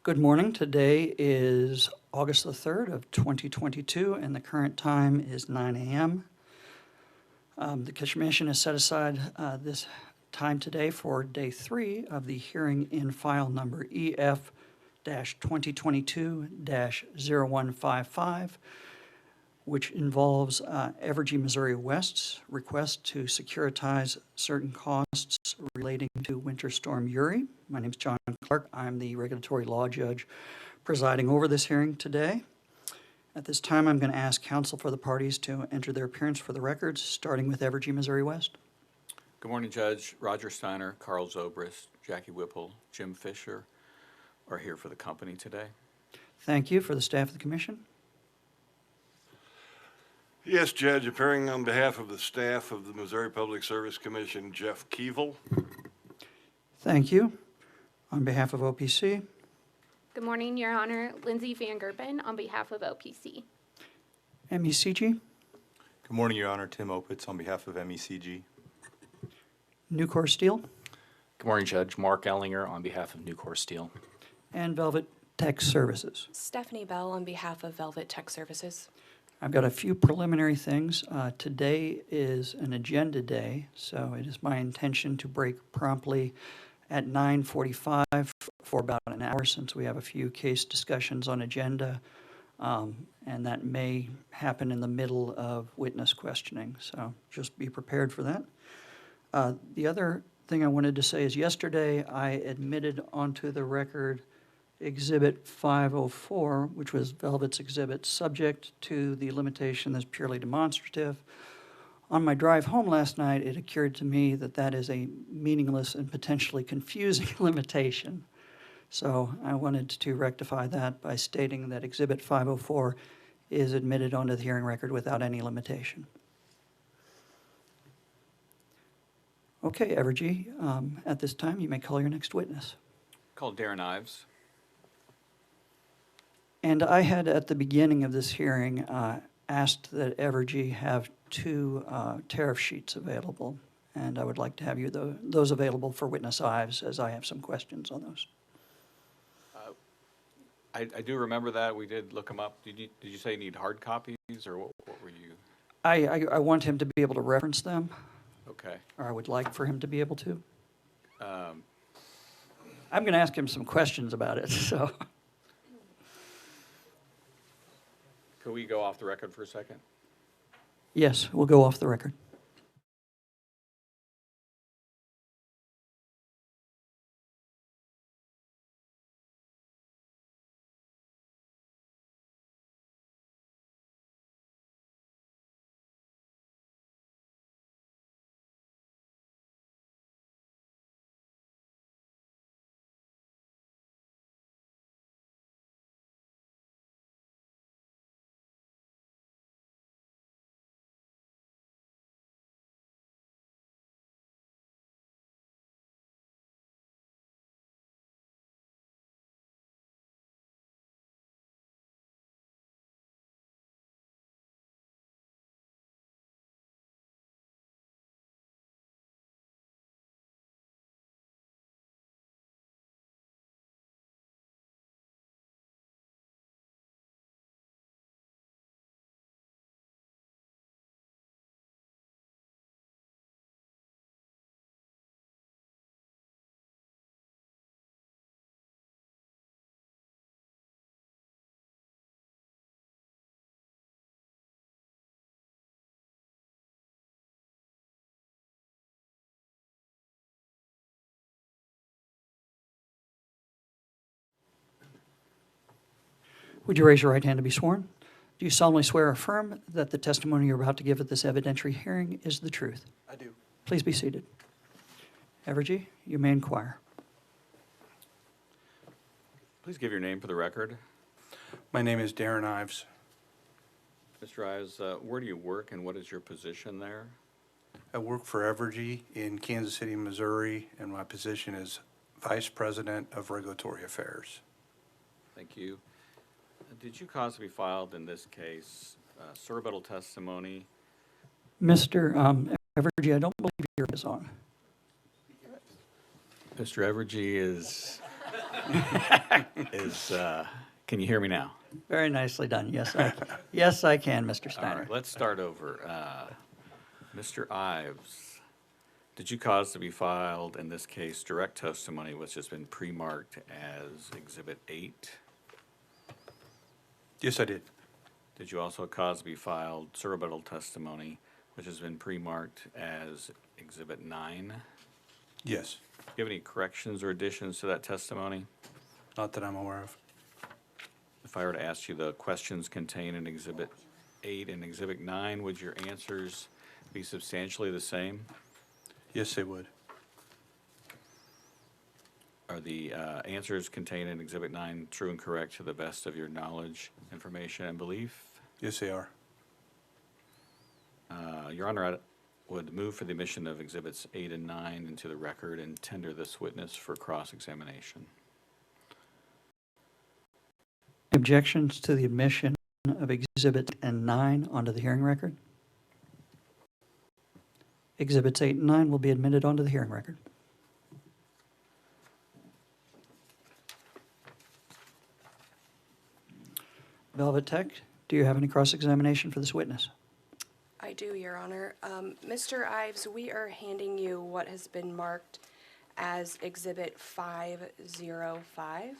Good morning. Today is August the 3rd of 2022, and the current time is 9 a.m. The Commission has set aside this time today for Day 3 of the hearing in file number EF-2022-0155, which involves Evergy Missouri West's request to securitize certain costs relating to Winter Storm Uri. My name is John Clark. I'm the regulatory law judge presiding over this hearing today. At this time, I'm going to ask counsel for the parties to enter their appearance for the records, starting with Evergy Missouri West. Good morning, Judge. Roger Steiner, Carl Zobrist, Jackie Whipple, Jim Fisher are here for the company today. Thank you. For the staff of the commission. Yes, Judge, appearing on behalf of the staff of the Missouri Public Service Commission, Jeff Keevil. Thank you. On behalf of OPC. Good morning, Your Honor. Lindsay Van Gerpen on behalf of OPC. MECG. Good morning, Your Honor. Tim Opitz on behalf of MECG. Nucor Steel. Good morning, Judge. Mark Ellinger on behalf of Nucor Steel. And Velvet Tech Services. Stephanie Bell on behalf of Velvet Tech Services. I've got a few preliminary things. Today is an agenda day, so it is my intention to break promptly at 9:45 for about an hour, since we have a few case discussions on agenda, and that may happen in the middle of witness questioning, so just be prepared for that. The other thing I wanted to say is yesterday I admitted onto the record Exhibit 504, which was Velvet's exhibit, subject to the limitation that's purely demonstrative. On my drive home last night, it occurred to me that that is a meaningless and potentially confusing limitation. So I wanted to rectify that by stating that Exhibit 504 is admitted onto the hearing record without any limitation. Okay, Evergy, at this time, you may call your next witness. Call Darren Ives. And I had, at the beginning of this hearing, asked that Evergy have two tariff sheets available, and I would like to have you those available for witness Ives, as I have some questions on those. I do remember that. We did look them up. Did you say you need hard copies, or what were you? I want him to be able to reference them, Okay. or I would like for him to be able to. Um, I'm going to ask him some questions about it, so. Could we go off the record for a second? Yes, we'll go off the record. Would you raise your right hand to be sworn? Do you solemnly swear or affirm that the testimony you're about to give at this evidentiary hearing is the truth? I do. Please be seated. Evergy, you may inquire. Please give your name for the record. My name is Darren Ives. Mr. Ives, where do you work and what is your position there? I work for Evergy in Kansas City, Missouri, and my position is Vice President of Regulatory Affairs. Thank you. Did you cause to be filed in this case surrebuttal testimony? Mr. Evergy, I don't believe your is on. Mr. Evergy is Can you hear me now? Very nicely done. Yes, I can, Mr. All Steiner. right, let's start over. Mr. Ives, did you cause to be filed, in this case, direct testimony, which has been pre-marked as Exhibit 8? Yes, I did. Did you also cause to be filed surrebuttal testimony, which has been pre-marked as Exhibit 9? Yes, Do you have any corrections or additions to that testimony? not that I'm aware of. If I were to ask you the questions contained in Exhibit 8 and Exhibit 9, would your answers be substantially the same? Yes, they would. Are the answers contained in Exhibit 9 true and correct to the best of your knowledge, information, and belief? Yes, they are. Your Honor, I would move for the admission of Exhibits 8 and 9 into the record and tender this witness for cross-examination. Objections to the admission of Exhibit 8 and 9 onto the hearing record? Exhibits 8 and 9 will be admitted onto the hearing record. Velvet Tech, do you have any cross-examination for this witness? I do, Your Honor. Mr. Ives, we are handing you what has been marked as Exhibit 505.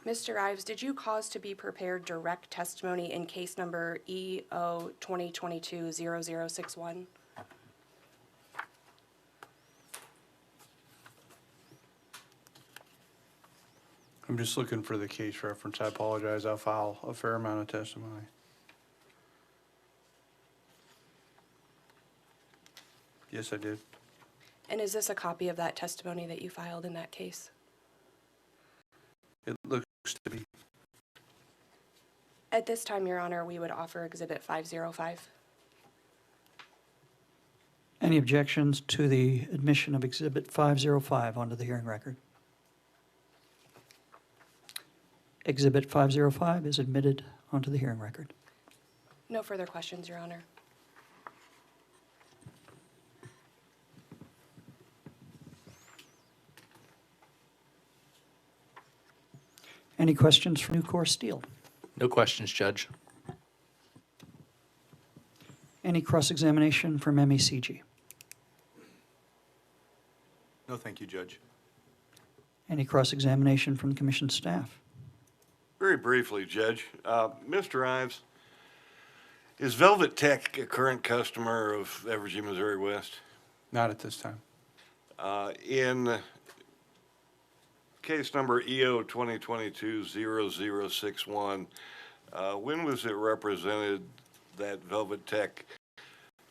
Mr. Ives, did you cause to be prepared direct testimony in case number EF-2022-0061? I'm just looking for the case reference. I apologize. I'll file a fair amount of testimony. Yes, I did. And is this a copy of that testimony that you filed in that case? It looks to be. At this time, Your Honor, we would offer Exhibit 505. Any objections to the admission of Exhibit 505 onto the hearing record? Exhibit 505 is admitted onto the hearing record. No further questions, Your Honor. Any questions for Nucor Steel? No questions, Judge. Any cross-examination from MECG? No, thank you, Judge. Any cross-examination from the Commission staff? Very briefly, Judge, Mr. Ives, is Velvet Tech a current customer of Evergy Missouri West? Not at this time. In case number EO 2022-0061, when was it represented that Velvet Tech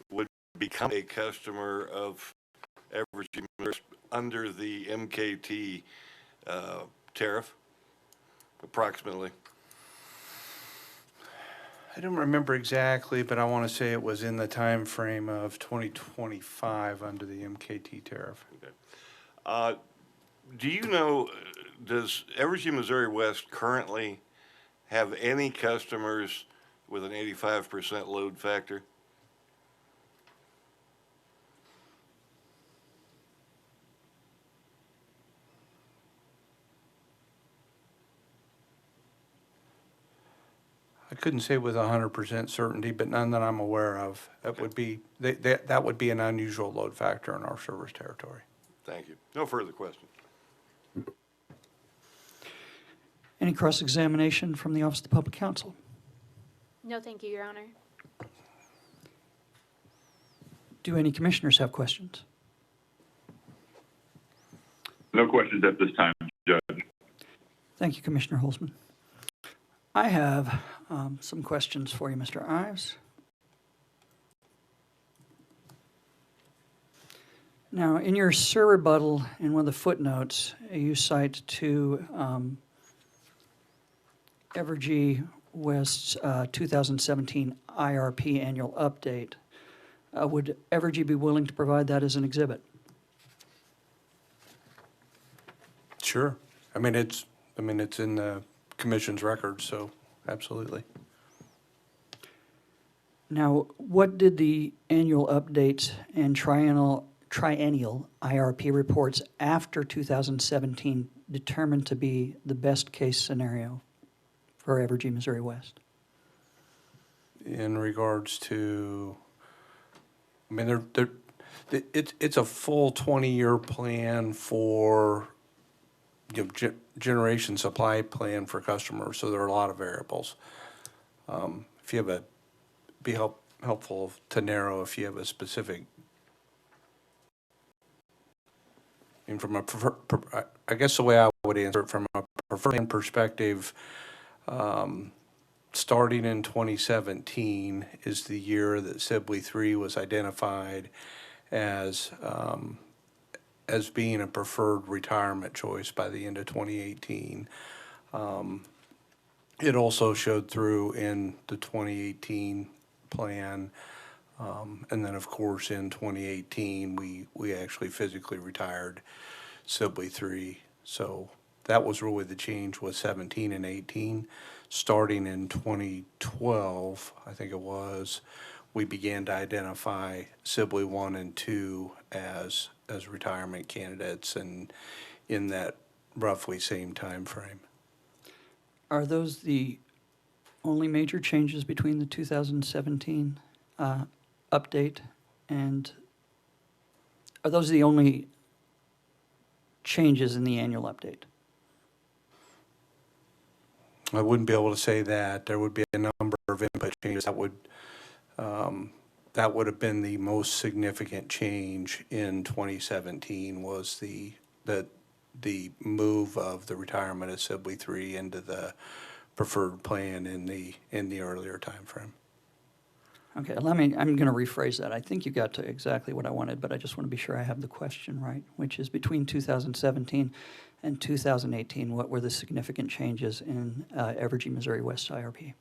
would become a customer of Evergy Missouri under the MKT tariff, approximately? I don't remember exactly, but I want to say it was in the time frame of 2025 under the MKT tariff. Okay. Do you know, does Evergy Missouri West currently have any customers with an 85% load factor? I couldn't say with 100% certainty, but none that I'm aware of. That would be, that would be an unusual load factor in our service territory. Thank you. No further questions. Any cross-examination from the Office of the Public Counsel? No, thank you, Your Honor. Do any commissioners have questions? No questions at this time, Judge. Thank you, Commissioner Holzman. I have some questions for you, Mr. Ives. Now, in your surrebuttal, in one of the footnotes, you cite to Evergy West's 2017 IRP annual update. Would Evergy be willing to provide that as an exhibit? Sure. I mean, it's in the commission's records, so absolutely. Now, what did the annual updates and triennial IRP reports after 2017 determine to be the best case scenario for Evergy, Missouri West? In regards to, I mean, it's a full 20-year plan for, generation supply plan for customers, so there are a lot of variables. If you have helpful to narrow if you have a specific, and from a I guess the way I would answer it from a preferred perspective, starting in 2017 is the year that Sibley 3 was identified as being a preferred retirement choice by the end of 2018. It also showed through in the 2018 plan. And then, of course, in 2018, we actually physically retired Sibley 3. So that was really the change with 17 and 18. Starting in 2012, I think it was, we began to identify Sibley 1 and 2 as retirement candidates, and in that roughly same time frame. Are those the only major changes between the 2017 update and are those the only changes in the annual update? I wouldn't be able to say that. There would be a number of input changes that would have been the most significant change in 2017 was the move of the retirement of Sibley 3 into the preferred plan in the earlier time frame. Okay, I'm going to rephrase that. I think you got to exactly what I wanted, but I just want to be sure I have the question right, which is between 2017 and 2018, what were the significant changes in Evergy, Missouri West IRP?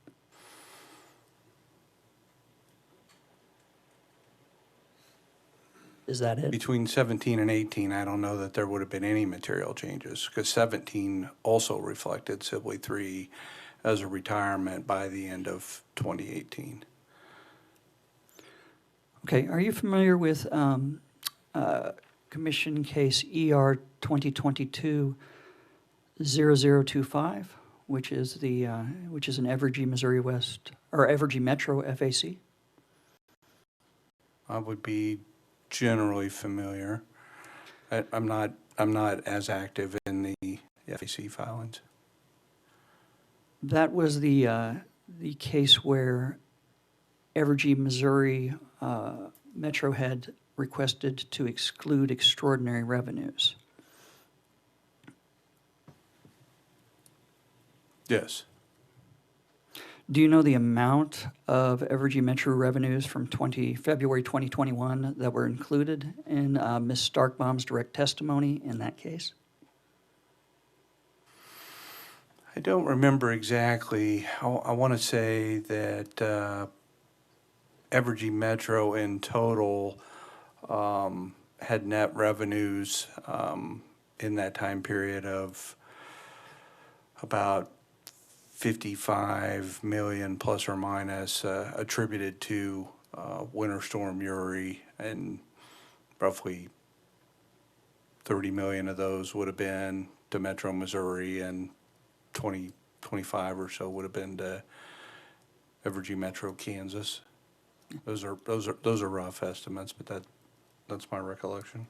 Is that it? Between 17 and 18, I don't know that there would have been any material changes, because 17 also reflected Sibley 3 as a retirement by the end of 2018. Okay, are you familiar with Commission Case ER-2022-0025, which is an Evergy, Missouri West, or Evergy Metro FAC? I would be generally familiar. I'm not as active in the FAC filings. That was the case where Evergy, Missouri Metro had requested to exclude extraordinary revenues. Yes. Do you know the amount of Evergy Metro revenues from February 2021 that were included in Ms. Starkbaum's direct testimony in that case? I don't remember exactly. I want to say that Evergy Metro in total had net revenues in that time period of about 55 million plus or minus attributed to Winter Storm Uri, and roughly 30 million of those would have been to Metro Missouri, and 25 or so would have been to Evergy Metro Kansas. Those are rough estimates, but that's my recollection.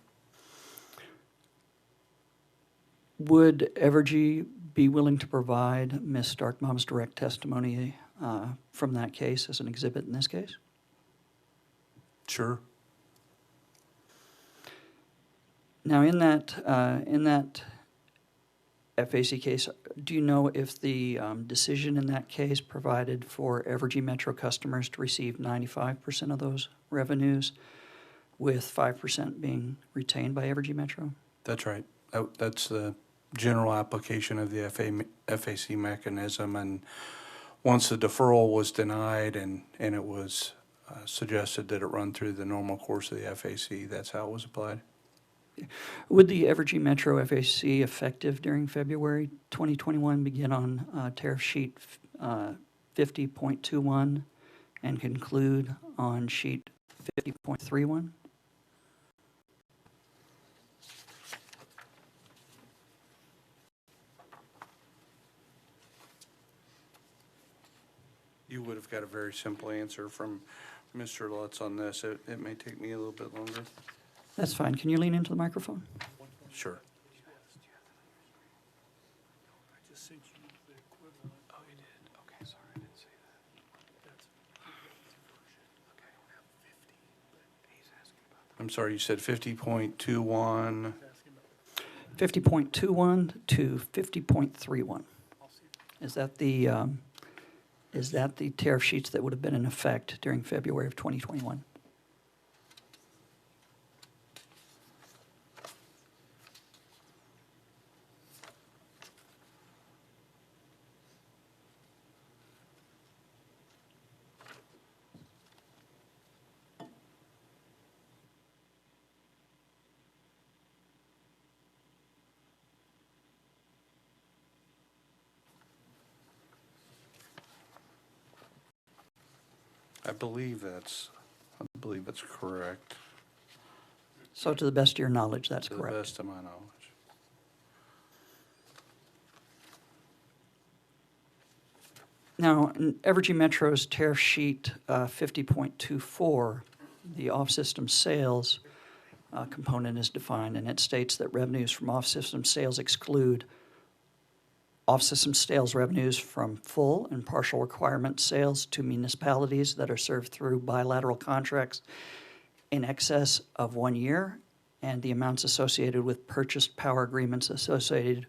Would Evergy be willing to provide Ms. Starkbaum's direct testimony from that case as an exhibit in this case? Sure. Now, in that FAC case, do you know if the decision in that case provided for Evergy Metro customers to receive 95% of those revenues, with 5% being retained by Evergy Metro? That's right. That's the general application of the FAC mechanism, and once the deferral was denied and it was suggested that it run through the normal course of the FAC, that's how it was applied. Would the Evergy Metro FAC effective during February 2021 begin on tariff sheet 50.21 and conclude on sheet 50.31? You would have got a very simple answer from Mr. Lutz on this. It may take me a little bit longer. That's fine. Can you lean into the microphone? Sure. I'm sorry, you said 50.21. 50.21 to 50.31. Is that the tariff sheets that would have been in effect during February of 2021? I believe that's correct, So to the best of your knowledge, that's to the correct. best of my knowledge. Now, in Evergy Metro's tariff sheet 50.24, the off-system sales component is defined, and it states that revenues from off-system sales exclude off-system sales revenues from full and partial requirement sales to municipalities that are served through bilateral contracts in excess of 1 year, and the amounts associated with purchased power agreements associated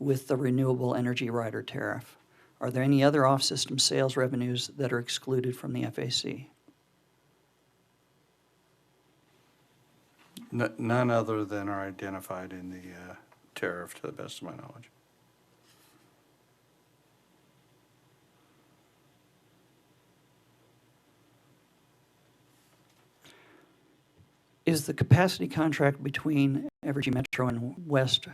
with the renewable energy rider tariff. Are there any other off-system sales revenues that are excluded from the FAC? None other than are identified in the tariff, to the best of my knowledge. Is the capacity contract between Evergy Metro and West,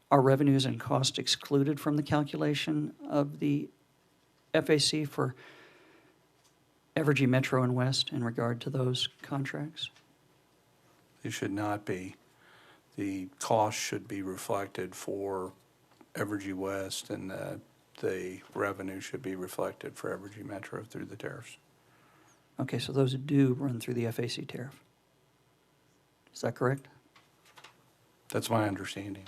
are revenues and costs excluded from the calculation of the FAC for Evergy Metro and West in regard to those contracts? They should not be. The cost should be reflected for Evergy West, and the revenue should be reflected for Evergy Metro through the tariffs. Okay, so those do run through the FAC tariff. Is that correct? That's my understanding.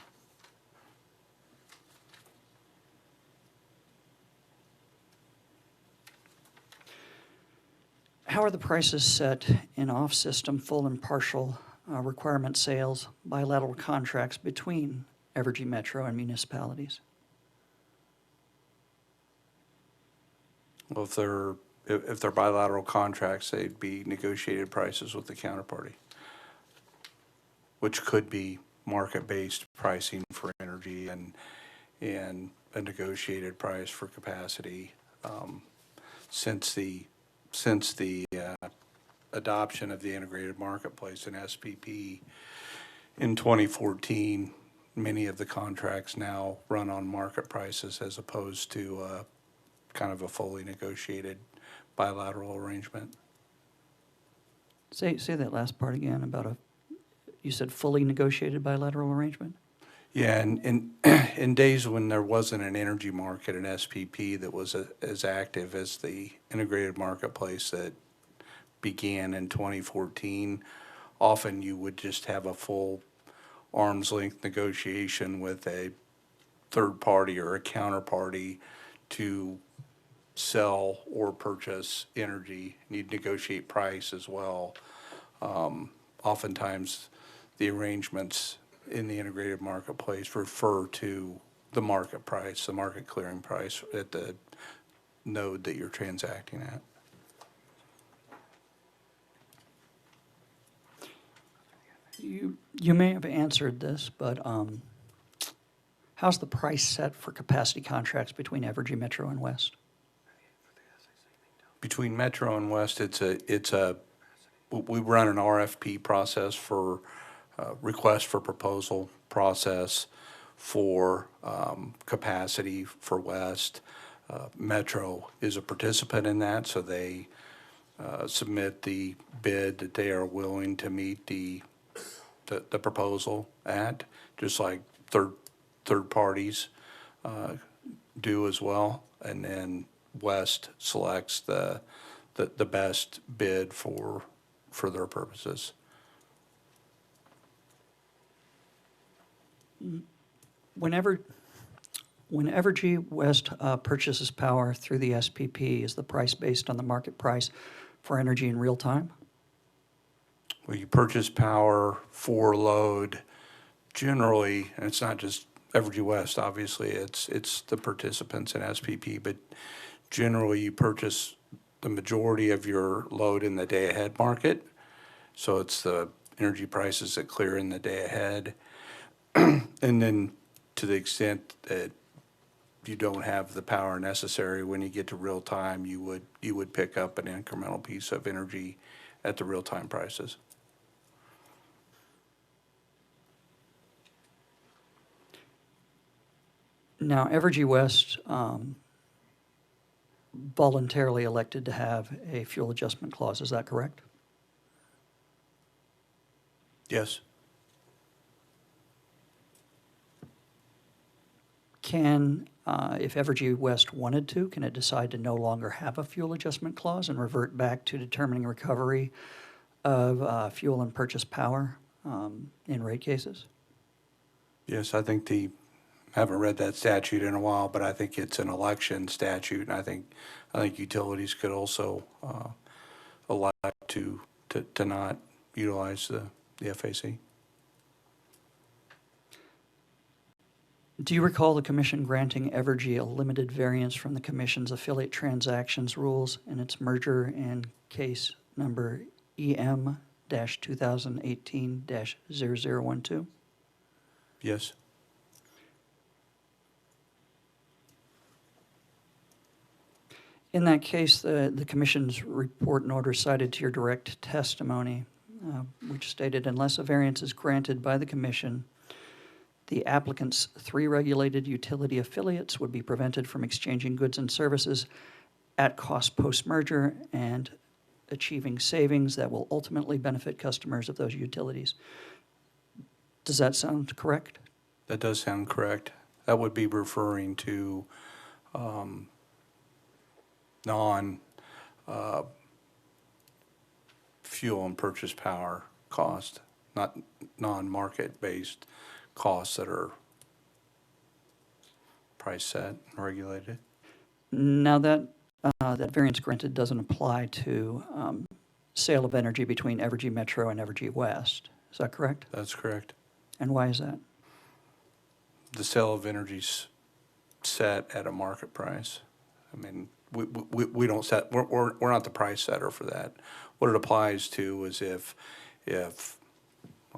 How are the prices set in off-system full and partial requirement sales bilateral contracts between Evergy Metro and municipalities? Well, if they're bilateral contracts, they'd be negotiated prices with the counterparty, which could be market-based pricing for energy and a negotiated price for capacity. Since the adoption of the integrated marketplace in SPP in 2014, many of the contracts now run on market prices as opposed to kind of a fully negotiated bilateral arrangement. Say that last part again about you said fully negotiated bilateral arrangement? Yeah, and in days when there wasn't an energy market, an SPP that was as active as the integrated marketplace that began in 2014, often you would just have a full arm's length negotiation with a third party or a counterparty to sell or purchase energy. You'd negotiate price as well. Oftentimes, the arrangements in the integrated marketplace refer to the market price, the market clearing price at the node that you're transacting at. You may have answered this, but how's the price set for capacity contracts between Evergy Metro and West? Between Metro and West, we run an RFP process for request for proposal process for capacity for West. Metro is a participant in that, so they submit the bid that they are willing to meet the proposal at, just like third parties do as well. And then West selects the best bid for their purposes. Whenever G West purchases power through the SPP, is the price based on the market price for energy in real time? Well, you purchase power for load generally, and it's not just Evergy West, obviously, it's the participants in SPP, but generally you purchase the majority of your load in the day-ahead market. So it's the energy prices that clear in the day ahead. And then to the extent that you don't have the power necessary when you get to real time, you would pick up an incremental piece of energy at the real time prices. Now, Evergy West voluntarily elected to have a fuel adjustment clause, is that correct? Yes. Can, if Evergy West wanted to, can it decide to no longer have a fuel adjustment clause and revert back to determining recovery of fuel and purchase power in rate cases? Yes, I think haven't read that statute in a while, but I think it's an election statute, and I think utilities could also elect to not utilize the FAC. Do you recall the commission granting Evergy a limited variance from the commission's affiliate transactions rules in its merger in case number EM-2018-0012? Yes. In that case, the commission's report and order cited to your direct testimony, which stated, unless a variance is granted by the commission, the applicant's 3 regulated utility affiliates would be prevented from exchanging goods and services at cost post-merger and achieving savings that will ultimately benefit customers of those utilities. Does that sound correct? That does sound correct. That would be referring to fuel and purchase power cost, not non-market-based costs that are price set and regulated. Now that variance granted doesn't apply to sale of energy between Evergy Metro and Evergy West. Is that correct? That's correct. And why is that? The sale of energy's set at a market price. I mean, we don't set, we're not the price setter for that. What it applies to is if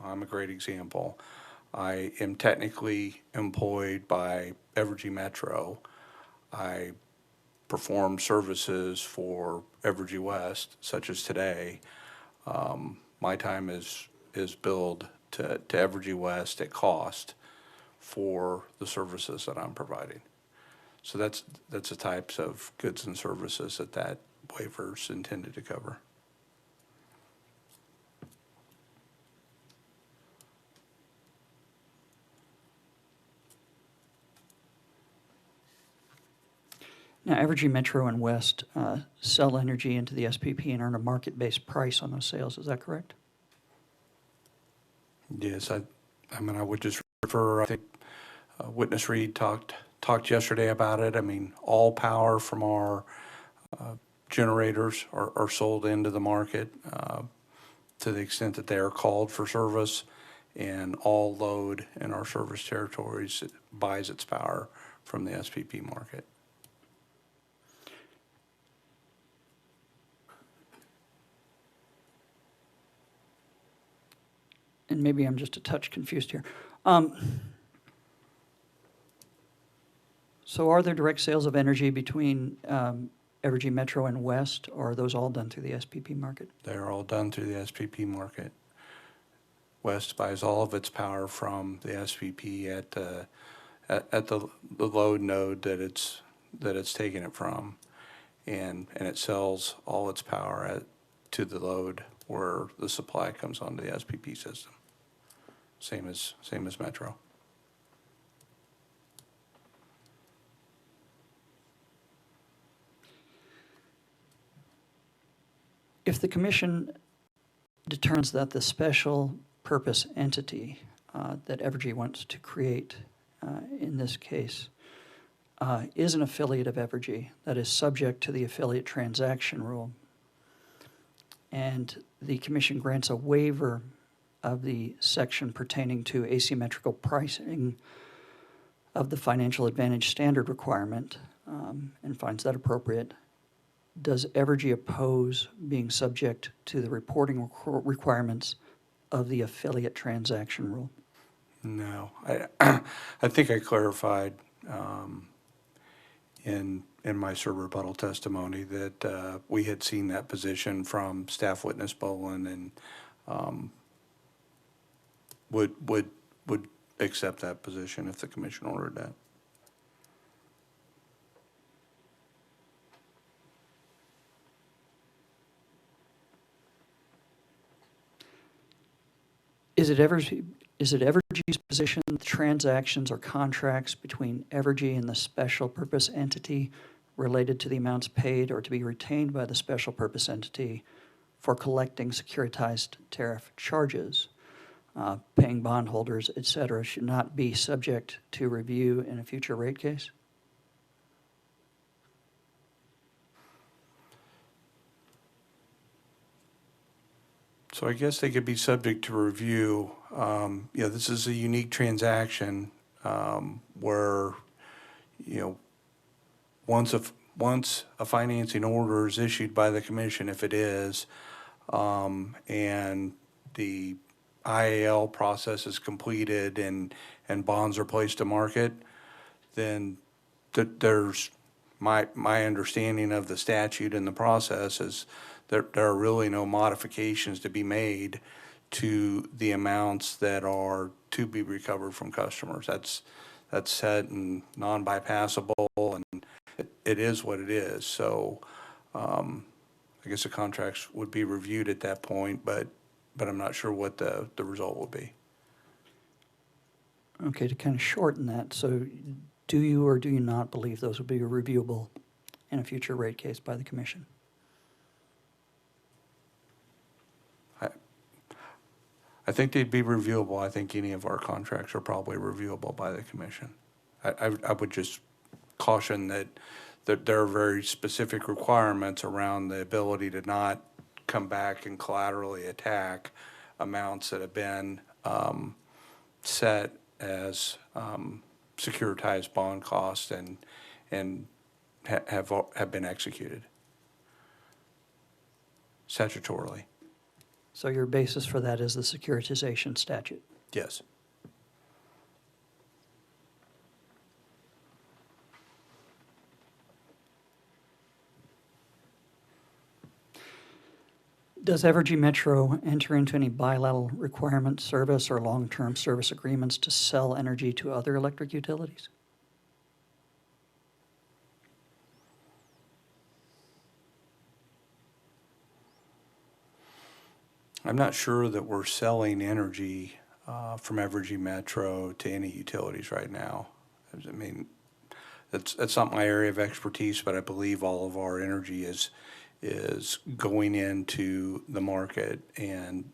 I'm a great example, I am technically employed by Evergy Metro. I perform services for Evergy West, such as today. My time is billed to Evergy West at cost for the services that I'm providing. So that's the types of goods and services that waiver's intended to cover. Now, Evergy Metro and West sell energy into the SPP and earn a market-based price on those sales. Is that correct? Yes, I mean, I would just refer, I think Witness Reed talked yesterday about it. I mean, all power from our generators are sold into the market to the extent that they are called for service, and all load in our service territories buys its power from the SPP market. And maybe I'm just a touch confused here. So are there direct sales of energy between Evergy Metro and West, or are those all done through the SPP market? They're all done through the SPP market. West buys all of its power from the SPP at the load node that it's taking it from, and it sells all its power to the load where the supply comes onto the SPP system. Same as Metro. If the commission determines that the special purpose entity that Evergy wants to create in this case is an affiliate of Evergy that is subject to the affiliate transaction rule, and the commission grants a waiver of the section pertaining to asymmetrical pricing of the financial advantage standard requirement and finds that appropriate, does Evergy oppose being subject to the reporting requirements of the affiliate transaction rule? No, I think I clarified in my rebuttal testimony that we had seen that position from staff witness Bolin and would accept that position if the commission ordered that. Is it Evergy's position that transactions or contracts between Evergy and the special purpose entity related to the amounts paid or to be retained by the special purpose entity for collecting securitized tariff charges, paying bondholders, et cetera, should not be subject to review in a future rate case? So I guess they could be subject to review. This is a unique transaction where, once a financing order is issued by the commission, if it is, and the IAL process is completed and bonds are placed to market, then there's my understanding of the statute and the process is there are really no modifications to be made to the amounts that are to be recovered from customers. That's set and non-bypassable, and it is what it is. So I guess the contracts would be reviewed at that point, but I'm not sure what the result will be. Okay, to kind of shorten that, so do you or do you not believe those will be reviewable in a future rate case by the commission? I think they'd be reviewable. I think any of our contracts are probably reviewable by the commission. I would just caution that there are very specific requirements around the ability to not come back and collaterally attack amounts that have been set as securitized bond costs and have been executed statutorily. So your basis for that is the securitization statute? Yes. Does Evergy Metro enter into any bilateral requirement service or long-term service agreements to sell energy to other electric utilities? I'm not sure that we're selling energy from Evergy Metro to any utilities right now. I mean, that's not my area of expertise, but I believe all of our energy is going into the market and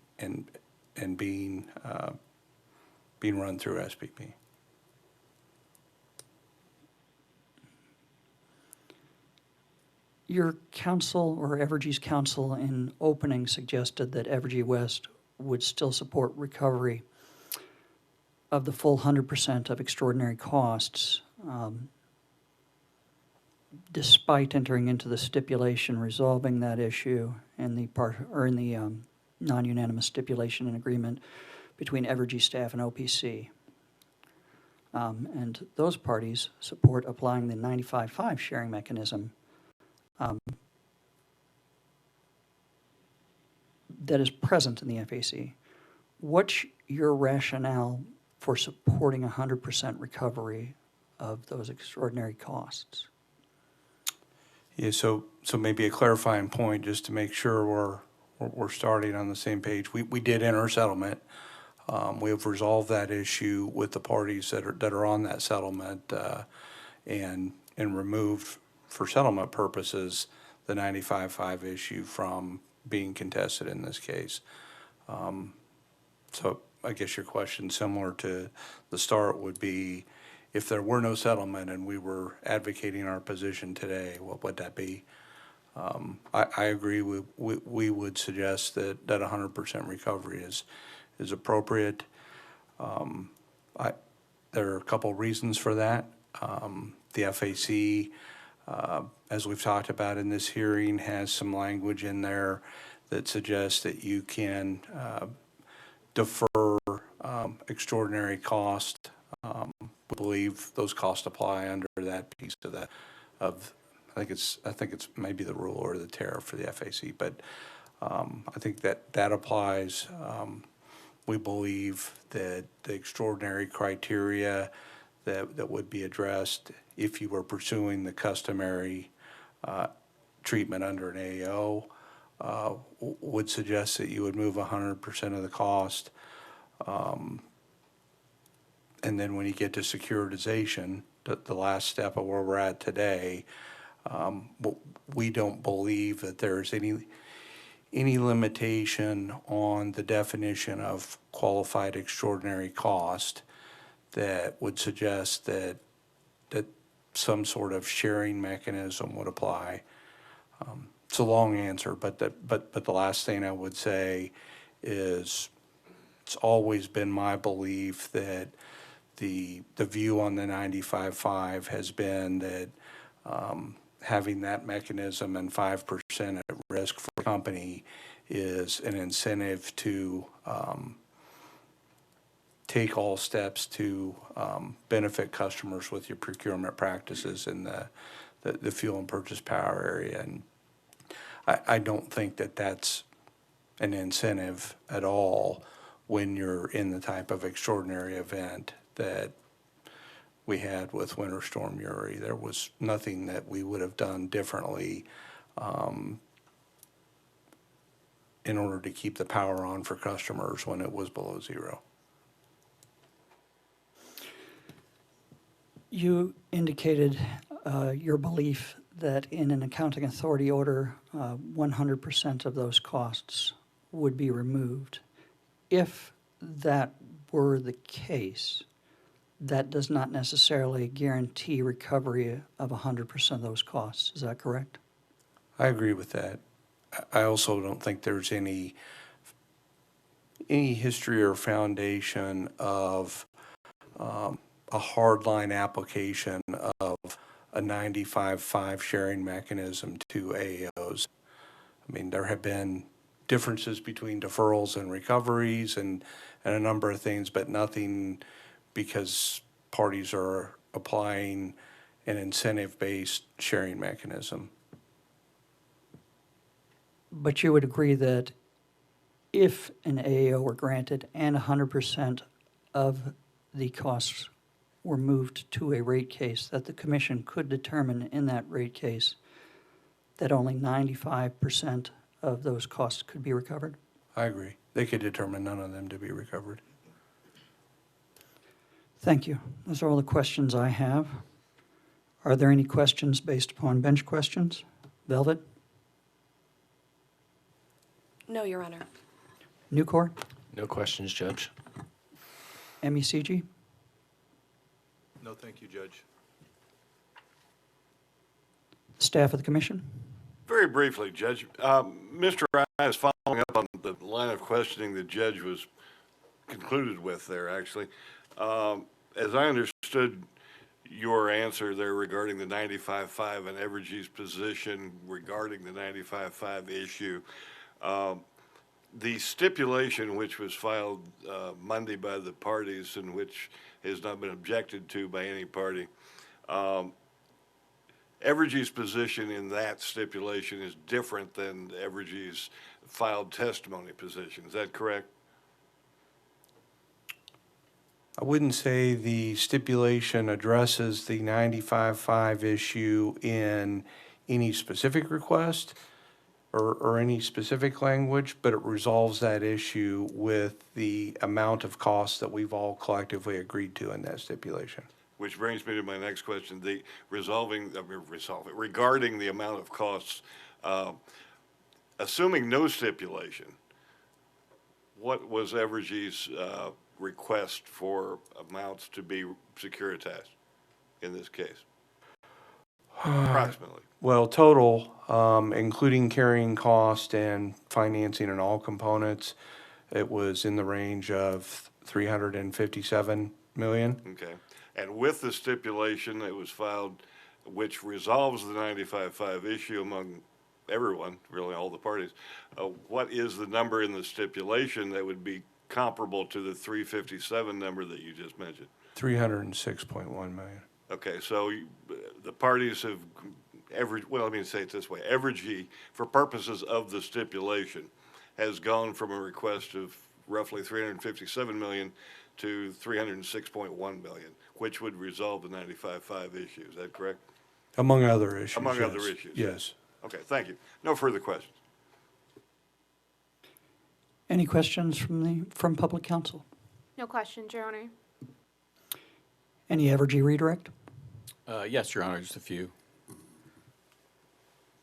being run through SPP. Your counsel or Evergy's counsel in opening suggested that Evergy West would still support recovery of the full 100% of extraordinary costs, despite entering into the stipulation resolving that issue in the non-unanimous stipulation and agreement between Evergy staff and OPC. And those parties support applying the 95-5 sharing mechanism that is present in the FAC. What's your rationale for supporting 100% recovery of those extraordinary costs? Yeah, so maybe a clarifying point, just to make sure we're starting on the same page. We did enter a settlement. We have resolved that issue with the parties that are on that settlement, and removed, for settlement purposes, the 95.5 issue from being contested in this case. So I guess your question, similar to the start, would be, if there were no settlement and we were advocating our position today, what would that be? I agree. We would suggest that 100% recovery is appropriate. There are a couple reasons for that. The FAC, as we've talked about in this hearing, has some language in there that suggests that you can defer extraordinary cost. We believe those costs apply under that piece of that, I think it's maybe the rule or the tariff for the FAC, but I think that applies. We believe that the extraordinary criteria that would be addressed if you were pursuing the customary treatment under an AO would suggest that you would move 100% of the cost. And then when you get to securitization, the last step of where we're at today, we don't believe that there's any limitation on the definition of qualified extraordinary cost that would suggest that some sort of sharing mechanism would apply. It's a long answer, but the last thing I would say is it's always been my belief that the view on the 95.5 has been that having that mechanism and 5% at risk for a company is an incentive to take all steps to benefit customers with your procurement practices in the fuel and purchase power area. And I don't think that that's an incentive at all when you're in the type of extraordinary event that we had with Winter Storm Uri. There was nothing that we would have done differently in order to keep the power on for customers when it was below zero. You indicated your belief that in an accounting authority order, 100% of those costs would be removed. If that were the case, that does not necessarily guarantee recovery of 100% of those costs. Is that correct? I agree with that. I also don't think there's any history or foundation of a hardline application of a 95.5 sharing mechanism to AOs. I mean, there have been differences between deferrals and recoveries and a number of things, but nothing because parties are applying an incentive-based sharing mechanism. But you would agree that if an AAO were granted and 100% of the costs were moved to a rate case, that the commission could determine in that rate case that only 95% of those costs could be recovered? I agree. They could determine none of them to be recovered. Thank you. Those are all the questions I have. Are there any questions based upon bench questions? Velvet? No, Your Honor. Nucor? No questions, Judge. MECG? No, thank you, Judge. Staff of the commission? Very briefly, Judge, Mr. Ryan is following up on the line of questioning the judge was concluded with there, actually. As I understood your answer there regarding the 95.5 and Evergy's position regarding the 95.5 issue, the stipulation which was filed Monday by the parties and which has not been objected to by any party, Evergy's position in that stipulation is different than Evergy's filed testimony position. Is that correct? I wouldn't say the stipulation addresses the 95.5 issue in any specific request or any specific language, but it resolves that issue with the amount of costs that we've all collectively agreed to in that stipulation. Which brings me to my next question, regarding the amount of costs, assuming no stipulation, what was Evergy's request for amounts to be securitized in this case? Approximately. Well, total, including carrying cost and financing and all components, it was in the range of 357 million. Okay. And with the stipulation that was filed, which resolves the 95.5 issue among everyone, really all the parties, what is the number in the stipulation that would be comparable to the 357 number that you just mentioned? 306.1 million. Okay, so the parties have, well, let me say it this way. Evergy, for purposes of the stipulation, has gone from a request of roughly 357 million to 306.1 million, which would resolve the 95.5 issue. Is that correct? Among other issues, Among yes. other issues. Yes. Okay, thank you. No further questions. Any questions from public counsel? No questions, Your Honor. Any Evergy redirect? Yes, Your Honor, just a few.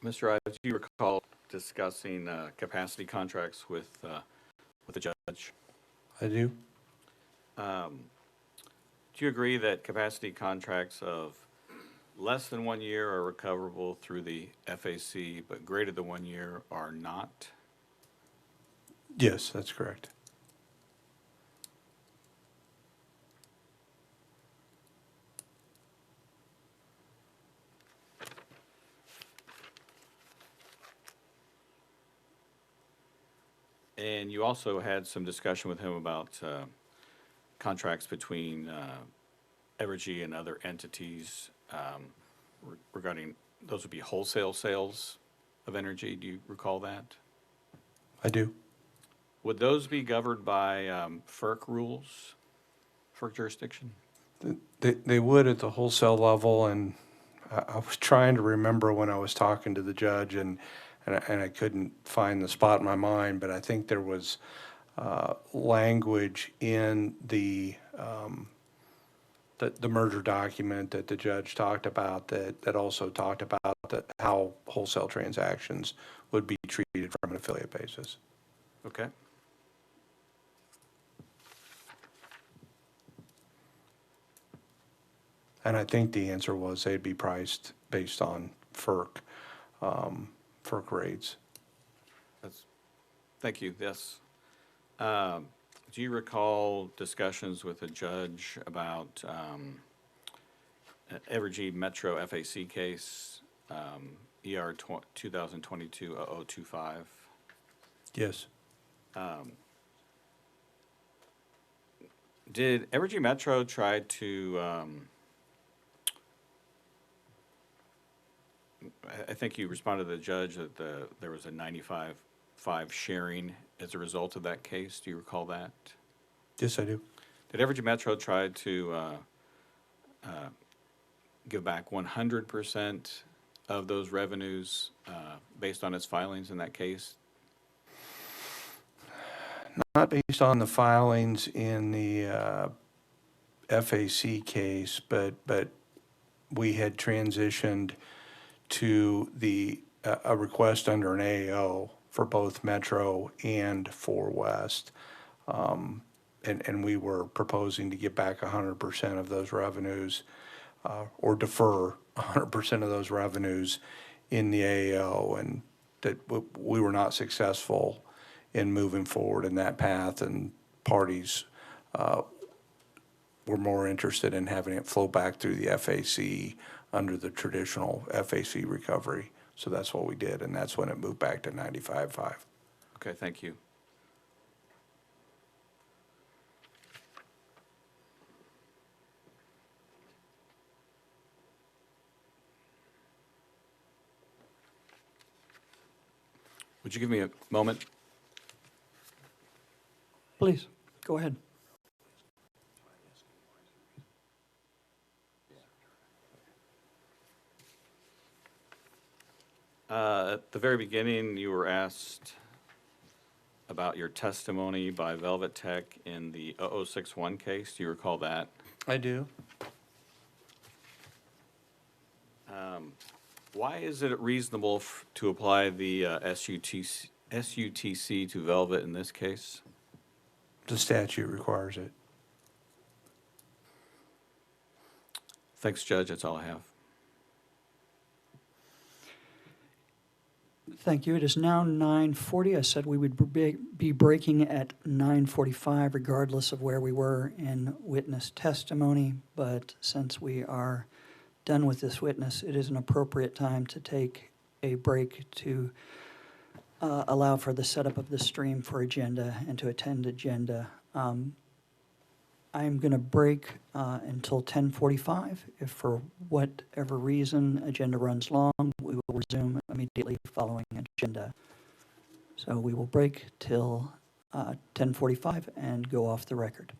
Mr. Ives, do you recall discussing capacity contracts with the judge? I do. Do you agree that capacity contracts of less than 1 year are recoverable through the FAC, but greater than 1 year are not? Yes, that's correct. And you also had some discussion with him about contracts between Evergy and other entities regarding, those would be wholesale sales of energy. Do you recall that? I do. Would those be governed by FERC rules, FERC jurisdiction? They would at the wholesale level, and I was trying to remember when I was talking to the judge, and I couldn't find the spot in my mind, but I think there was language in the merger document that the judge talked about that also talked about how wholesale transactions would be treated from an affiliate basis. Okay. And I think the answer was they'd be priced based on FERC rates. Thank you, yes. Do you recall discussions with the judge about Evergy Metro FAC case, ER 2022-0025? Yes. Did Evergy Metro try to, I think you responded to the judge that there was a 95.5 sharing as a result of that case. Do you recall that? Yes, I do. Did Evergy Metro try to give back 100% of those revenues based on its filings in that case? Not based on the filings in the FAC case, but we had transitioned to a request under an AAO for both Metro and for West. And we were proposing to get back 100% of those revenues or defer 100% of those revenues in the AAO, and that we were not successful in moving forward in that path, and parties were more interested in having it flow back through the FAC under the traditional FAC recovery. So that's what we did, and that's when it moved back to 95.5. Okay, thank you. Would you give me a moment? Please, go ahead. the very beginning, you were asked about your testimony by Velvet Tech in the 0061 case. Do you recall that? I do. Why is it reasonable to apply the SUTC to Velvet in this case? The statute requires it. Thanks, Judge. That's all I have. Thank you. It is now 9:40. I said we would be breaking at 9:45 regardless of where we were in witness testimony, but since we are done with this witness, it is an appropriate time to take a break to allow for the setup of the stream for agenda and to attend agenda. I'm going to break until 10:45. If for whatever reason agenda runs long, we will resume immediately following agenda. So we will break till 10:45 and go off the record.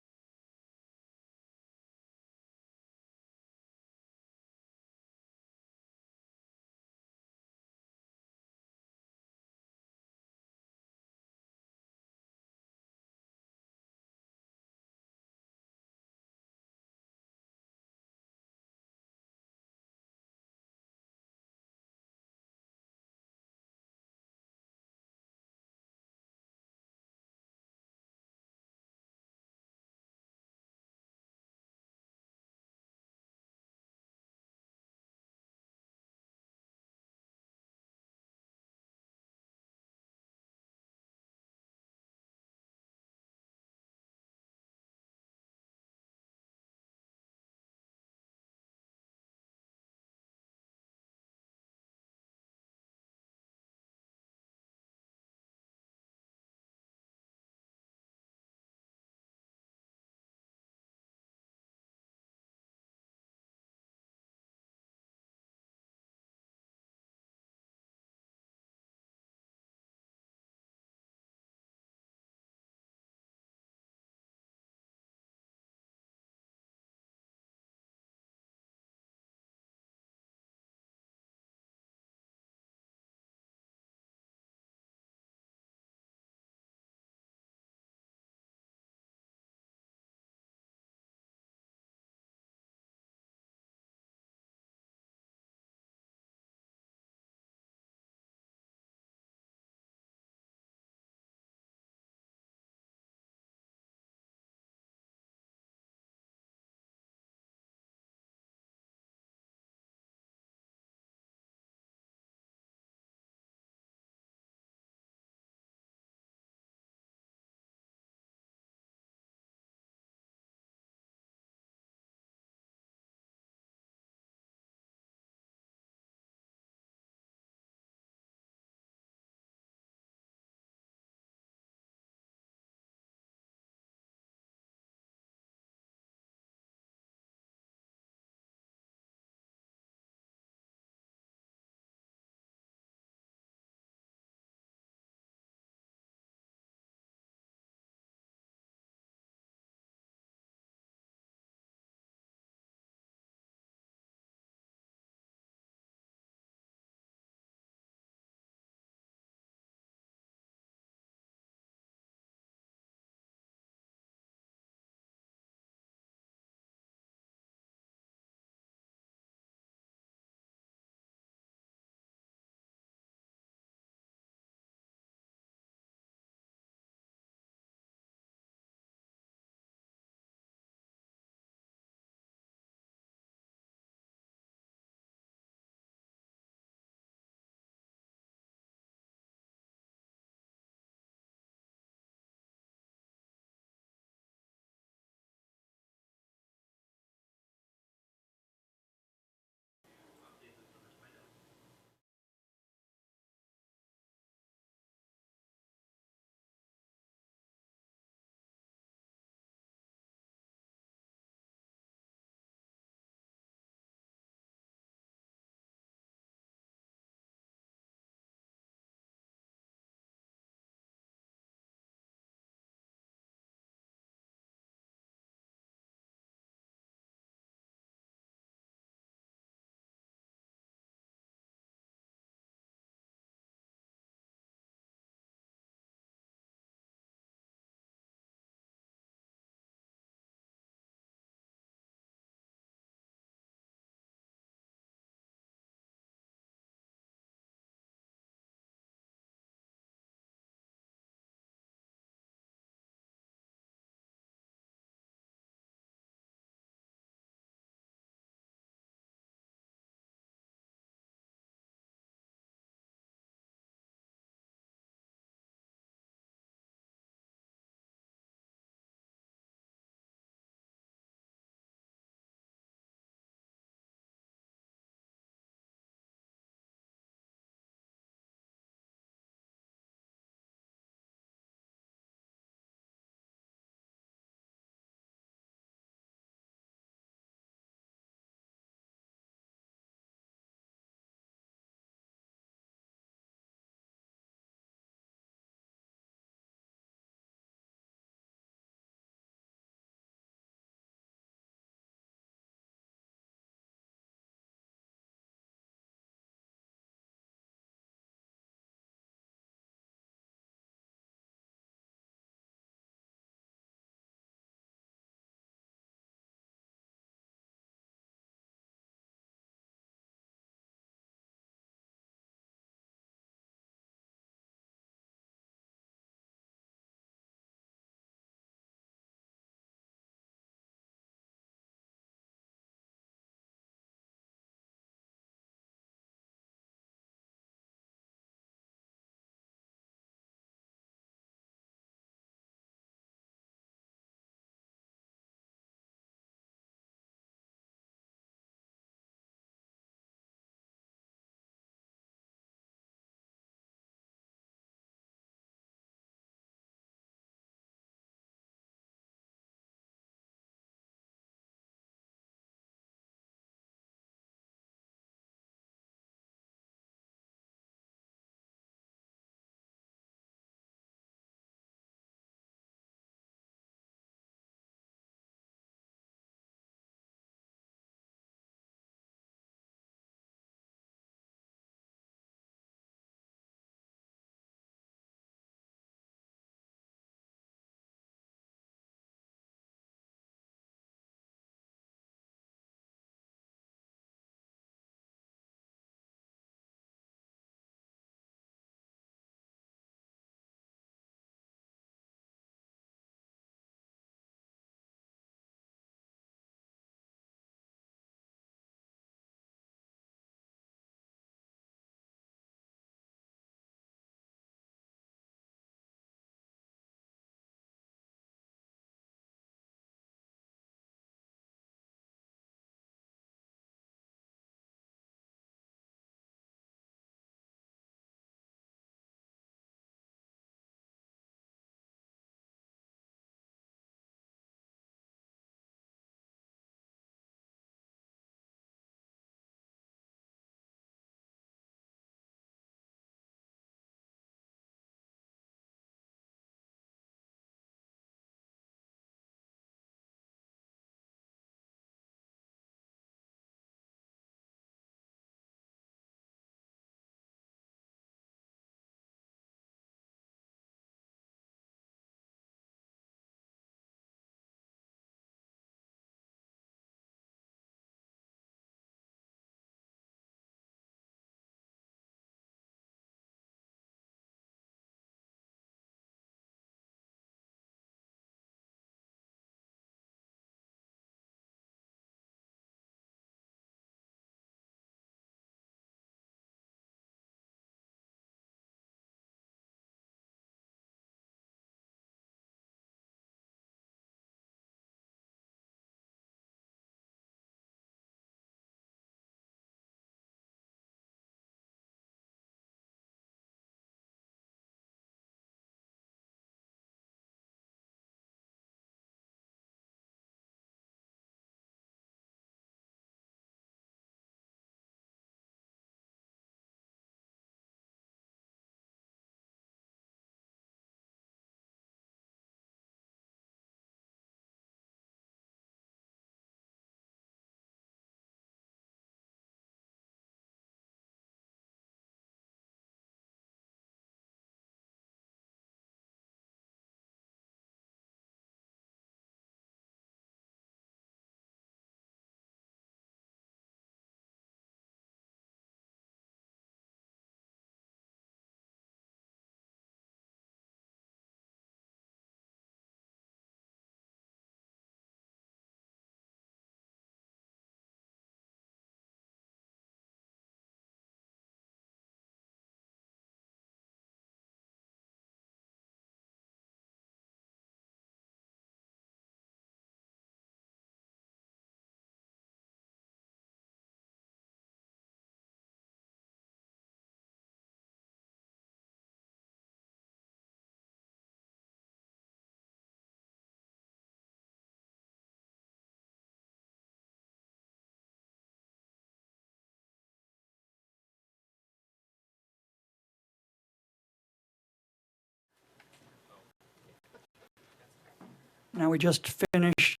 Now, we just finished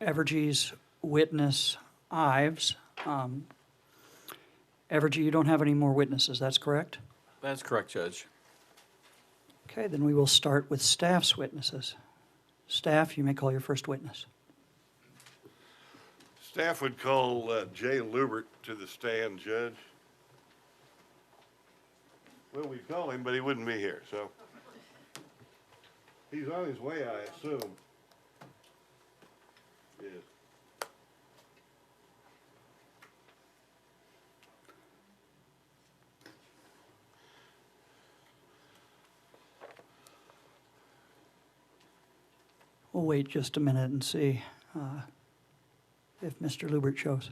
Evergy's witness, Ives. Evergy, you don't have any more witnesses, that's correct? That's correct, Judge. Okay, then we will start with staff's witnesses. Staff, you may call your first witness. Staff would call Jay Lubert to the stand, Judge. Well, we'd call him, but he wouldn't be here, so. He's on his way, I assume. Yes. We'll wait just a minute and see if Mr. Lubert shows.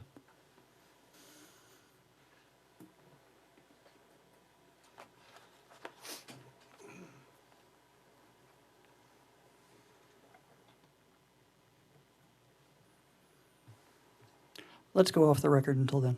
Let's go off the record until then.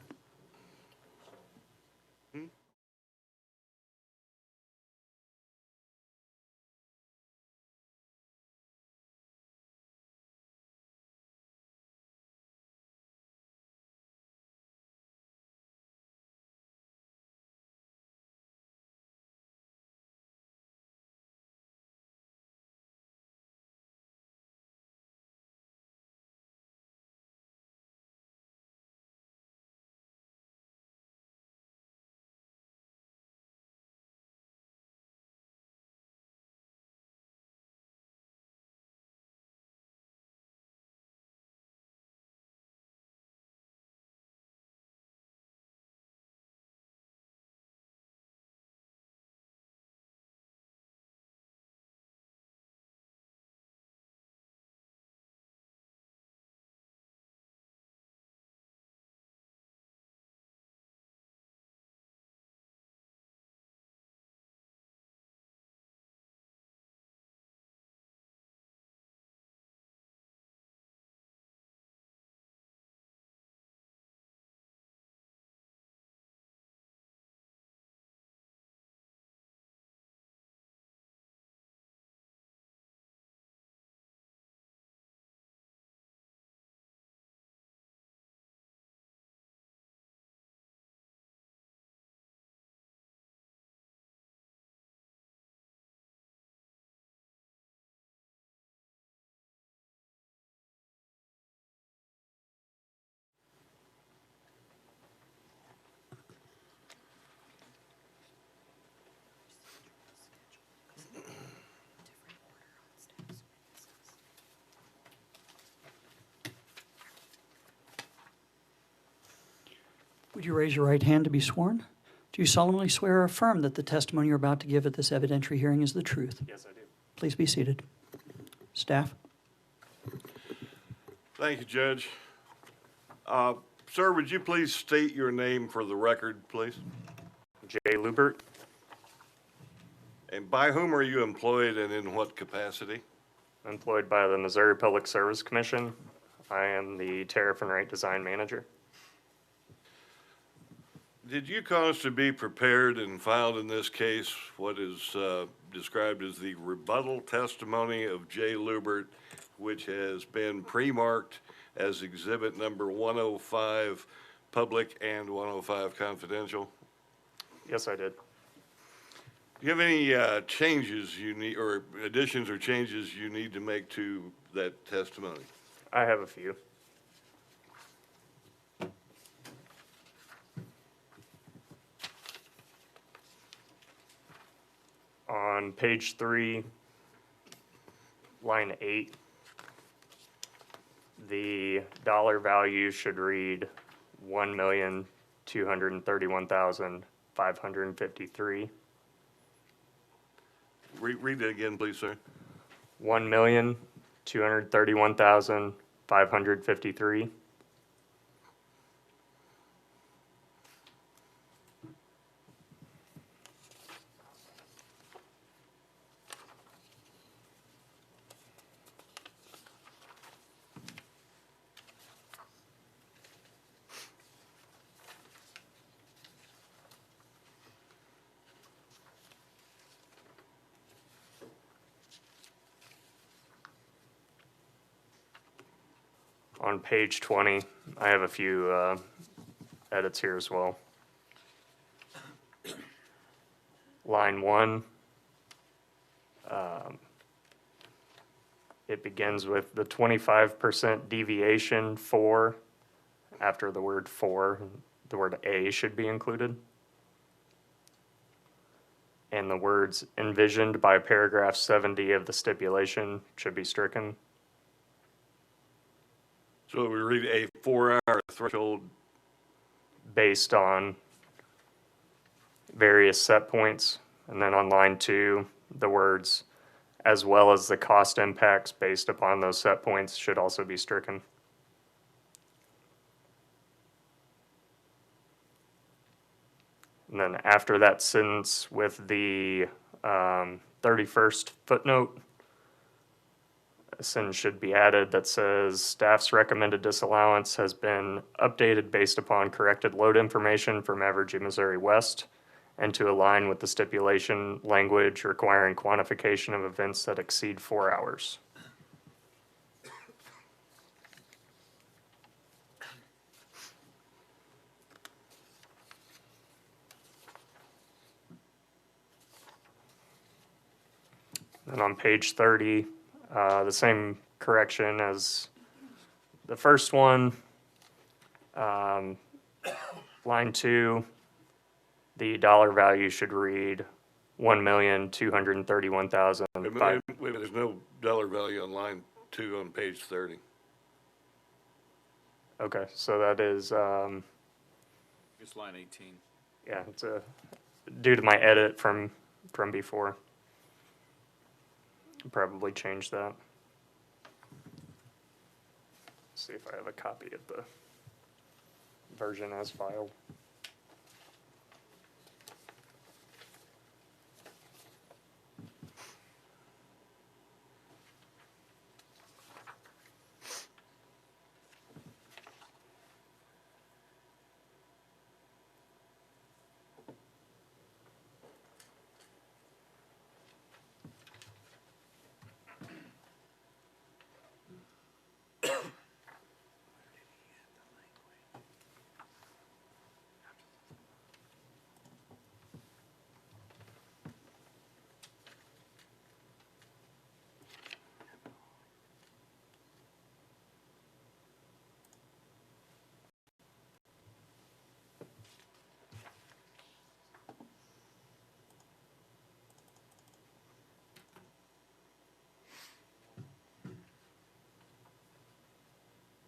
Would you raise your right hand to be sworn? Do you solemnly swear or affirm that the testimony you're about to give at this evidentiary hearing is the truth? Yes, I do. Please be seated. Staff? Thank you, Judge. Sir, would you please state your name for the record, please? Jay Lubert, And by whom are you employed and in what capacity? employed by the Missouri Public Service Commission. I am the Tariff and Rate Design Manager. Did you cause to be prepared and filed in this case what is described as the rebuttal testimony of Jay Lubert, which has been pre-marked as exhibit number 105 public and 105 confidential? Yes, I did. Do you have any changes you need, or additions or changes you need to make to that testimony? I have a few. On page 3, line 8, the dollar value should read 1,231,553. Read it again, please, sir. 1,231,553. on page 20, I have a few edits here as well. Line 1, it begins with the 25% deviation for, after the word for, the word a should be included. And the words envisioned by paragraph 70 of the stipulation should be stricken. So we read a 4-hour threshold. Based on various set points. And then on line 2, the words as well as the cost impacts based upon those set points should also be stricken. And then after that sentence with the 31st footnote, a sentence should be added that says staff's recommended disallowance has been updated based upon corrected load information from Evergy, Missouri West, and to align with the stipulation language requiring quantification of events that exceed 4 hours. And on page 30, the same correction as the first one. Line 2, the dollar value should read $1,231,000. Wait, there's no dollar value on line 2 on page 30. Okay, so that is, It's line 18. yeah, it's due to my edit from before. Probably change that. See if I have a copy of the version as filed.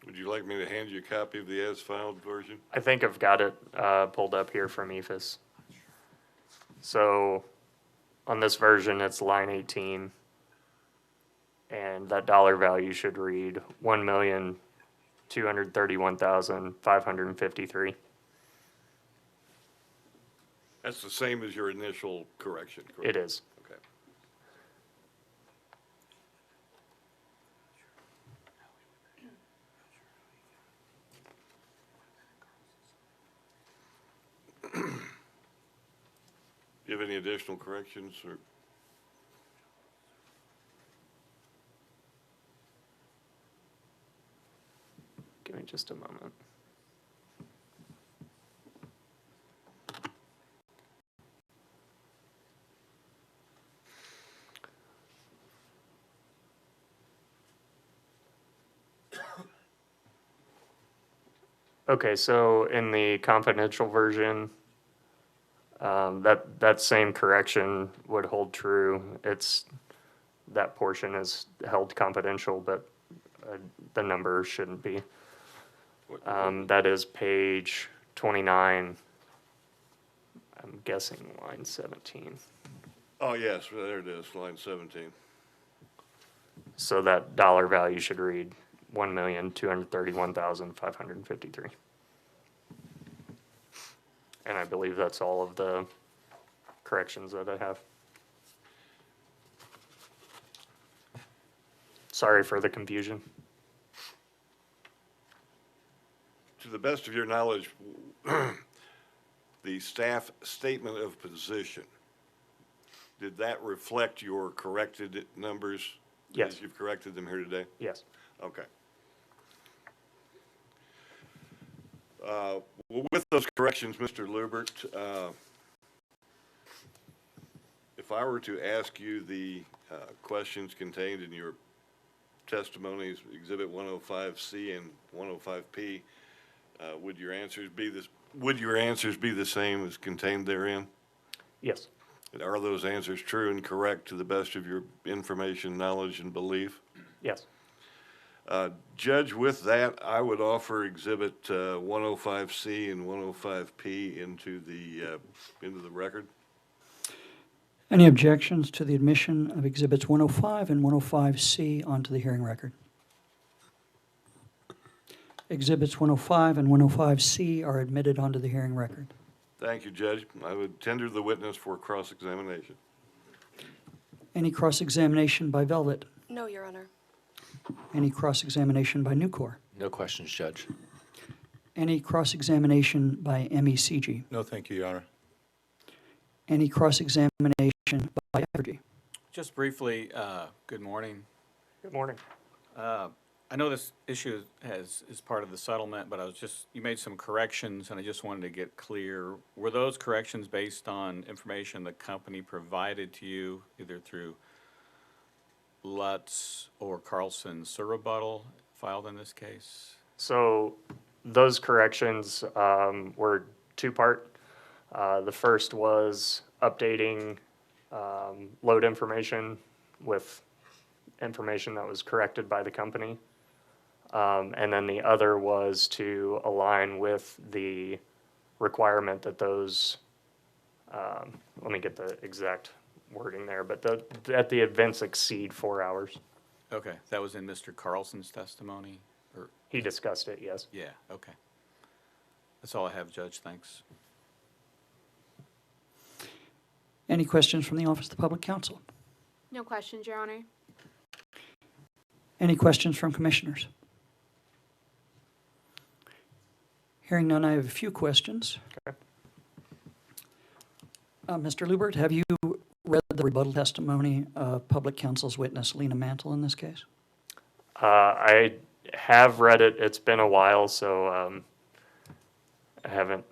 Would you like me to hand you a copy of the as-filed version? I think I've got it pulled up here from EFS. So on this version, it's line 18. And that dollar value should read $1,231,553. That's the same as your initial correction, correct? It is. Okay. Do you have any additional corrections or? Give me just a moment. Okay, so in the confidential version, that same correction would hold true. That portion is held confidential, but the number shouldn't be. That is page 29. I'm guessing line 17. Oh, yes, there it is, line 17. So that dollar value should read $1,231,553. And I believe that's all of the corrections that I have. Sorry for the confusion. To the best of your knowledge, the staff statement of position, did that reflect your corrected numbers? Yes. As you've corrected them here today? Yes. Okay. Well, with those corrections, Mr. Lubert, if I were to ask you the questions contained in your testimonies, Exhibit 105C and 105P, would your answers be the same as contained therein? Yes. And are those answers true and correct to the best of your information, knowledge, and belief? Yes. Judge, with that, I would offer Exhibit 105C and 105P into the record. Any objections to the admission of Exhibits 105 and 105C onto the hearing record? Exhibits 105 and 105C are admitted onto the hearing record. Thank you, Judge. I would tender the witness for cross-examination. Any cross-examination by Velvet? No, Your Honor. Any cross-examination by Nucor? No questions, Judge. Any cross-examination by MECG? No, thank you, Your Honor. Any cross-examination by Evergy? Just briefly, good morning. Good morning. I know this issue is part of the settlement, but you made some corrections, and I just wanted to get clear. Were those corrections based on information the company provided to you, either through Lutz or Carlson's rebuttal filed in this case? So those corrections were two-part. The first was updating load information with information that was corrected by the company. And then the other was to align with the requirement that those, let me get the exact wording there, but that the events exceed 4 hours. Okay, that was in Mr. Carlson's testimony? Or He discussed it, yes. yeah, okay. That's all I have, Judge. Thanks. Any questions from the Office of the Public Counsel? No questions, Your Honor. Any questions from commissioners? Hearing none, I have a few questions. Okay. Mr. Lubert, have you read the rebuttal testimony of Public Counsel's witness, Lena Mantle, in this case? I have read it. It's been a while, so I haven't.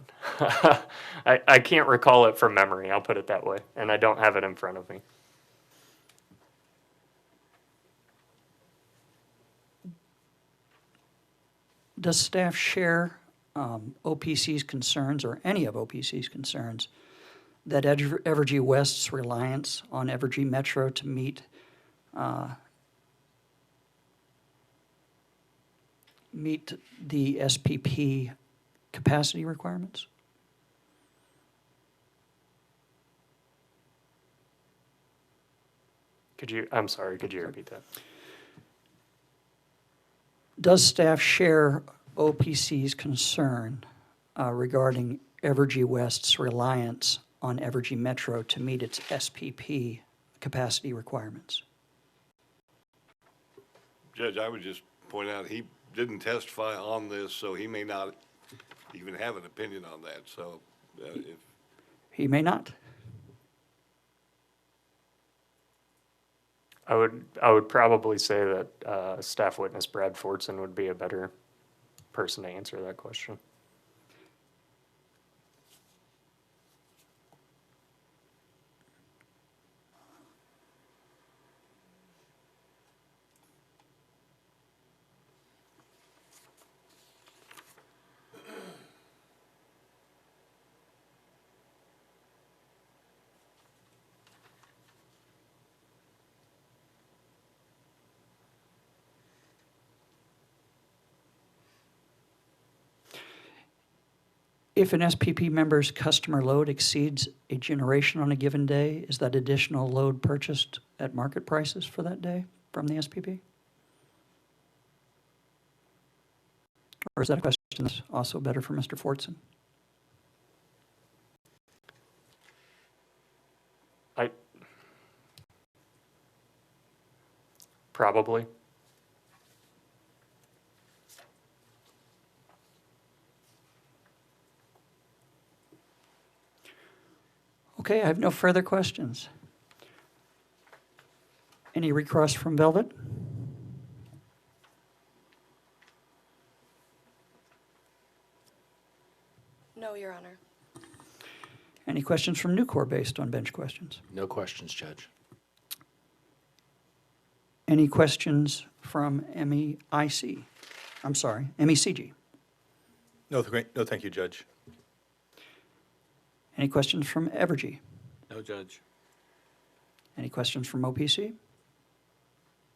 I can't recall it from memory. I'll put it that way, and I don't have it in front of me. Does staff share OPC's concerns, or any of OPC's concerns, that Evergy West's reliance on Evergy Metro to meet the SPP capacity requirements? I'm sorry, could you repeat that? Does staff share OPC's concern regarding Evergy West's reliance on Evergy Metro to meet its SPP capacity requirements? Judge, I would just point out he didn't testify on this, so he may not even have an opinion on that. So if He may not. I would probably say that staff witness Brad Fortson would be a better person to answer that question. If an SPP member's customer load exceeds a generation on a given day, is that additional load purchased at market prices for that day from the SPP? Or is that a question that's also better for Mr. Fortson? Probably. Okay, I have no further questions. Any recross from Velvet? No, Your Honor. Any questions from Nucor based on bench questions? No questions, Judge. Any questions from MECG? No, thank you, Judge. Any questions from Evergy? No, Judge. Any questions from OPC?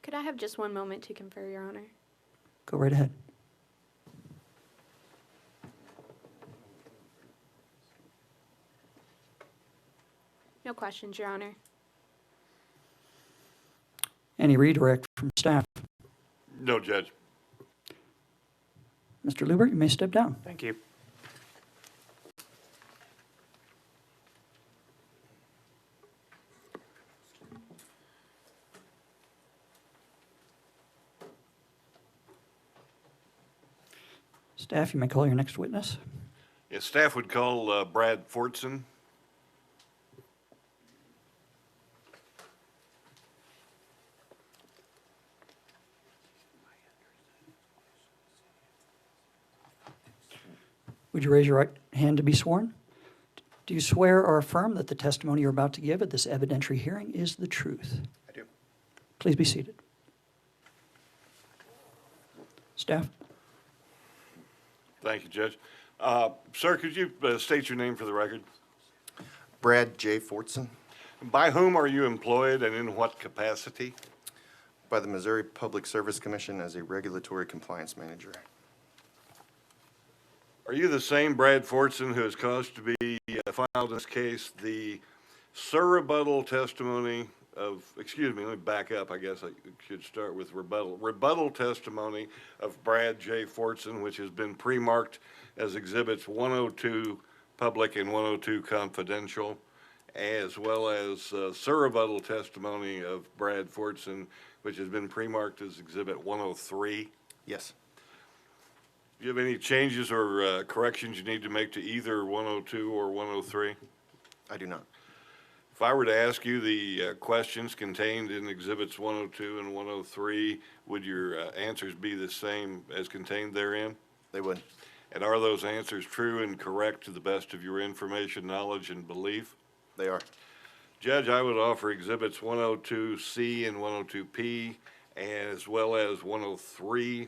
Could I have just one moment to confer, Your Honor? Go right ahead. No questions, Your Honor. Any redirect from staff? No, Judge. Mr. Lubert, you may step down. Thank you. Staff, you may call your next witness. Yes, staff would call Brad Fortson. Would you raise your right hand to be sworn? Do you swear or affirm that the testimony you're about to give at this evidentiary hearing is the truth? I do. Please be seated. Staff? Thank you, Judge. Sir, could you state your name for the record? Brad J. Fortson, By whom are you employed and in what capacity? by the Missouri Public Service Commission as a regulatory compliance manager. Are you the same Brad Fortson who has caused to be filed in this case the surrebuttal testimony of, excuse me, let me back up. I guess I should start with rebuttal. Rebuttal testimony of Brad J. Fortson, which has been pre-marked as Exhibits 102 Public and 102 Confidential, as well as surrebuttal testimony of Brad Fortson, which has been pre-marked as Exhibit 103. Yes. Do you have any changes or corrections you need to make to either 102 or 103? I do not. If I were to ask you the questions contained in Exhibits 102 and 103, would your answers be the same as contained therein? They would. And are those answers true and correct to the best of your information, knowledge, and belief? They are. Judge, I would offer Exhibits 102C and 102P, as well as 103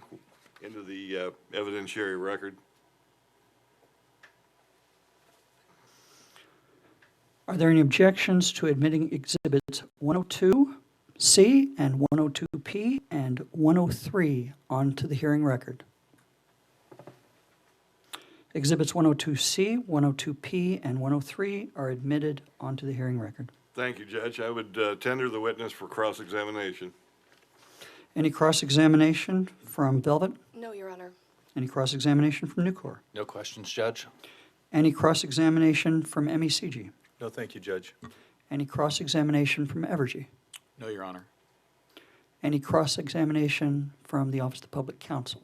into the evidentiary record. Are there any objections to admitting Exhibits 102C and 102P and 103 onto the hearing record? Exhibits 102C, 102P, and 103 are admitted onto the hearing record. Thank you, Judge. I would tender the witness for cross-examination. Any cross-examination from Velvet? No, Your Honor. Any cross-examination from Nucor? No questions, Judge. Any cross-examination from MECG? No, thank you, Judge. Any cross-examination from Evergy? No, Your Honor. Any cross-examination from the Office of the Public Counsel?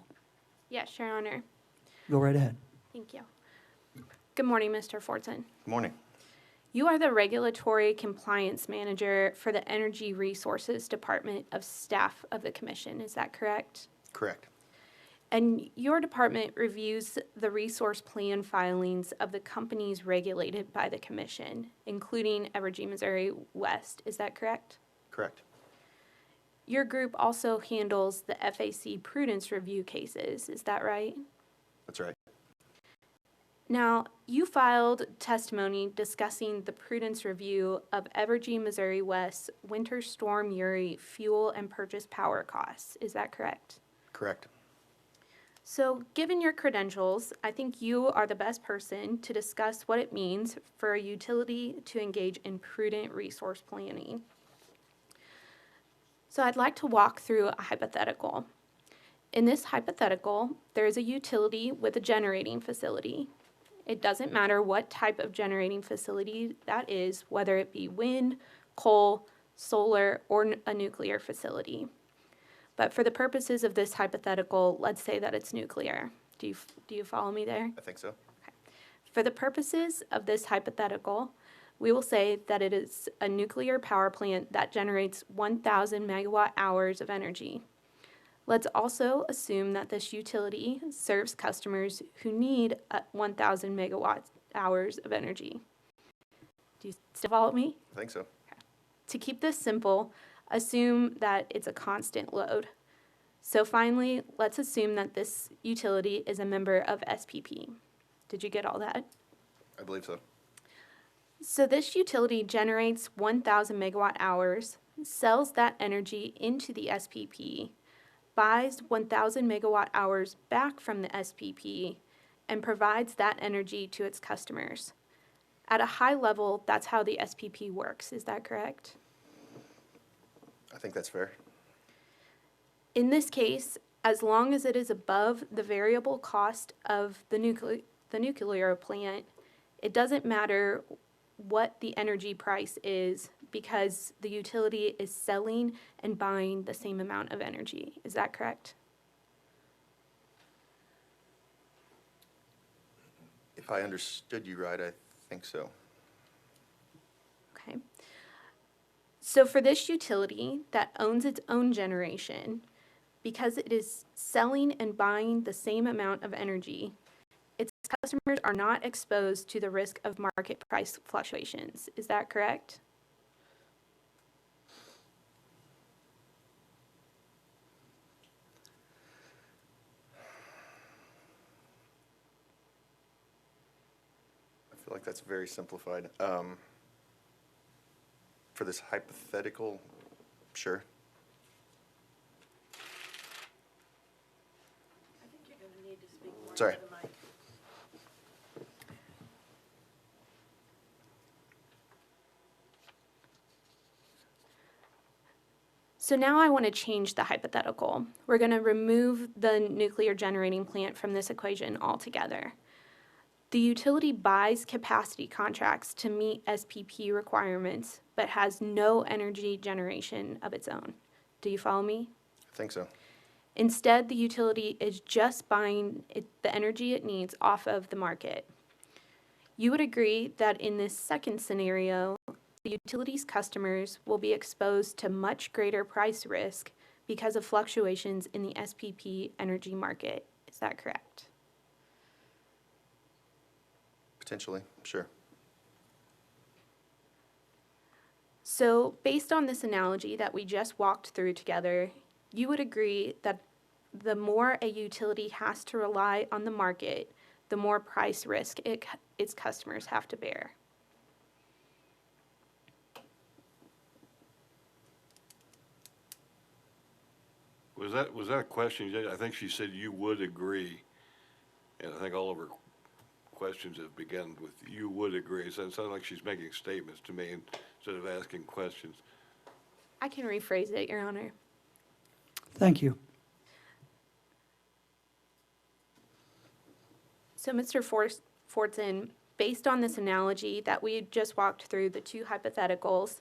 Yes, Your Honor. Go right ahead. Thank you. Good morning, Mr. Fortson. Good morning. You are the Regulatory Compliance Manager for the Energy Resources Department of Staff of the Commission. Is that correct? Correct. And your department reviews the resource plan filings of the companies regulated by the Commission, including Evergy Missouri West. Is that correct? Correct. Your group also handles the FAC prudence review cases. Is that right? That's right. Now, you filed testimony discussing the prudence review of Evergy Missouri West's Winter Storm Uri fuel and purchase power costs. Is that correct? Correct. So, given your credentials, I think you are the best person to discuss what it means for a utility to engage in prudent resource planning. So, I'd like to walk through a hypothetical. In this hypothetical, there is a utility with a generating facility. It doesn't matter what type of generating facility that is, whether it be wind, coal, solar, or a nuclear facility. But for the purposes of this hypothetical, let's say that it's nuclear. Do you follow me there? I think so. For the purposes of this hypothetical, we will say that it is a nuclear power plant that generates 1,000 megawatt hours of energy. Let's also assume that this utility serves customers who need 1,000 megawatt hours of energy. Do you still follow me? I think so. To keep this simple, assume that it's a constant load. So finally, let's assume that this utility is a member of SPP. Did you get all that? I believe so. So this utility generates 1,000 megawatt hours, sells that energy into the SPP, buys 1,000 megawatt hours back from the SPP, and provides that energy to its customers. At a high level, that's how the SPP works. Is that correct? I think that's fair. In this case, as long as it is above the variable cost of the nuclear plant, it doesn't matter what the energy price is because the utility is selling and buying the same amount of energy. Is that correct? If I understood you right, I think so. Okay. So for this utility that owns its own generation, because it is selling and buying the same amount of energy, its customers are not exposed to the risk of market price fluctuations. Is that correct? I feel like that's very simplified. For this hypothetical, sure. I think you're gonna need to speak more Sorry. into the mic. So now I want to change the hypothetical. We're going to remove the nuclear generating plant from this equation altogether. The utility buys capacity contracts to meet SPP requirements, but has no energy generation of its own. Do you follow me? I think so. Instead, the utility is just buying the energy it needs off of the market. You would agree that in this second scenario, the utility's customers will be exposed to much greater price risk because of fluctuations in the SPP energy market. Is that correct? Potentially, sure. So based on this analogy that we just walked through together, you would agree that the more a utility has to rely on the market, the more price risk its customers have to bear. Was that a question? I think she said you would agree. And I think all of her questions have begun with you would agree. So it sounds like she's making statements to me instead of asking questions. I can rephrase it, Your Honor. Thank you. So, Mr. Fortson, based on this analogy that we just walked through, the two hypotheticals,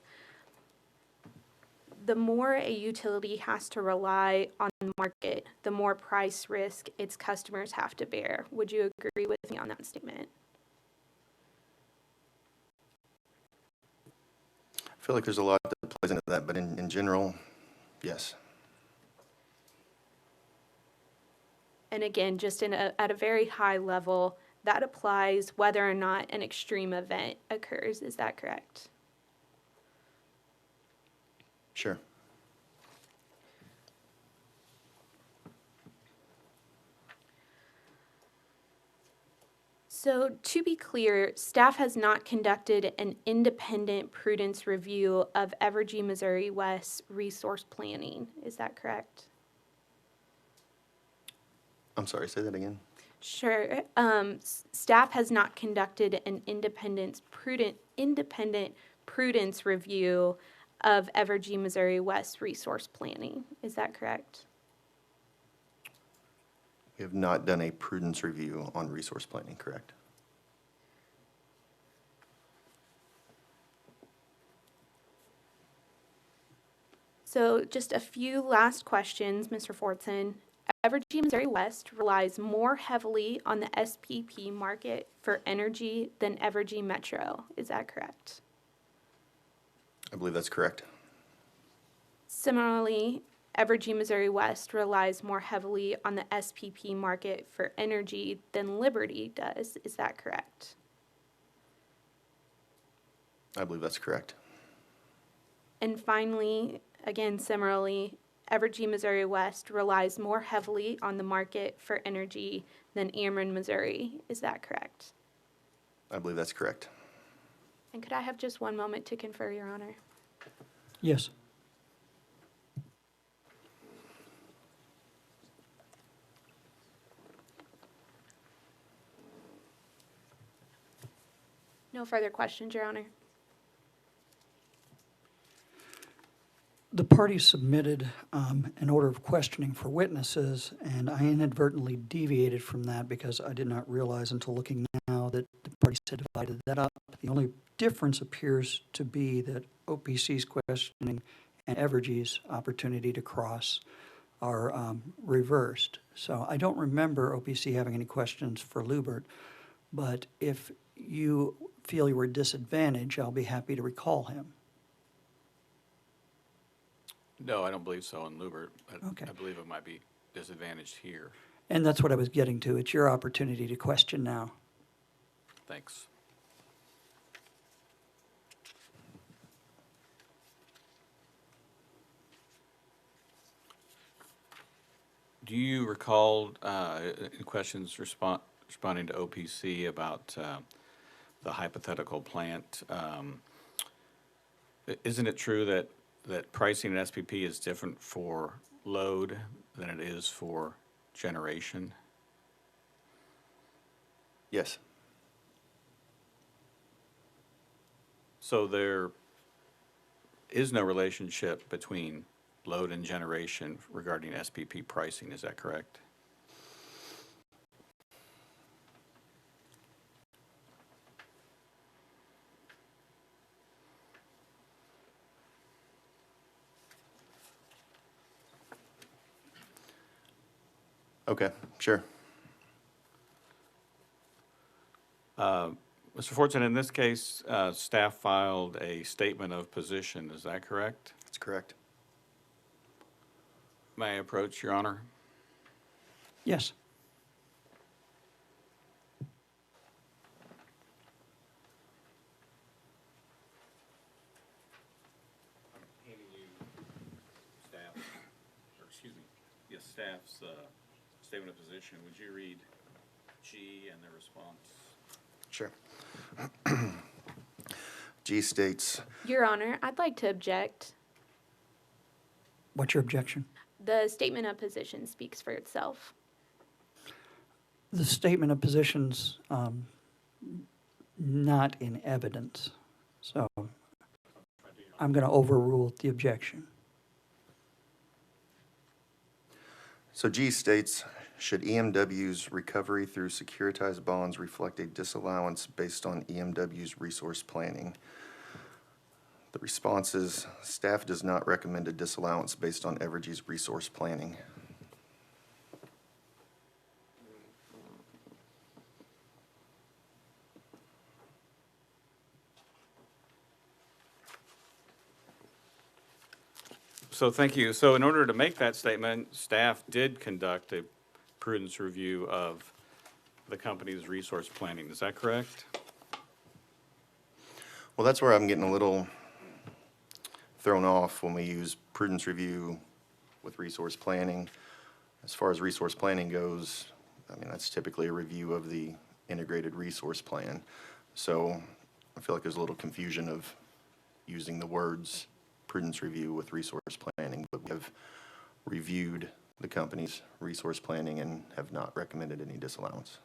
the more a utility has to rely on the market, the more price risk its customers have to bear. Would you agree with me on that statement? I feel like there's a lot that plays into that, but in general, yes. And again, just at a very high level, that applies whether or not an extreme event occurs. Is that correct? Sure. So to be clear, staff has not conducted an independent prudence review of Evergy Missouri West resource planning. Is that correct? I'm sorry, say that again. Sure. Staff has not conducted an independent prudence review of Evergy Missouri West resource planning. Is that correct? We have not done a prudence review on resource planning, correct? So just a few last questions, Mr. Fortson. Evergy Missouri West relies more heavily on the SPP market for energy than Evergy Metro. Is that correct? I believe that's correct. Similarly, Evergy Missouri West relies more heavily on the SPP market for energy than Liberty does. Is that correct? I believe that's correct. And finally, again, similarly, Evergy Missouri West relies more heavily on the market for energy than Ameren Missouri. Is that correct? I believe that's correct. And could I have just one moment to confer, Your Honor? Yes. No further questions, Your Honor. The parties submitted an order of questioning for witnesses, and I inadvertently deviated from that because I did not realize until looking now that the parties had divided that up. The only difference appears to be that OPC's questioning and Evergy's opportunity to cross are reversed. So I don't remember OPC having any questions for Lubert, but if you feel you were disadvantaged, I'll be happy to recall him. No, I don't believe so in Lubert. Okay. I believe it might be disadvantaged here. And that's what I was getting to. It's your opportunity to question now. Thanks. Do you recall any questions responding to OPC about the hypothetical plant? Isn't it true that pricing in SPP is different for load than it is for generation? Yes. So there is no relationship between load and generation regarding SPP pricing, is that correct? Okay, sure. Mr. Fortson, in this case, staff filed a statement of position, is that correct? That's correct. May I approach, Your Honor? Yes. I'm handing you staff, or excuse me, yes, staff's statement of position. Would you read G and the response? Sure. G states, Your Honor, I'd like to object. What's your objection? The statement of position speaks for itself. The statement of position's not in evidence, so I'm going to overrule the objection. so G states, should EMW's recovery through securitized bonds reflect a disallowance based on EMW's resource planning? The response is, staff does not recommend a disallowance based on Evergy's resource planning. So thank you. So in order to make that statement, staff did conduct a prudence review of the company's resource planning. Is that correct? Well, that's where I'm getting a little thrown off when we use prudence review with resource planning. As far as resource planning goes, I mean, that's typically a review of the integrated resource plan. So I feel like there's a little confusion of using the words prudence review with resource planning, but we have reviewed the company's resource planning and have not recommended any disallowance.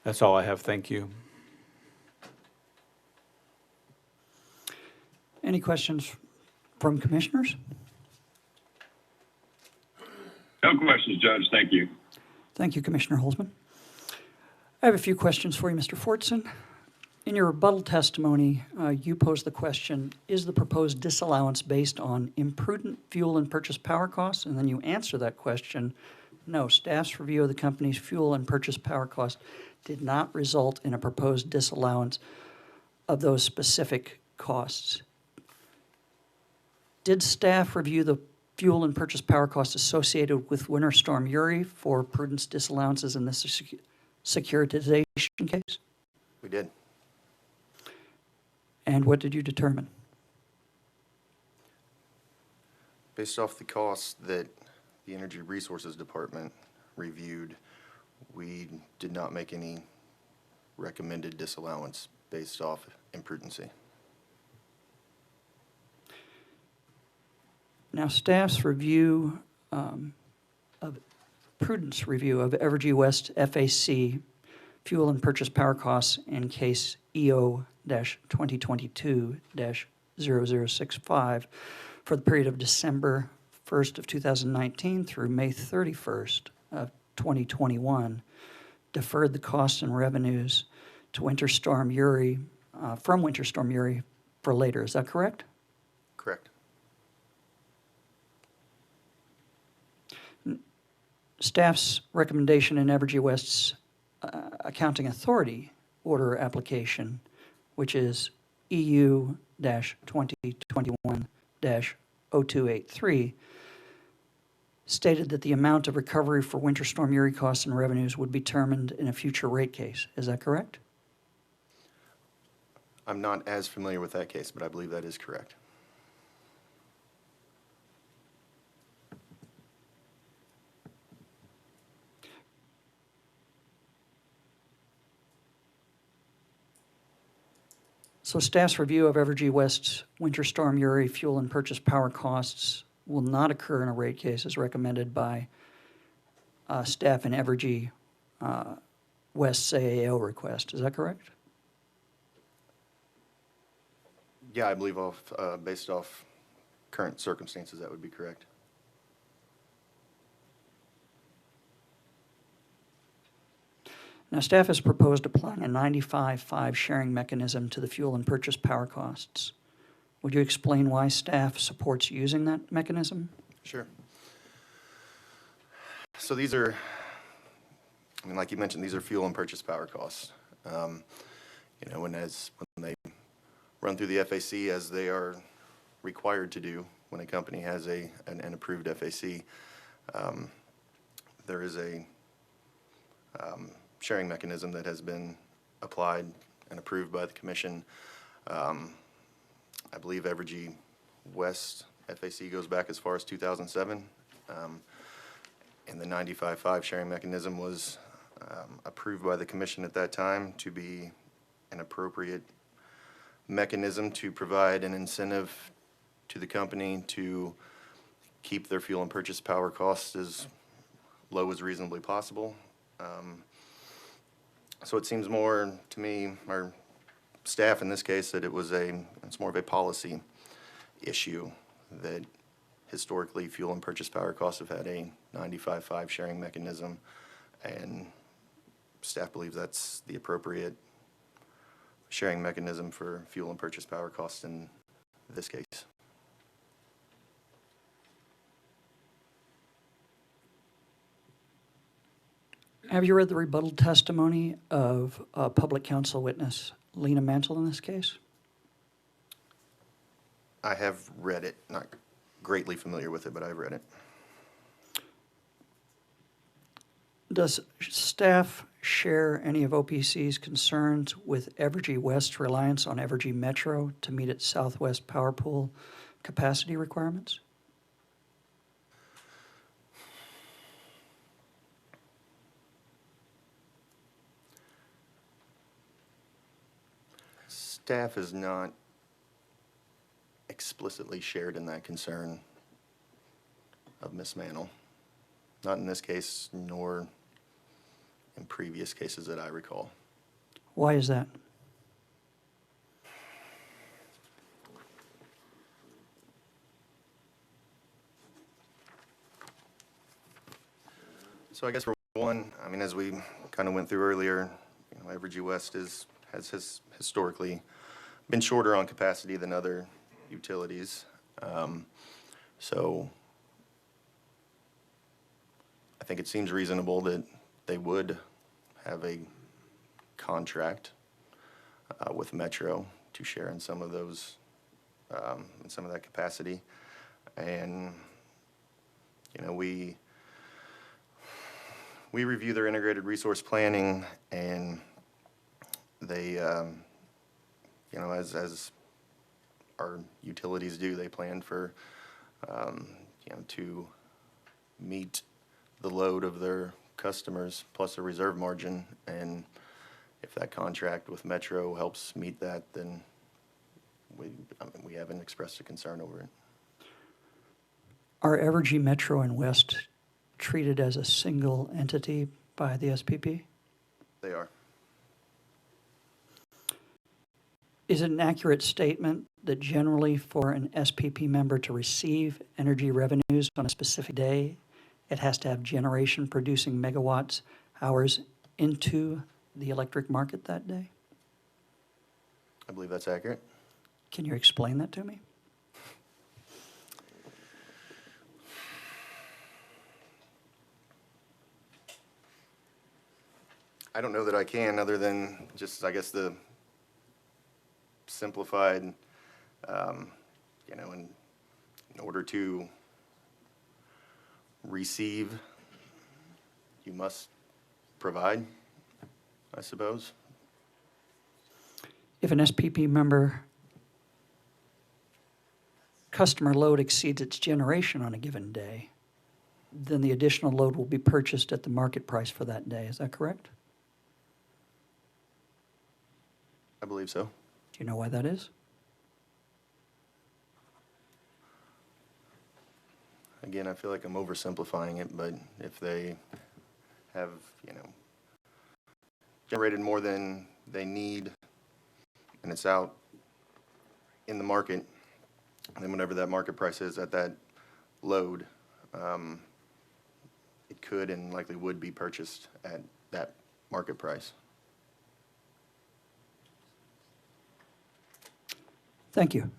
That's all I have. Thank you. Any questions from commissioners? No questions, Judge. Thank you. Thank you, Commissioner Holzman. I have a few questions for you, Mr. Fortson. In your rebuttal testimony, you posed the question, is the proposed disallowance based on imprudent fuel and purchase power costs? And then you answer that question, no, staff's review of the company's fuel and purchase power cost did not result in a proposed disallowance of those specific costs. Did staff review the fuel and purchase power costs associated with Winter Storm Uri for prudence disallowances in this securitization case? We did. And what did you determine? Based off the costs that the Energy Resources Department reviewed, we did not make any recommended disallowance based off imprudency. Now, staff's review of prudence review of Evergy West FAC fuel and purchase power costs in case EO-2022-0065 for the period of December 1st of 2019 through May 31st of 2021 deferred the costs and revenues to Winter Storm Uri, from Winter Storm Uri for later. Is that correct? Correct. Staff's recommendation in Evergy West's accounting authority order application, which is EU-2021-0283, stated that the amount of recovery for Winter Storm Uri costs and revenues would be determined in a future rate case. Is that correct? I'm not as familiar with that case, but I believe that is correct. So staff's review of Evergy West's Winter Storm Uri fuel and purchase power costs will not occur in a rate case as recommended by staff in Evergy West's AAO request. Is that correct? Yeah, I believe based off current circumstances, that would be correct. Now, staff has proposed applying a 95-5 sharing mechanism to the fuel and purchase power costs. Would you explain why staff supports using that mechanism? Sure. So these are, I mean, like you mentioned, these are fuel and purchase power costs. You know, when they run through the FAC as they are required to do when a company has an approved FAC, there is a sharing mechanism that has been applied and approved by the commission. I believe Evergy West FAC goes back as far as 2007. And the 95-5 sharing mechanism was approved by the commission at that time to be an appropriate mechanism to provide an incentive to the company to keep their fuel and purchase power costs as low as reasonably possible. So it seems more to me, our staff in this case, that it's more of a policy issue that historically fuel and purchase power costs have had a 95-5 sharing mechanism, and staff believes that's the appropriate sharing mechanism for fuel and purchase power costs in this case. Have you read the rebuttal testimony of public counsel witness Lena Mantle in this case? I have read it, not greatly familiar with it, but I've read it. Does staff share any of OPC's concerns with Evergy West's reliance on Evergy Metro to meet its Southwest Power Pool capacity requirements? Staff is not explicitly shared in that concern of Ms. Mantle. Not in this case, nor in previous cases that I recall. Why is that? So I guess for one, I mean, as we kind of went through earlier, you know, Evergy West has historically been shorter on capacity than other utilities. So I think it seems reasonable that they would have a contract with Metro to share in some of those, in some of that capacity. And, you know, we review their integrated resource planning, and they, you know, as our utilities do, they plan for, you know, to meet the load of their customers plus a reserve margin. And if that contract with Metro helps meet that, then we haven't expressed a concern over it. Are Evergy, Metro, and West treated as a single entity by the SPP? They are. Is it an accurate statement that generally for an SPP member to receive energy revenues on a specific day, it has to have generation producing megawatts hours into the electric market that day? I believe that's accurate. Can you explain that to me? I don't know that I can, other than just, I guess, the simplified, you know, in order to receive, you must provide, I suppose. If an SPP member customer load exceeds its generation on a given day, then the additional load will be purchased at the market price for that day. Is that correct? I believe so. Do you know why that is? Again, I feel like I'm oversimplifying it, but if they have, you know, generated more than they need and it's out in the market, then whatever that market price is at that load, it could and likely would be purchased at that market price. Thank you.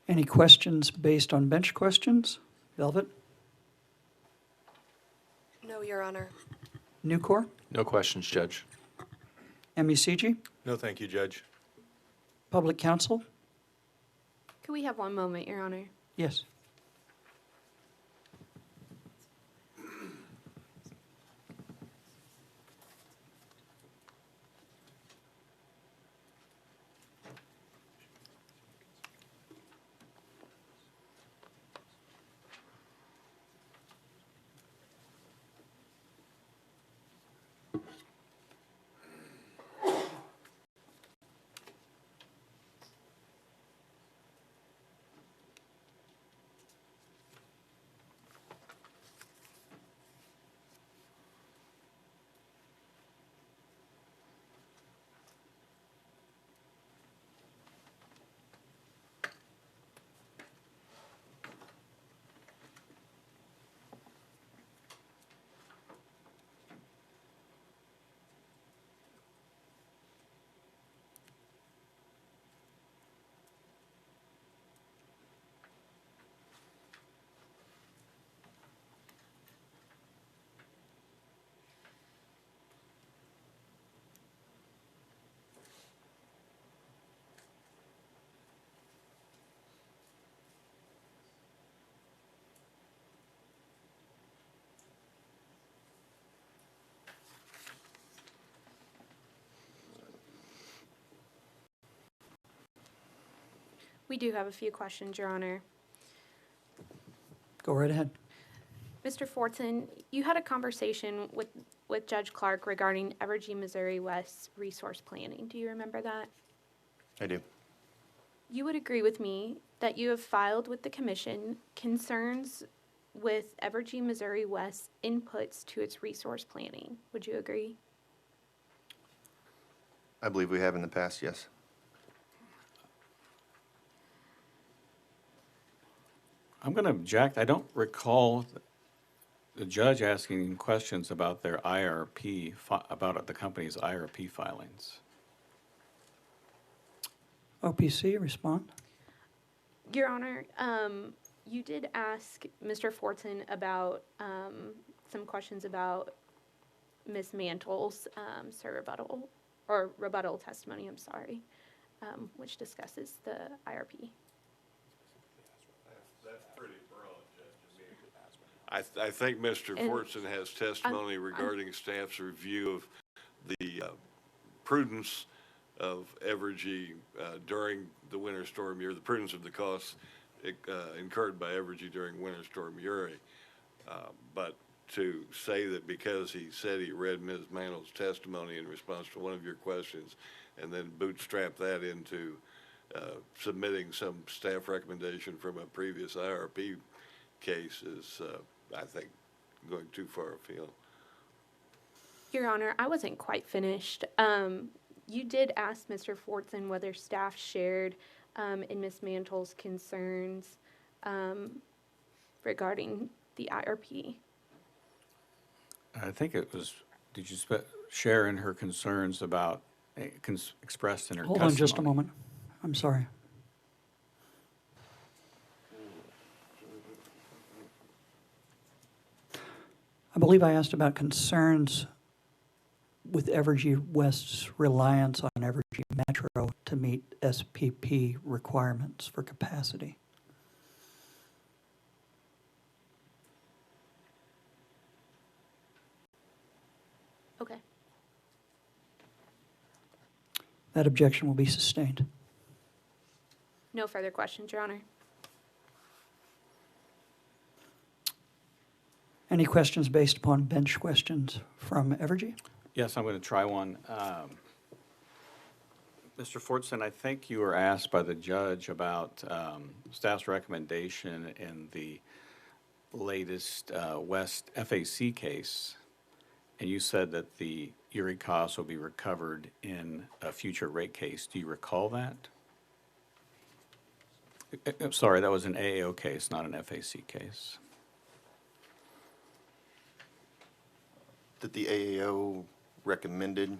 Any questions based on bench questions? Velvet? No, Your Honor. Nucor? No questions, Judge. MECG? No, thank you, Judge. Public Counsel? Could we have one moment, Your Honor? Yes. We do have a few questions, Your Honor. Go right ahead. Mr. Fortin, you had a conversation with Judge Clark regarding Evergy, Missouri West resource planning. Do you remember that? I do. You would agree with me that you have filed with the commission concerns with Evergy, Missouri West inputs to its resource planning. Would you agree? I believe we have in the past, yes. I'm going to object. I don't recall the judge asking questions about their IRP, about the company's IRP filings. OPC, respond. Your Honor, you did ask Mr. Fortin about some questions about Ms. Mantle's rebuttal testimony, I'm sorry, which discusses the IRP. That's pretty broad, Judge. I think Mr. And Fortson has testimony regarding staff's review of the prudence of Evergy during the winter storm year, the prudence of the costs incurred by Evergy during Winter Storm Uri. But to say that because he said he read Ms. Mantle's testimony in response to one of your questions and then bootstrap that into submitting some staff recommendation from a previous IRP case is, I think, going too far afield. Your Honor, I wasn't quite finished. You did ask Mr. Fortson whether staff shared in Ms. Mantle's concerns regarding the IRP. I think it was, did you share in her concerns about, expressed in her testimony? Hold on just a moment. I'm sorry. I believe I asked about concerns with Evergy West's reliance on Evergy Metro to meet SPP requirements for capacity. Okay. That objection will be sustained. No further questions, Your Honor. Any questions based upon bench questions from Evergy? Yes, I'm going to try one. Mr. Fortson, I think you were asked by the judge about staff's recommendation in the latest West FAC case, and you said that the Uri costs will be recovered in a future rate case. Do you recall that? I'm sorry, that was an AAO case, not an FAC case. That the AAO recommended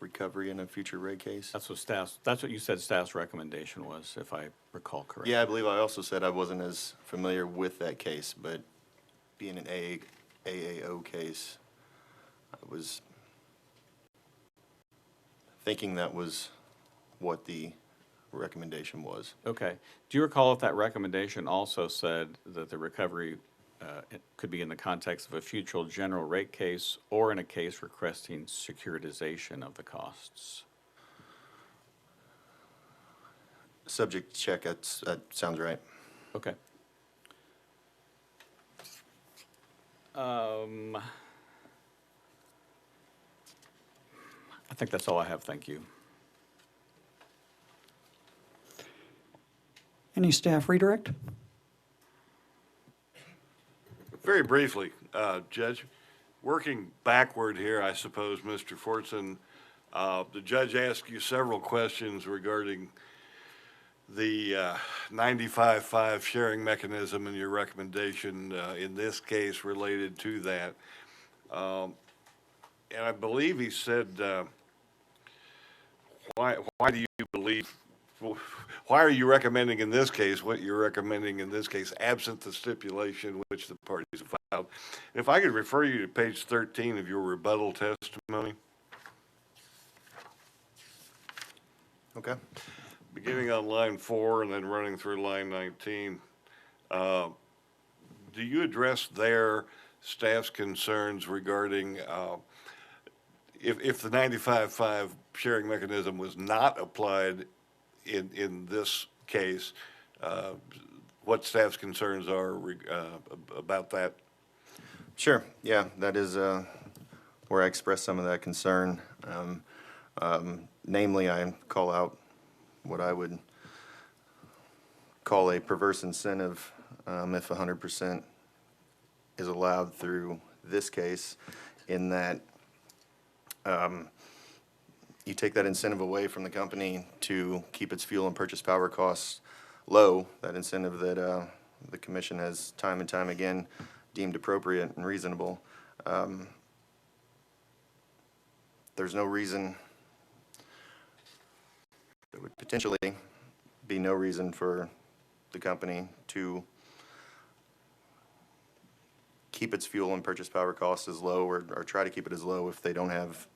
recovery in a future rate case? That's what you said staff's recommendation was, if I recall correctly. Yeah, I believe I also said I wasn't as familiar with that case, but being an AAO case, I was thinking that was what the recommendation was. Okay. Do you recall if that recommendation also said that the recovery it could be in the context of a future general rate case or in a case requesting securitization of the costs? Subject check, that sounds right. Okay. I think that's all I have. Thank you. Any staff redirect? Very briefly, Judge, working backward here, I suppose, Mr. Fortson, the judge asked you several questions regarding the 95-5 sharing mechanism and your recommendation in this case related to that. And I believe he said, why do you believe, why are you recommending in this case what you're recommending in this case, absent the stipulation which the parties have filed? If I could refer you to page 13 of your rebuttal testimony. Okay. Beginning on line 4 and then running through line 19. Do you address their staff's concerns regarding if the 95-5 sharing mechanism was not applied in this case, what staff's concerns are about that? Sure, yeah, that is where I express some of that concern. Namely, I call out what I would call a perverse incentive if 100% is allowed through this case, in that you take that incentive away from the company to keep its fuel and purchase power costs low, that incentive that the commission has time and time again deemed appropriate and reasonable. There's no reason, there would potentially be no reason for the company to keep its fuel and purchase power costs as low, or try to keep it as low if they don't have,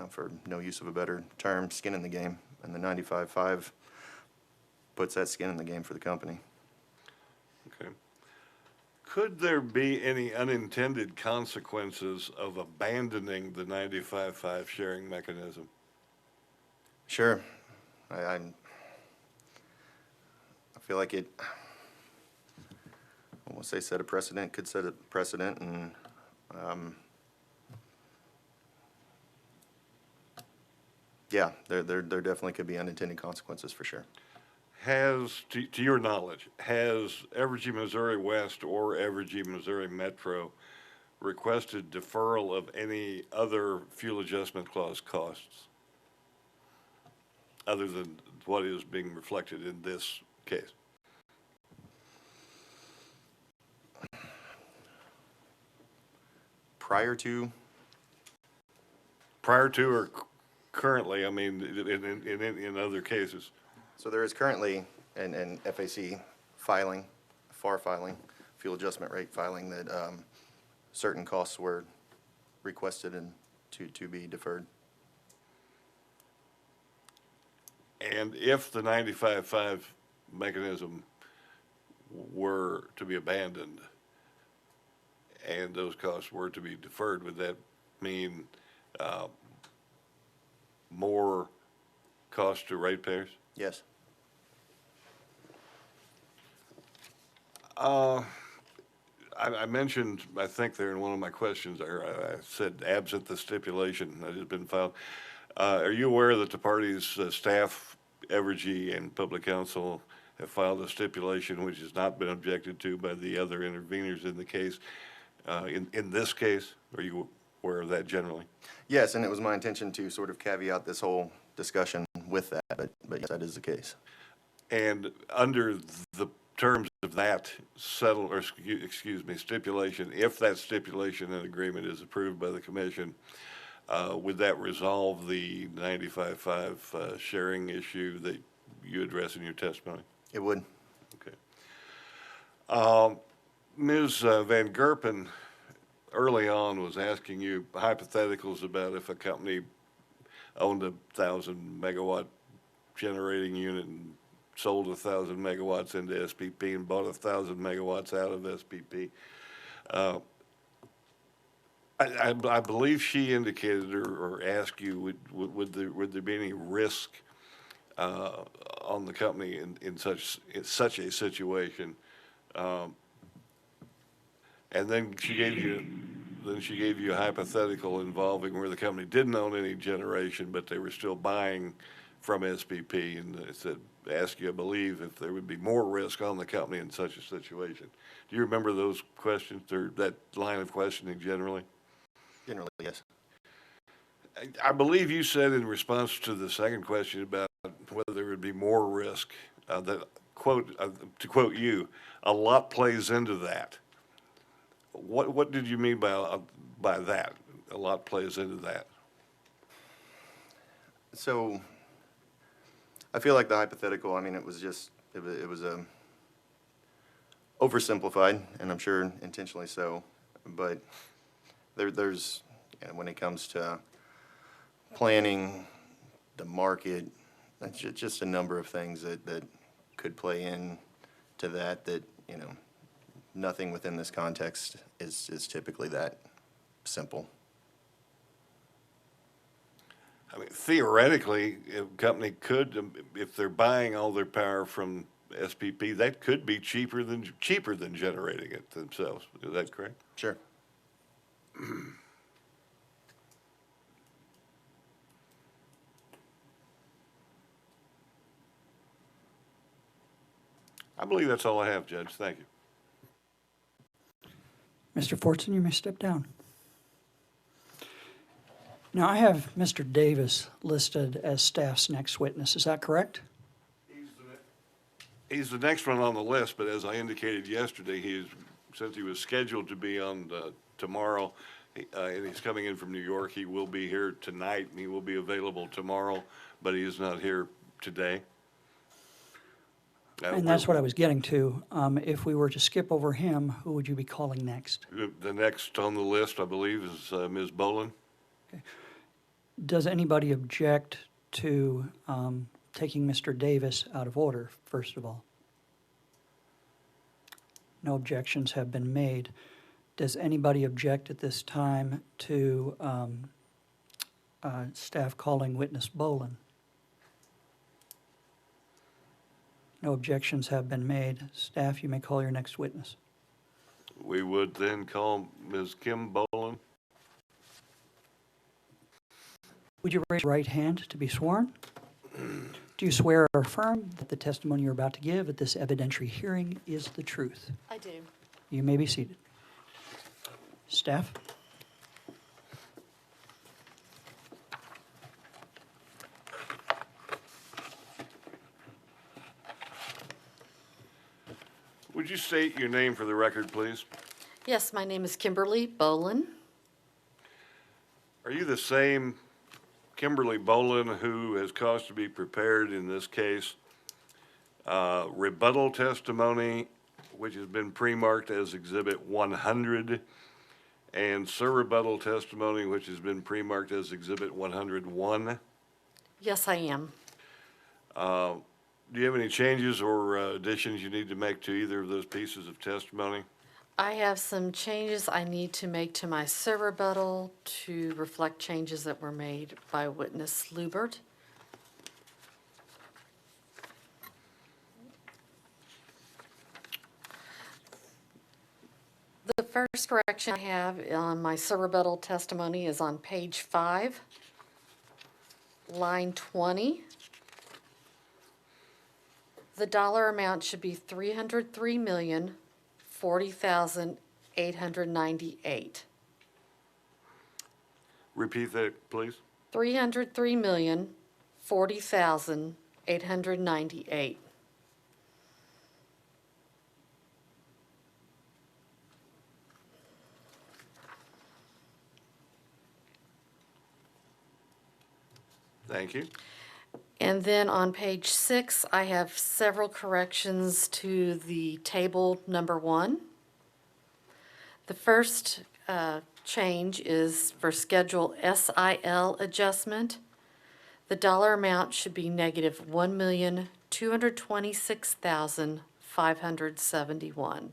for no use of a better term, skin in the game. And the 95.5 puts that skin in the game for the company. Okay. Could there be any unintended consequences of abandoning the 95.5 sharing mechanism? Sure. I feel like it, I won't say set a precedent, could set a precedent, and yeah, there definitely could be unintended consequences for sure. Has, to your knowledge, has Evergy Missouri West or Evergy Missouri Metro requested deferral of any other fuel adjustment clause costs other than what is being reflected in this case? Prior to, or currently, I mean, in other cases? so there is currently an FAC filing, FAR filing, fuel adjustment rate filing, that certain costs were requested and to be deferred. And if the 95.5 mechanism were to be abandoned and those costs were to be deferred, would that mean more cost to ratepayers? Yes. I mentioned, I think there in one of my questions, I said absent the stipulation that has been filed. Are you aware that the parties, staff, Evergy, and Public Counsel have filed a stipulation which has not been objected to by the other interveners in the case? In this case, are you aware of that generally? Yes, and it was my intention to sort of caveat this whole discussion with that, but yes, that is the case. And under the terms of that stipulation, if that stipulation and agreement is approved by the commission, would that resolve the 95.5 sharing issue that you address in your testimony? It would. Okay. Ms. Van Gerpen early on was asking you hypotheticals about if a company owned 1,000 megawatt generating unit and sold 1,000 megawatts into SPP and bought 1,000 megawatts out of SPP. I believe she indicated or asked you, would there be any risk on the company in such a situation? And then she gave you a hypothetical involving where the company didn't own any generation, but they were still buying from SPP, and it said, ask you, I believe, if there would be more risk on the company in such a situation. Do you remember those questions, or that line of questioning generally? Generally, yes. I believe you said in response to the second question about whether there would be more risk, that, quote, to quote you, a lot plays into that. What did you mean by that? A lot plays into that. So I feel like the hypothetical, I mean, it was oversimplified, and I'm sure intentionally so, but there's, you know, when it comes to planning, the market, that's just a number of things that could play into that, you know, nothing within this context is typically that simple. I mean, theoretically, a company could, if they're buying all their power from SPP, that could be cheaper than generating it themselves. Is that correct? Sure. I believe that's all I have, Judge. Thank you. Mr. Fortson, you may step down. Now, I have Mr. Davis listed as staff's next witness. Is that correct? He's the next one on the list, but as I indicated yesterday, he is since he was scheduled to be on tomorrow, and he's coming in from New York, he will be here tonight, and he will be available tomorrow, but he is not here today. And that's what I was getting to. If we were to skip over him, who would you be calling next? The next on the list, I believe, is Ms. Boland. Does anybody object to taking Mr. Davis out of order, first of all? No objections have been made. Does anybody object at this time to staff calling witness Boland? No objections have been made. Staff, you may call your next witness. We would then call Ms. Kim Boland. Would you raise your right hand to be sworn? Do you swear or affirm that the testimony you're about to give at this evidentiary hearing is the truth? I do. You may be seated. Staff? Would you state your name for the record, please? Yes, my name is Kimberly Boland. Are you the same Kimberly Boland who has caused to be prepared in this case rebuttal testimony, which has been pre-marked as Exhibit 100, and surrebuttal testimony, which has been pre-marked as Exhibit 101? Yes, I am. Do you have any changes or additions you need to make to either of those pieces of testimony? I have some changes I need to make to my surrebuttal to reflect changes that were made by witness Lubert. The first correction I have on my surrebuttal testimony is on page 5, line 20. The dollar amount should be $303,040,898. Repeat that, please. $303,040,898. Thank you. And then on page 6, I have several corrections to the table number 1. The first change is for Schedule SIL adjustment. The dollar amount should be negative $1,226,571.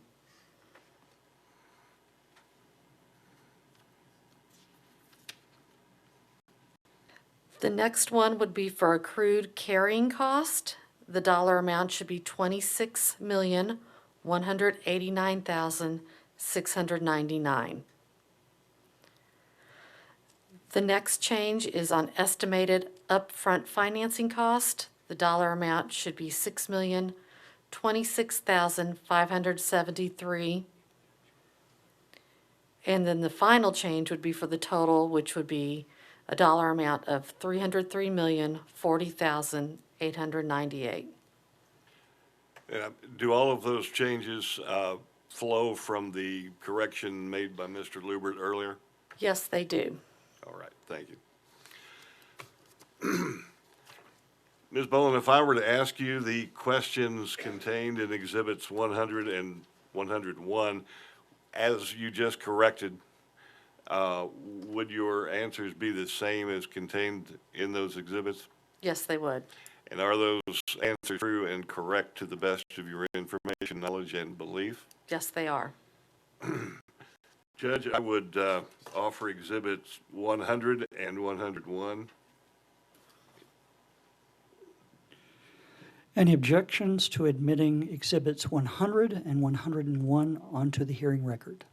The next one would be for accrued carrying cost. The dollar amount should be $26,189,699. The next change is on estimated upfront financing cost. The dollar amount should be $6,026,573. And then the final change would be for the total, which would be a dollar amount of $303,040,898. Do all of those changes flow from the correction made by Mr. Lubert earlier? Yes, they do. All right, thank you. Ms. Boland, if I were to ask you the questions contained in Exhibits 100 and 101, as you just corrected, would your answers be the same as contained in those exhibits? Yes, they would. And are those answers true and correct to the best of your information, knowledge, and belief? Yes, they are. Judge, I would offer Exhibits 100 and 101. Any objections to admitting Exhibits 100 and 101 onto the hearing record?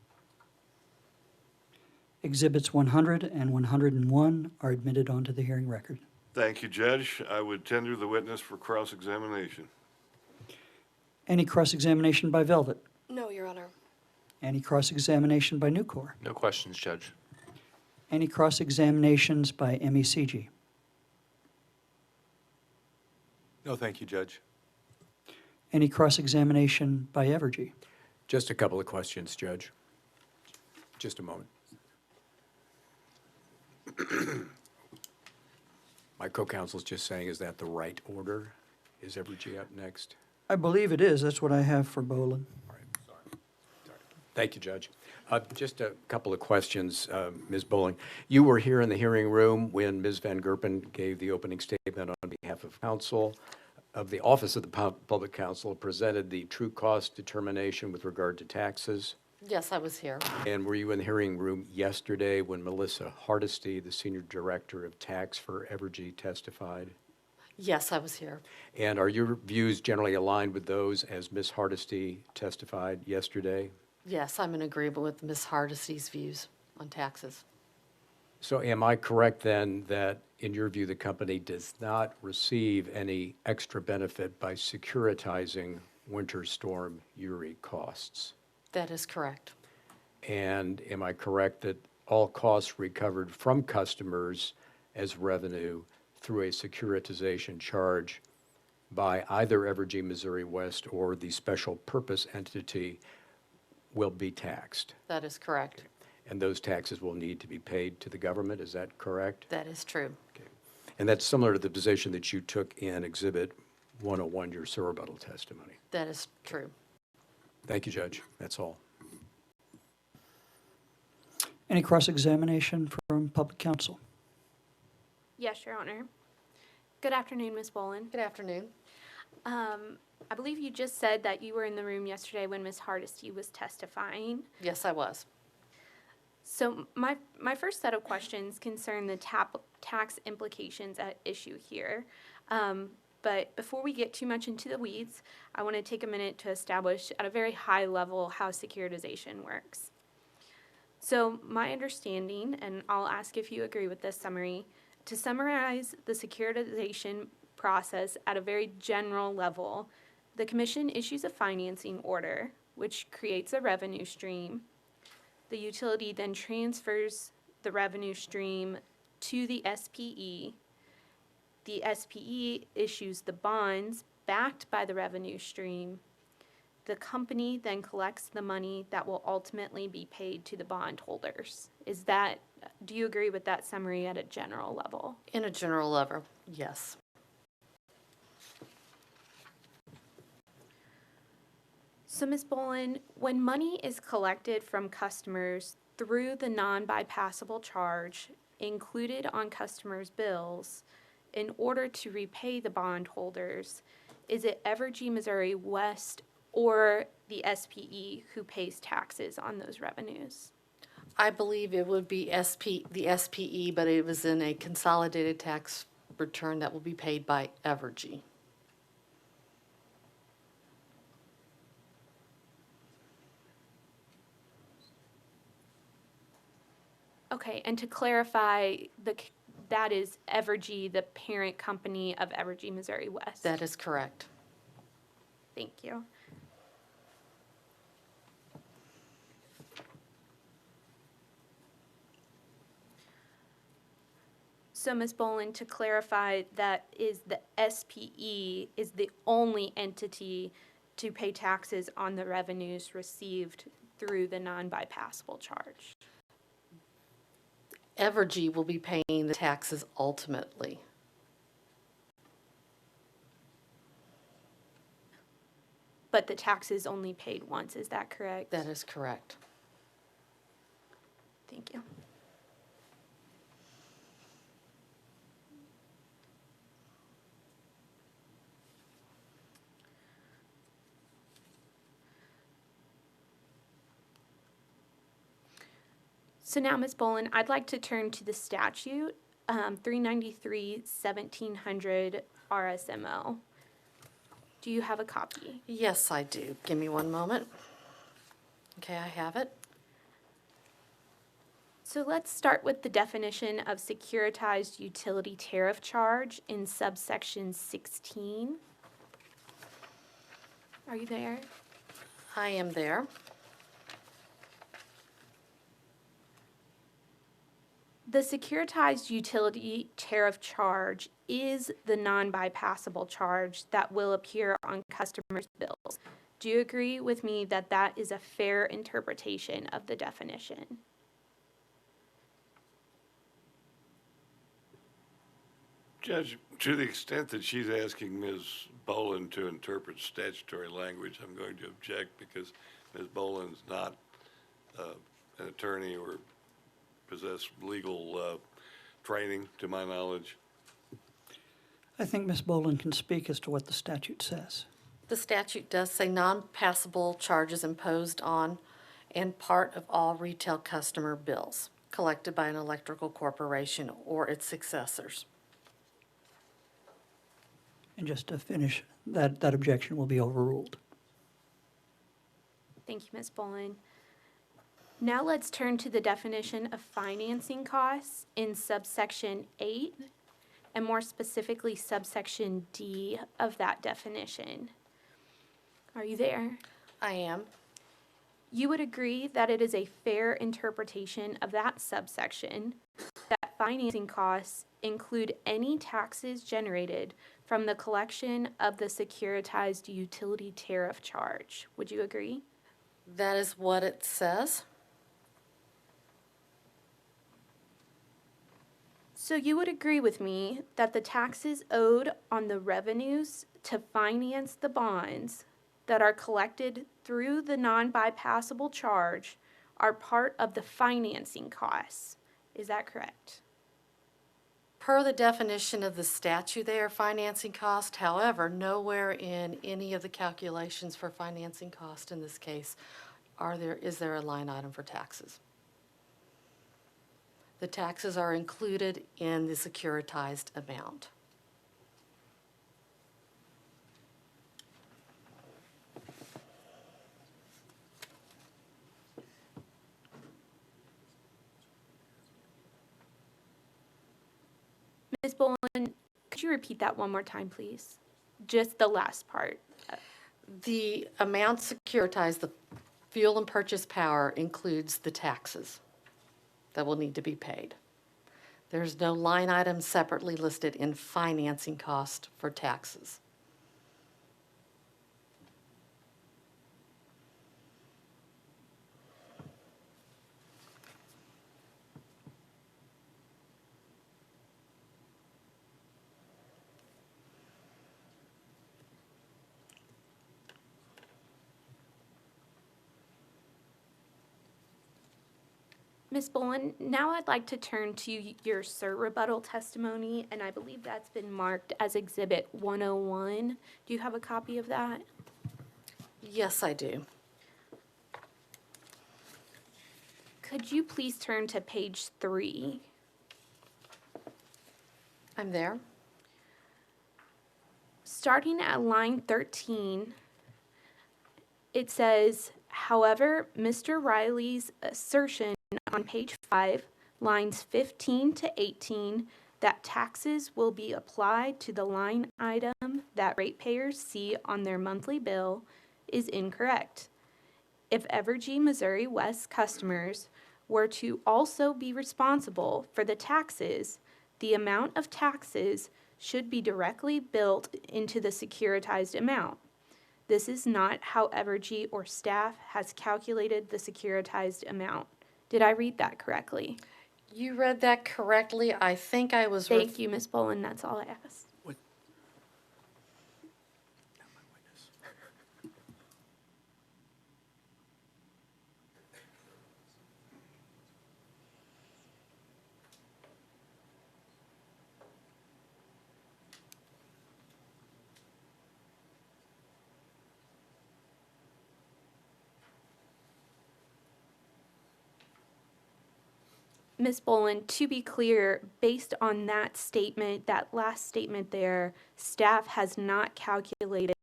Exhibits 100 and 101 are admitted onto the hearing record. Thank you, Judge. I would tender the witness for cross-examination. Any cross-examination by Velvet? No, Your Honor. Any cross-examination by Nucor? No questions, Judge. Any cross-examinations by MECG? No, thank you, Judge. Any cross-examination by Evergy? Just a couple of questions, Judge. Just a moment. My co-counsel's just saying, is that the right order? Is Evergy up next? I believe it is. That's what I have for Bolin. All right, sorry. Thank you, Judge. Just a couple of questions, Ms. Bowling. You were here in the hearing room when Ms. Van Gerpen gave the opening statement on behalf of counsel. Of the Office of the Public Counsel presented the true cost determination with regard to taxes. Yes, I was here. And were you in the hearing room yesterday when Melissa Hardesty, the Senior Director of Tax for Evergy, testified? Yes, I was here. And are your views generally aligned with those as Ms. Hardesty testified yesterday? Yes, I'm in agreement with Ms. Hardesty's views on taxes. So am I correct then that, in your view, the company does not receive any extra benefit by securitizing Winter Storm Uri costs? That is correct. And am I correct that all costs recovered from customers as revenue through a securitization charge by either Evergy Missouri West or the special purpose entity will be taxed? That is correct. And those taxes will need to be paid to the government, is that correct? That is true. Okay. And that's similar to the position that you took in Exhibit 101, your rebuttal testimony. That is true. Thank you, Judge. That's all. Any cross-examination from public counsel? Yes, Your Honor. Good afternoon, Ms. Bolin. Good afternoon. I believe you just said that you were in the room yesterday when Ms. Hardesty was testifying. Yes, I was. So my first set of questions concern the tax implications at issue here. But before we get too much into the weeds, I want to take a minute to establish at a very high level how securitization works. So my understanding, and I'll ask if you agree with this summary, to summarize the securitization process at a very general level, the Commission issues a financing order, which creates a revenue stream. The utility then transfers the revenue stream to the SPE. The SPE issues the bonds backed by the revenue stream. The company then collects the money that will ultimately be paid to the bondholders. Do you agree with that summary at a general level? In a general level, yes. So, Ms. Bolin, when money is collected from customers through the non-bypassable charge included on customers' bills, in order to repay the bondholders, is it Evergy Missouri West or the SPE who pays taxes on those revenues? I believe it would be the SPE, but it was in a consolidated tax return that will be paid by Evergy. Okay, and to clarify, that is Evergy, the parent company of Evergy Missouri West? That is correct. Thank you. So, Ms. Bolin, to clarify, that is the SPE is the only entity to pay taxes on the revenues received through the non-bypassable charge? Evergy will be paying the taxes ultimately. But the tax is only paid once, is that correct? That is correct. Thank you. So now, Ms. Bolin, I'd like to turn to the statute, 393-1700 RSMO. Do you have a copy? Yes, I do. Give me one moment. Okay, I have it. So let's start with the definition of securitized utility tariff charge in subsection 16. Are you there? I am there. The securitized utility tariff charge is the non-bypassable charge that will appear on customers' bills. Do you agree with me that that is a fair interpretation of the definition? Judge, to the extent that she's asking Ms. Boland to interpret statutory language, I'm going to object because Ms. Boland's not an attorney or possess legal training, to my knowledge. I think Ms. Boland can speak as to what the statute says. The statute does say non-passable charges imposed on and part of all retail customer bills collected by an electrical corporation or its successors. And just to finish, that objection will be overruled. Thank you, Ms. Boland. Now let's turn to the definition of financing costs in subsection 8, and more specifically subsection D of that definition. Are you there? I am. You would agree that it is a fair interpretation of that subsection that financing costs include any taxes generated from the collection of the securitized utility tariff charge. Would you agree? That is what it says. So you would agree with me that the taxes owed on the revenues to finance the bonds that are collected through the non-bypassable charge are part of the financing costs. Is that correct? Per the definition of the statute, they are financing cost. However, nowhere in any of the calculations for financing cost in this case is there a line item for taxes. The taxes are included in the securitized amount. Ms. Boland, could you repeat that one more time, please? Just the last part. The amount securitized, the fuel and purchase power, includes the taxes that will need to be paid. There's no line item separately listed in financing cost for taxes. Ms. Boland, now I'd like to turn to your SIR rebuttal testimony, and I believe that's been marked as Exhibit 101. Do you have a copy of that? Yes, I do. Could you please turn to page 3? I'm there. Starting at line 13, it says, however, Mr. Riley's assertion on page 5, lines 15 to 18, that taxes will be applied to the line item that ratepayers see on their monthly bill is incorrect. If Evergy Missouri West customers were to also be responsible for the taxes, the amount of taxes should be directly built into the securitized amount. This is not how Evergy or staff has calculated the securitized amount. Did I read that correctly? You read that correctly. I think I was... Thank you, Ms. Boland. That's all I asked. Ms. Boland, to be clear, based on that statement, that last statement there, staff has not calculated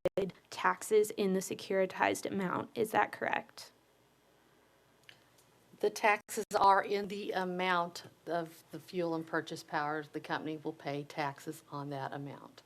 taxes in the securitized amount. Is that correct? The taxes are in the amount of the fuel and purchase power. The company will pay taxes on that amount.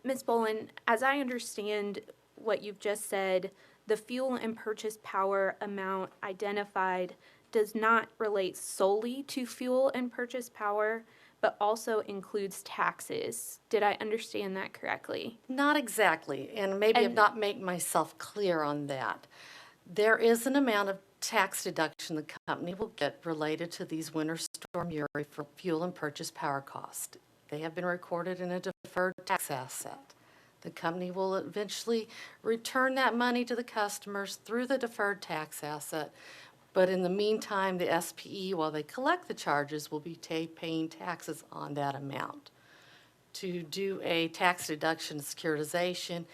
Ms. Bolin, as I understand what you've just said, the fuel and purchase power amount identified does not relate solely to fuel and purchase power, but also includes taxes. Did I understand that correctly? Not exactly, and maybe I've And- not made myself clear on that. There is an amount of tax deduction the company will get related to these Winter Storm Uri for fuel and purchase power cost. They have been recorded in a deferred tax asset. The company will eventually return that money to the customers through the deferred tax asset, but in the meantime, the SPE, while they collect the charges, will be paying taxes on that amount. To do a tax deduction securitization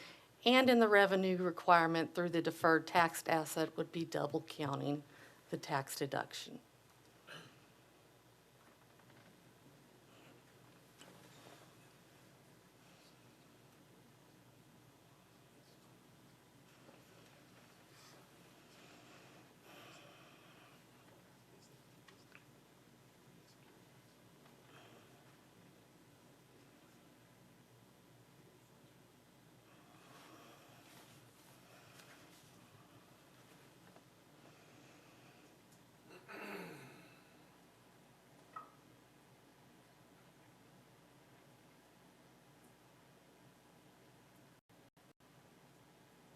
and in the revenue requirement through the deferred tax asset would be double counting the tax deduction.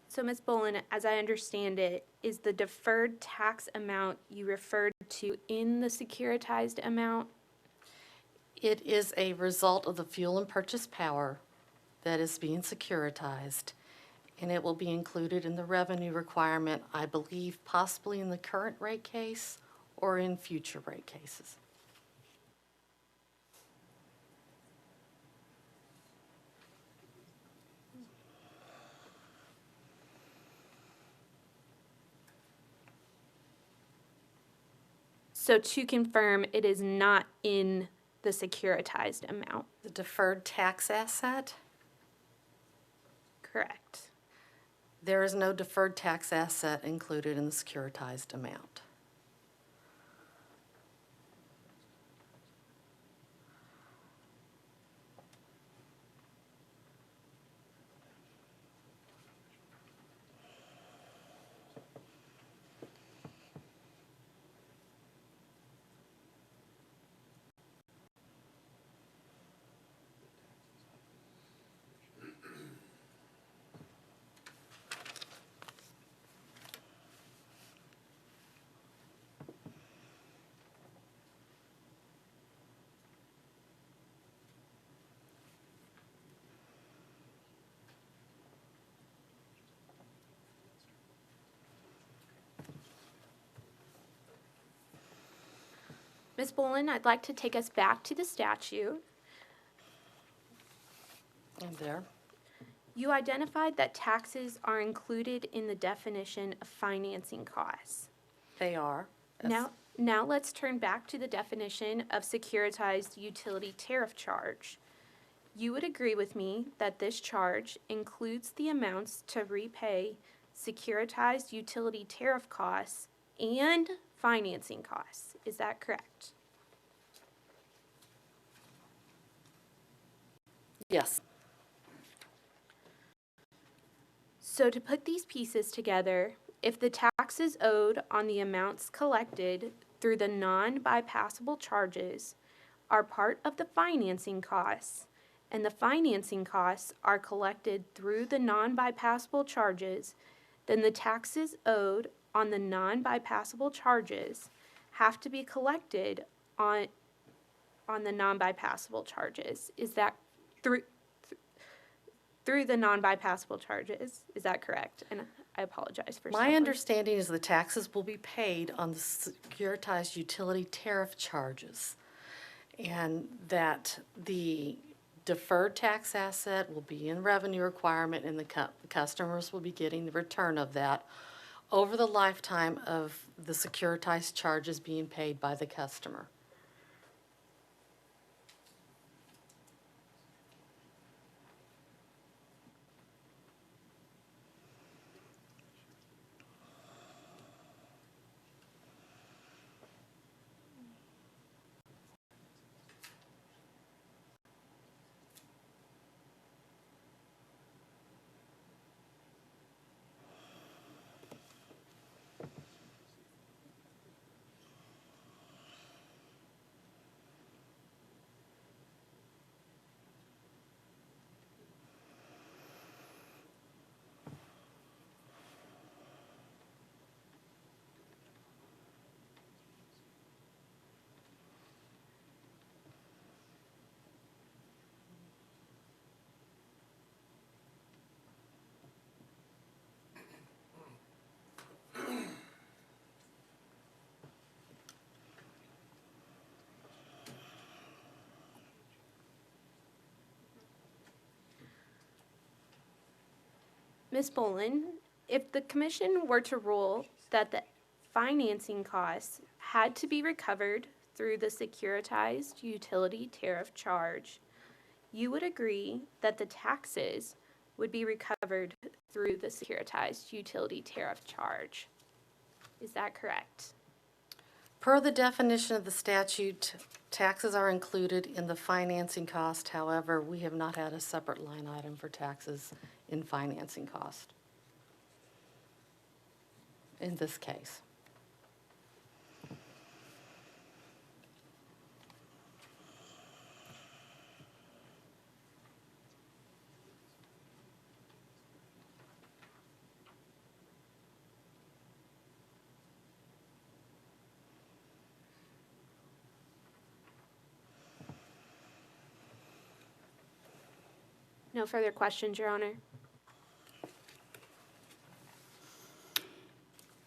So, Ms. Bolin, as I understand it, is the deferred tax amount you referred to in the securitized amount? It is a result of the fuel and purchase power that is being securitized, and it will be included in the revenue requirement, I believe, possibly in the current rate case or in future rate cases. So to confirm, it is not in the securitized amount, The deferred tax asset, correct? there is no deferred tax asset included in the securitized amount. Ms. Bolin, I'd like to take us back to the statute. And there, You identified that taxes are included in the definition of financing costs. they are. Now let's turn back to the definition of securitized utility tariff charge. You would agree with me that this charge includes the amounts to repay securitized utility tariff costs and financing costs. Is that correct? Yes. So to put these pieces together, if the taxes owed on the amounts collected through the non-bypassable charges are part of the financing costs, and the financing costs are collected through the non-bypassable charges, then the taxes owed on the non-bypassable charges have to be collected on the non-bypassable charges. Is that through the non-bypassable charges? Is that correct? And I apologize for My stumbling. understanding is the taxes will be paid on the securitized utility tariff charges, and that the deferred tax asset will be in revenue requirement, and the customers will be getting the return of that over the lifetime of the securitized charges being paid by the customer. Ms. Bolin, if the commission were to rule that the financing costs had to be recovered through the securitized utility tariff charge, you would agree that the taxes would be recovered through the securitized utility tariff charge. Is that correct? Per the definition of the statute, taxes are included in the financing cost. However, we have not had a separate line item for taxes in financing cost in this case. No further questions, Your Honor.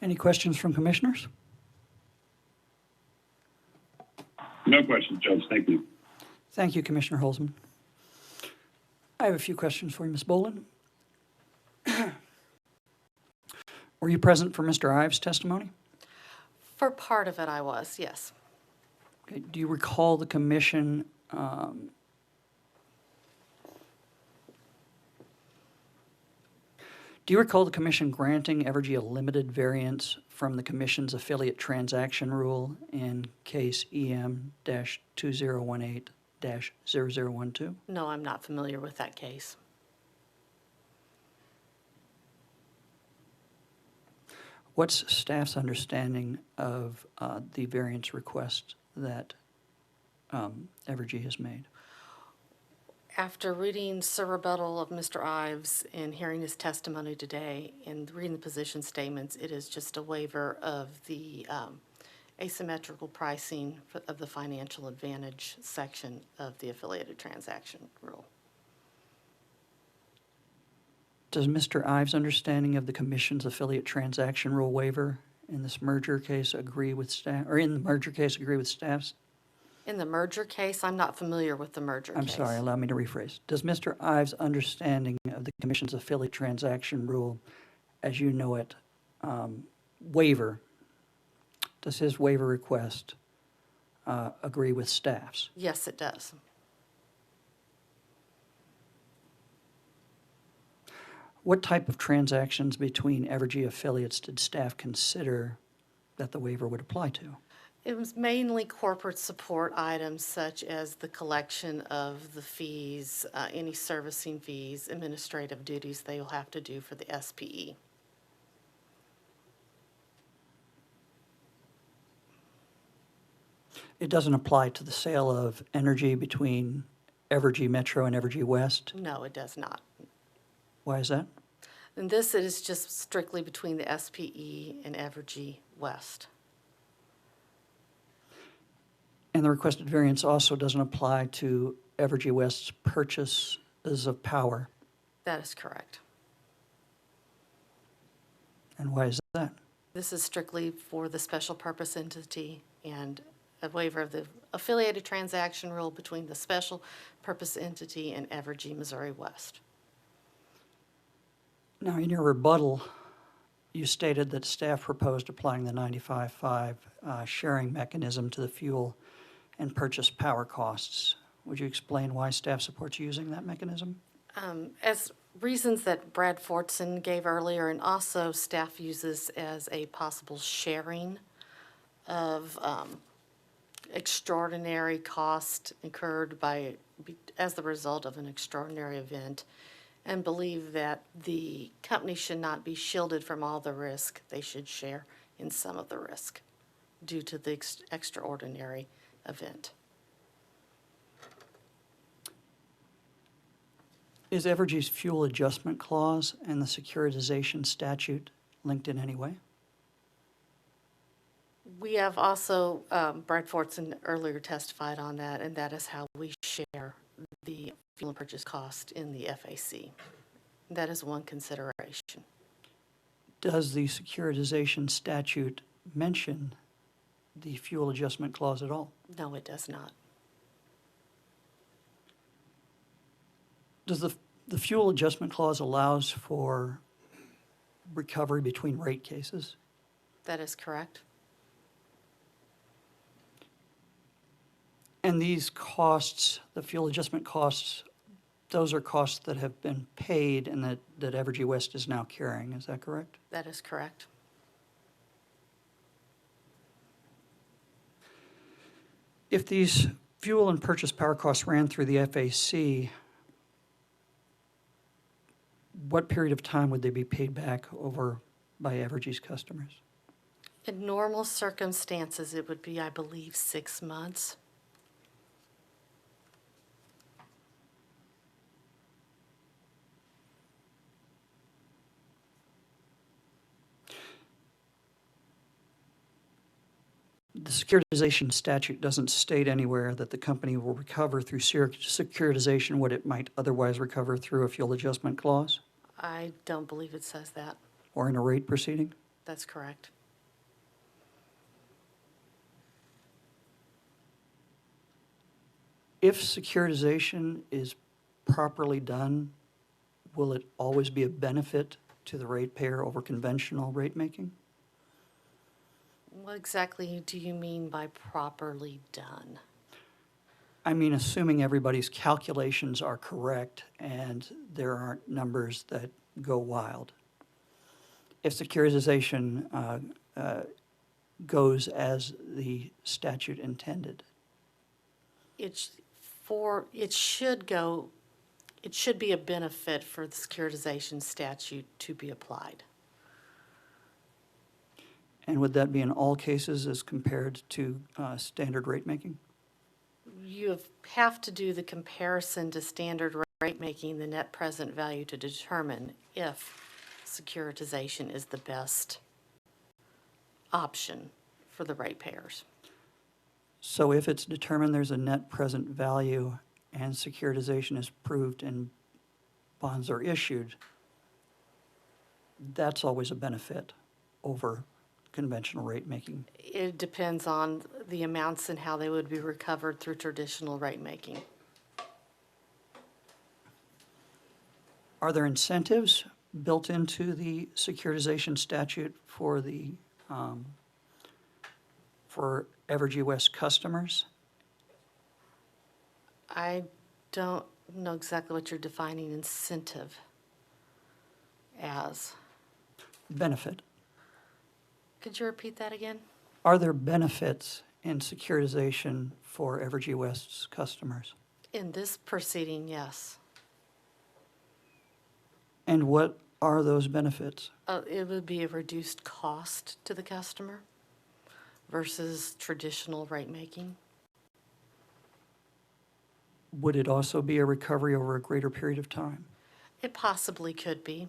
Any questions from commissioners? No questions, Judge. Thank you. Thank you, Commissioner Holzman. I have a few questions for you, Ms. Bolin. Were you present for Mr. Ives' testimony? For part of it, I was, yes. Okay, do you recall the commission granting Evergy a limited variance from the commission's affiliate transaction rule in case EM-2018-0012? No, I'm not familiar with that case. What's staff's understanding of the variance request that Evergy has made? After reading Sir rebuttal of Mr. Ives and hearing his testimony today and reading the position statements, it is just a waiver of the asymmetrical pricing of the financial advantage section of the affiliated transaction rule. Does Mr. Ives' understanding of the commission's affiliate transaction rule waiver in this merger case agree with staff, or in the merger case agree with staff's? In the merger case, I'm not familiar with the merger case. I'm sorry, allow me to rephrase. Does Mr. Ives' understanding of the commission's affiliate transaction rule, as you know it, waiver, does his waiver request agree with staff's? Yes, it does. What type of transactions between Evergy affiliates did staff consider that the waiver would apply to? It was mainly corporate support items such as the collection of the fees, any servicing fees, administrative duties they will have to do for the SPE. It doesn't apply to the sale of energy between Evergy Metro and Evergy West? No, it does not. Why is that? And this is just strictly between the SPE and Evergy West. And the requested variance also doesn't apply to Evergy West's purchases of power? That is correct. And why is that? This is strictly for the special purpose entity and a waiver of the affiliated transaction rule between the special purpose entity and Evergy Missouri West. Now, in your rebuttal, you stated that staff proposed applying the 95.5 sharing mechanism to the fuel and purchase power costs. Would you explain why staff supports using that mechanism? As reasons that Brad Fortson gave earlier, and also staff uses as a possible sharing of extraordinary cost incurred as the result of an extraordinary event, and believe that the company should not be shielded from all the risk. They should share in some of the risk due to the extraordinary event. Is Evergy's fuel adjustment clause and the securitization statute linked in any way? We have also, Brad Fortson earlier testified on that, and that is how we share the fuel and purchase cost in the FAC. That is one consideration. Does the securitization statute mention the fuel adjustment clause at all? No, it does not. Does the fuel adjustment clause allows for recovery between rate cases. That is correct. And these costs, the fuel adjustment costs, those are costs that have been paid and that Evergy West is now carrying. Is that correct? That is correct. If these fuel and purchase power costs ran through the FAC, what period of time would they be paid back over by Evergy's customers? In normal circumstances, it would be, I believe, 6 months. The securitization statute doesn't state anywhere that the company will recover through securitization what it might otherwise recover through a fuel adjustment clause I don't believe it says that. or in a rate proceeding. That's correct. If securitization is properly done, will it always be a benefit to the ratepayer over conventional rate making? What exactly do you mean by properly done? I mean, assuming everybody's calculations are correct and there aren't numbers that go wild. If securitization goes as the statute intended. It should be a benefit for the securitization statute to be applied. And would that be in all cases as compared to standard rate making? You have to do the comparison to standard rate making, the net present value, to determine if securitization is the best option for the ratepayers. So if it's determined there's a net present value and securitization is proved and bonds are issued, that's always a benefit over conventional rate making. It depends on the amounts and how they would be recovered through traditional rate making. Are there incentives built into the securitization statute for for Evergy West customers? I don't know exactly what you're defining incentive as. Benefit. Could you repeat that again? Are there benefits in securitization for Evergy West's customers? In this proceeding, yes. And what are those benefits? It would be a reduced cost to the customer versus traditional rate making. Would it also be a recovery over a greater period of time? It possibly could be.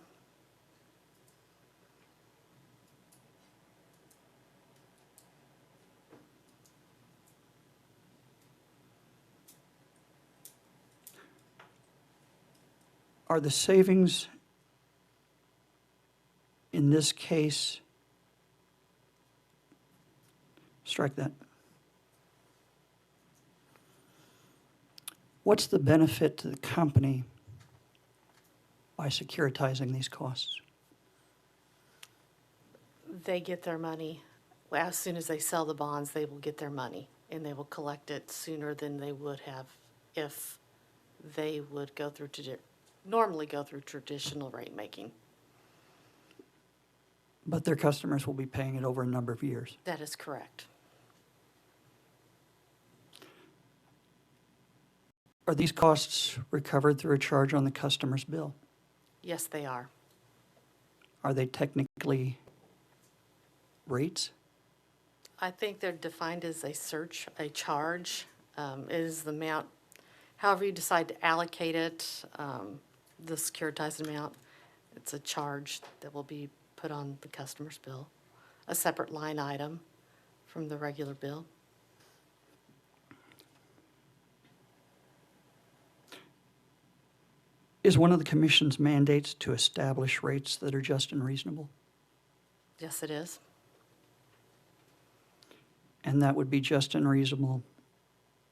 Are the savings in this case, strike that. What's the benefit to the company by securitizing these costs? They get their money. Well, as soon as they sell the bonds, they will get their money, and they will collect it sooner than they would have if they would normally go through traditional rate making. But their customers will be paying it over a number of years. That is correct. Are these costs recovered through a charge on the customer's bill? Yes, they are. Are they technically rates? I think they're defined as a charge. It is the amount, however you decide to allocate it, the securitized amount, it's a charge that will be put on the customer's bill, a separate line item from the regular bill. Is one of the commission's mandates to establish rates that are just and reasonable? Yes, it is. And that would be just and reasonable,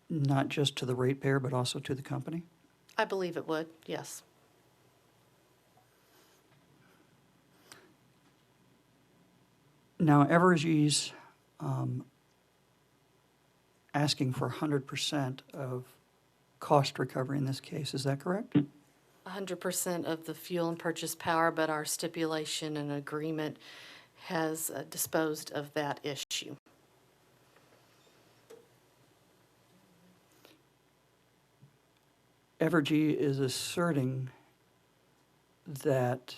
not just to the ratepayer, but also to the company? I believe it would, yes. Now, Evergy's asking for 100% of cost recovery in this case, is that correct? 100% of the fuel and purchase power, but our stipulation and agreement has disposed of that issue. Evergy is asserting that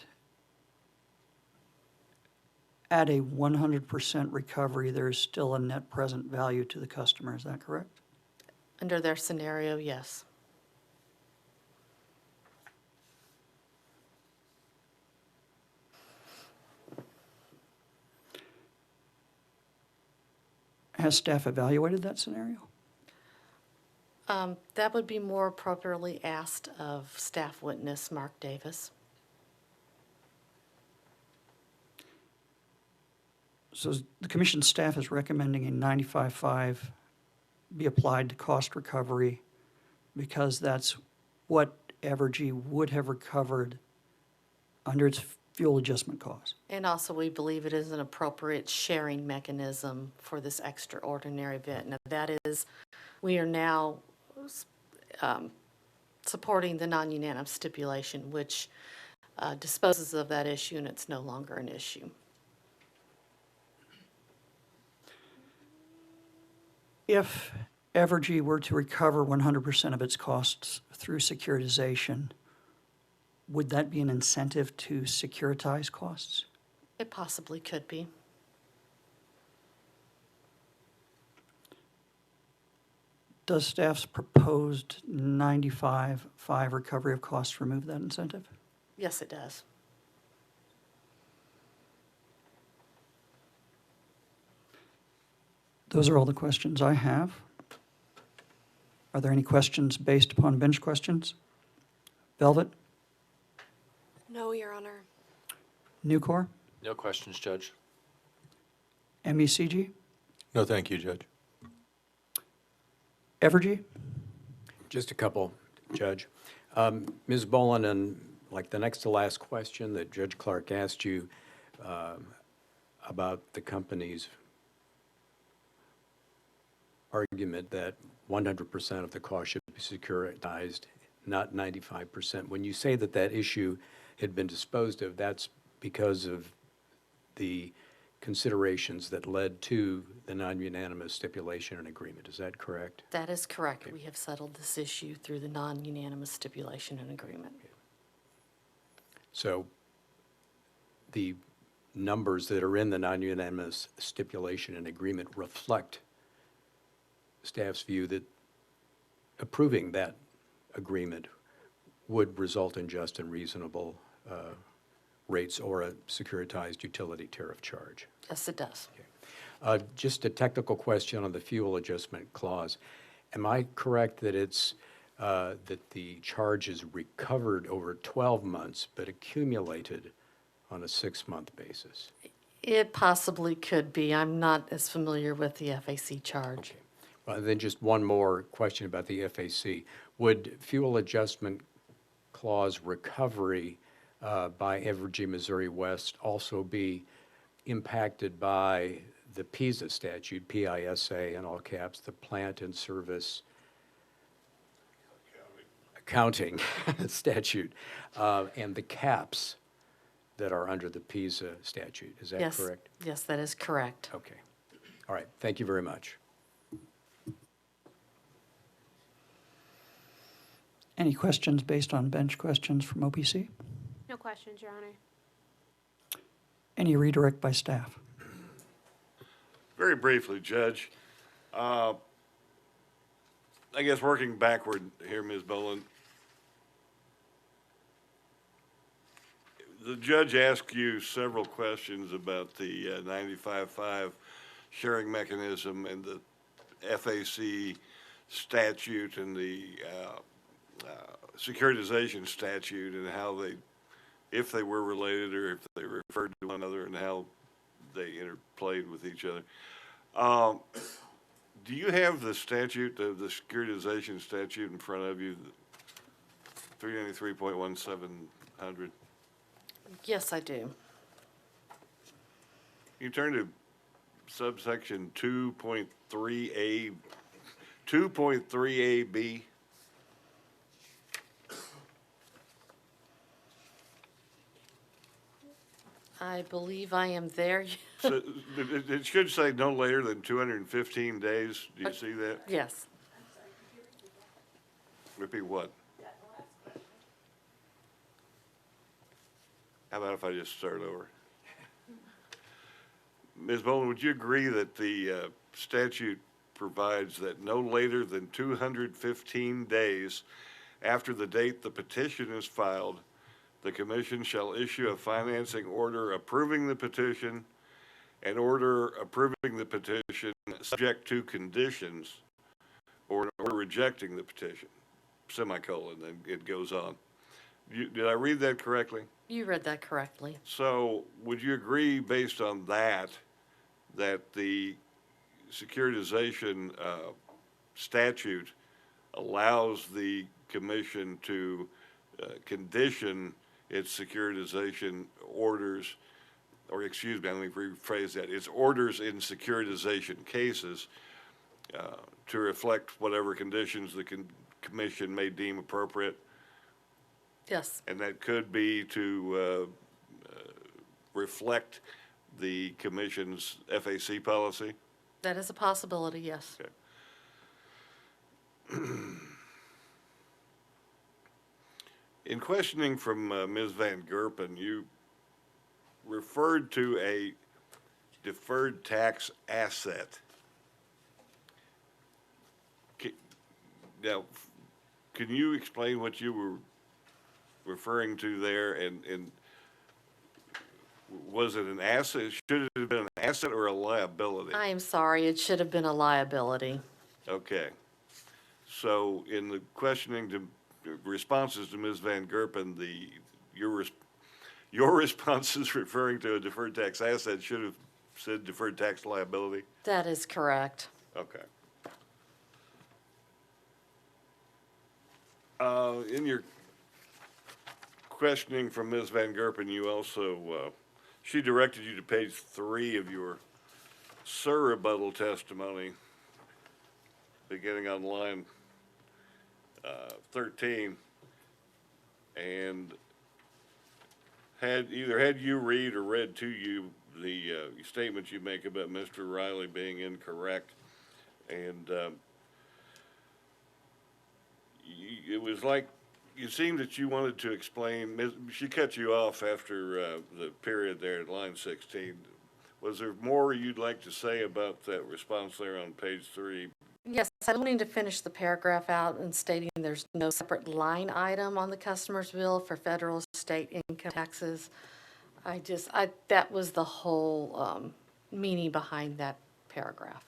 at a 100% recovery, there is still a net present value to the customer, is that correct? Under their scenario, yes. Has staff evaluated that scenario? That would be more appropriately asked of staff witness Mark Davis. So the commission staff is recommending a 95.5 be applied to cost recovery because that's what Evergy would have recovered under its fuel adjustment cost. And also, we believe it is an appropriate sharing mechanism for this extraordinary event. Now, that is, we are now supporting the non-unanimous stipulation, which disposes of that issue, and it's no longer an issue. If Evergy were to recover 100% of its costs through securitization, would that be an incentive to securitize costs? It possibly could be. Does staff's proposed 95.5 recovery of costs remove that incentive? Yes, it does. Those are all the questions I have. Are there any questions based upon bench questions? Velvet? No, Your Honor. Nucor? No questions, Judge. MECG? No, thank you, Judge. Evergy? Just a couple, Judge. Ms. Bolin, and like the next to last question that Judge Clark asked you about the company's argument that 100% of the cost should be securitized, not 95%. When you say that that issue had been disposed of, that's because of the considerations that led to the non-unanimous stipulation and agreement. Is that correct? That is correct. Okay. We have settled this issue through the non-unanimous stipulation and agreement. So the numbers that are in the non-unanimous stipulation and agreement reflect staff's view that approving that agreement would result in just and reasonable rates or a securitized utility tariff charge. Yes, it does. Okay. Just a technical question on the fuel adjustment clause. Am I correct that it's that the charge is recovered over 12 months but accumulated on a 6-month basis? It possibly could be. I'm not as familiar with the FAC charge. Okay. Then just one more question about the FAC. Would fuel adjustment clause recovery by Evergy Missouri West also be impacted by the PISA statute, PISA in all caps, the plant and service accounting statute, and the caps that are under the PISA statute? Is that correct? Yes, that is correct. Okay. All right. Thank you very much. Any questions based on bench questions from OPC? No questions, Your Honor. Any redirect by staff? Very briefly, Judge. I guess working backward here, Ms. Bolin, the judge asked you several questions about the 95.5 sharing mechanism and the FAC statute and the securitization statute and how they, if they were related or if they referred to one another and how they interplayed with each other. Do you have the statute, the securitization statute in front of you, 393.1700? Yes, I do. You turn to subsection 2.3A, 2.3AB. I believe I am there. So it should say no later than 215 days. Do you see that? Yes. Repeat what? How about if I just start over? Ms. Boland, would you agree that the statute provides that no later than 215 days after the date the petition is filed, the commission shall issue a financing order approving the petition, an order approving the petition subject to conditions, or an order rejecting the petition, semicolon, then it goes on. Did I read that correctly? You read that correctly. So would you agree, based on that, that the securitization statute allows the commission to condition its securitization orders, or excuse me, let me rephrase that, its orders in securitization cases to reflect whatever conditions the commission may deem appropriate? Yes, And that could be to reflect the commission's FAC policy? that is a possibility, yes. Okay. In questioning from Ms. Van Gerpen, you referred to a deferred tax asset. Now, can you explain what you were referring to there, and was it an asset? Should it have been an asset or a liability? I am sorry, it should have been a liability. Okay. So in the questioning to responses to Ms. Van Gerpen, your responses referring to a deferred tax asset should have said deferred tax liability? That is correct. Okay. In your questioning from Ms. Van Gerpen, you also, she directed you to page 3 of your surrebuttal testimony, beginning on line 13, and had you read or read to you the statement you make about Mr. Riley being incorrect, and it was like you seemed that you wanted to explain. She cut you off after the period there at line 16. Was there more you'd like to say about that response there on page 3? Yes, I'm wanting to finish the paragraph out and stating there's no separate line item on the customer's bill for federal, state income taxes. That was the whole meaning behind that paragraph.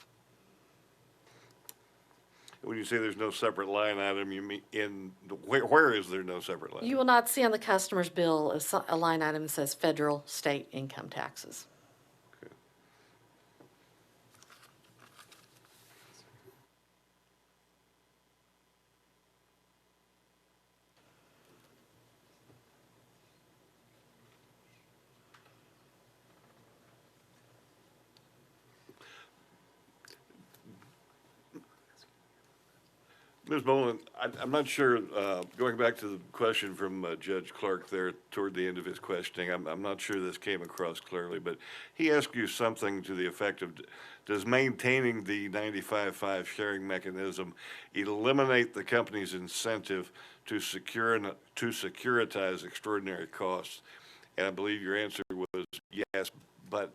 When you say there's no separate line item, you mean where is there no separate line? You will not see on the customer's bill a line item that says federal, state income taxes. Okay. Ms. Boland, I'm not sure, going back to the question from Judge Clark there toward the end of his questioning, I'm not sure this came across clearly, but he asked you something to the effect of, does maintaining the 95-5 sharing mechanism eliminate the company's incentive to securitize extraordinary costs? And I believe your answer was yes, but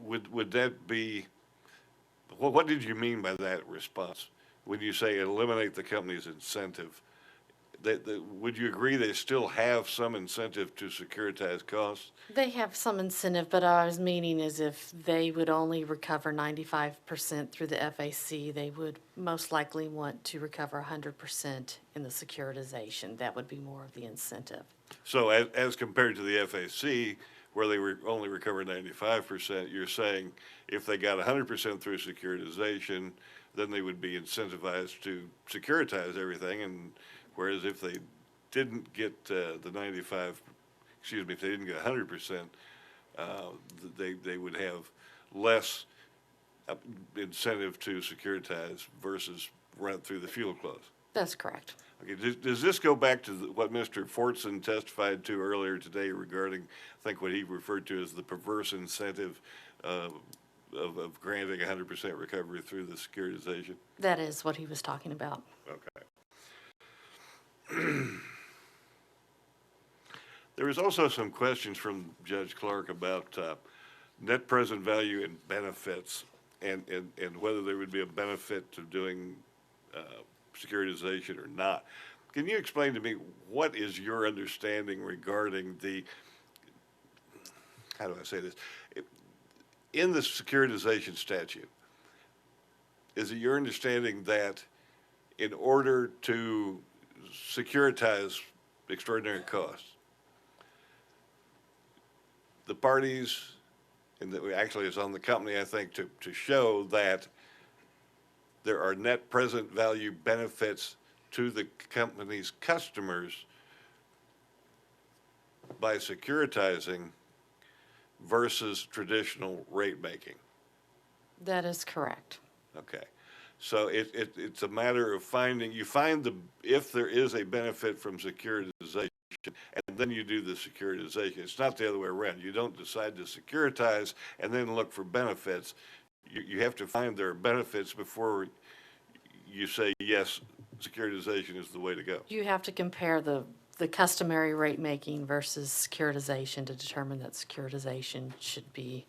would that be, well, what did you mean by that response? When you say eliminate the company's incentive, would you agree they still have some incentive to securitize costs? They have some incentive, but I was meaning is if they would only recover 95% through the FAC, they would most likely want to recover 100% in the securitization. That would be more of the incentive. So as compared to the FAC, where they only recover 95%, you're saying if they got 100% through securitization, then they would be incentivized to securitize everything, and whereas if they didn't get if they didn't get 100%, they would have less incentive to securitize versus run it through the fuel clause. That's correct. Okay, does this go back to what Mr. Fortson testified to earlier today regarding, I think what he referred to as the perverse incentive of granting 100% recovery through the securitization? That is what he was talking about. Okay. There was also some questions from Judge Clark about net present value and benefits, and whether there would be a benefit to doing securitization or not. Can you explain to me what is your understanding regarding the, how do I say this? In the securitization statute, is it your understanding that in order to securitize extraordinary costs, the parties, and that actually it's on the company, I think, to show that there are net present value benefits to the company's customers by securitizing versus traditional rate making? That is correct. Okay. So it's a matter of finding, you find if there is a benefit from securitization, and then you do the securitization. It's not the other way around. You don't decide to securitize and then look for benefits. You have to find there are benefits before you say, yes, securitization is the way to go. You have to compare the customary rate making versus securitization to determine that securitization should be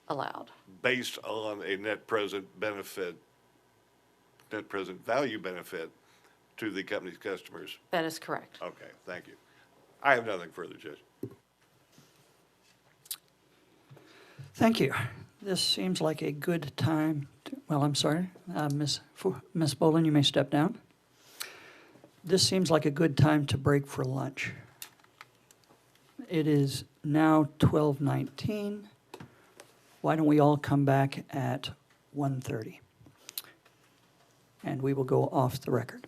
allowed. Based on a net present benefit, net present value benefit to the company's customers. That is correct. Okay, thank you. I have nothing further, Judge. Thank you. This seems like a good time well, I'm sorry, Ms. Bolin, you may step down. This seems like a good time to break for lunch. It is now 12:19. Why don't we all come back at 1:30? And we will go off the record.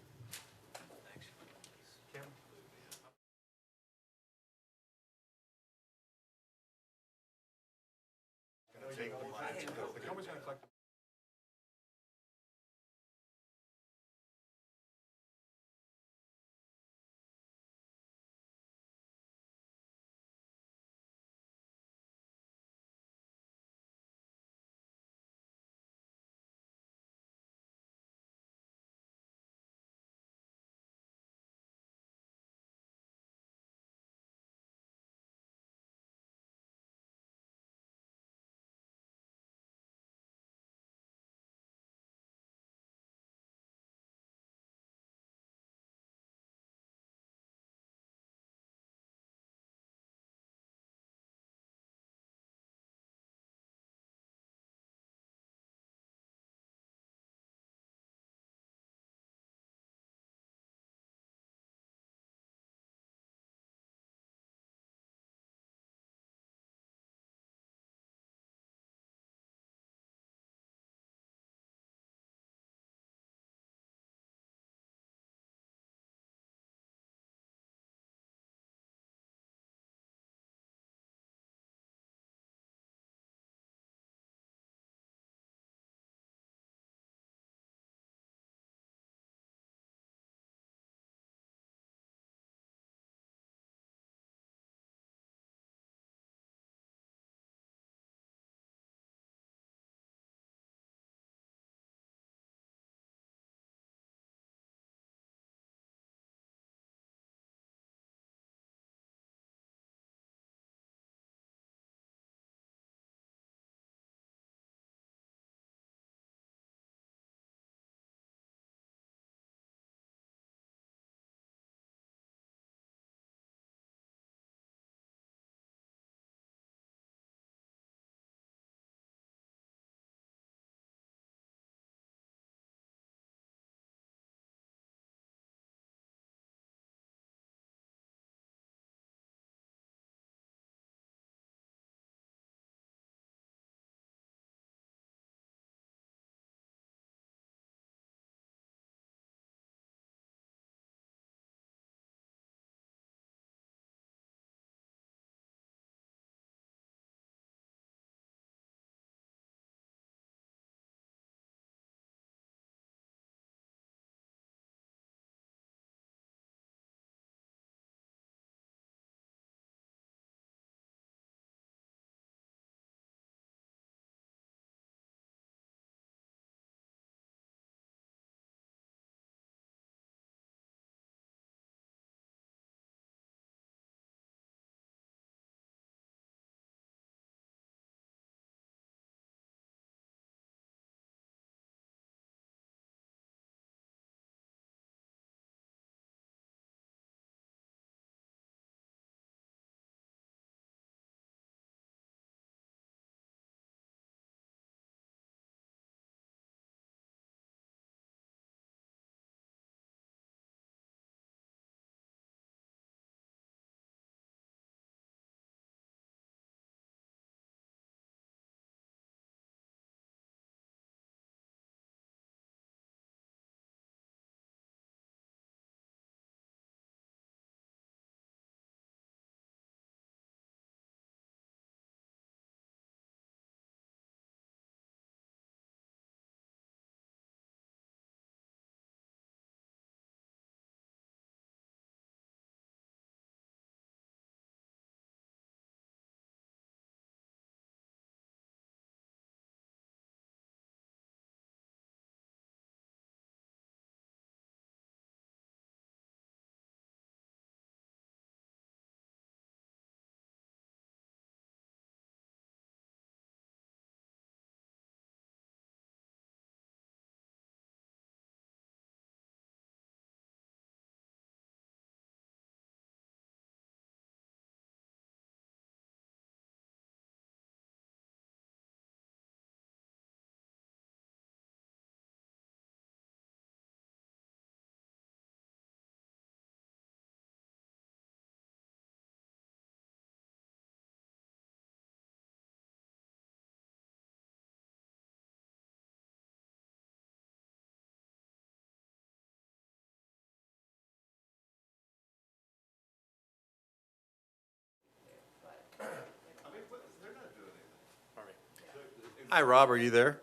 Hi, Rob, are you there?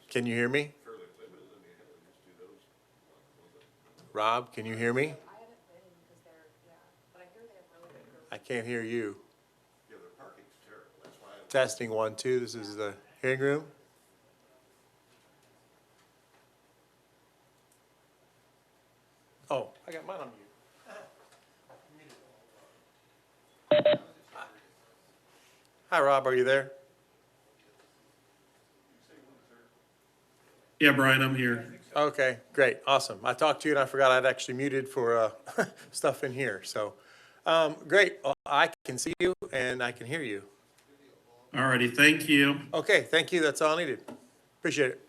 Can you hear me? Rob, can you hear me? I can't hear you. Testing 1, 2, this is the hearing room. Oh, I got mine on mute. Hi, Rob, are you there? Yeah, Brian, I'm here. Okay, great, awesome. I talked to you and I forgot I'd actually muted for stuff in here, so. Great, well, I can see you and I can hear you. Alrighty, thank you. Okay, thank you, that's all I needed. Appreciate it.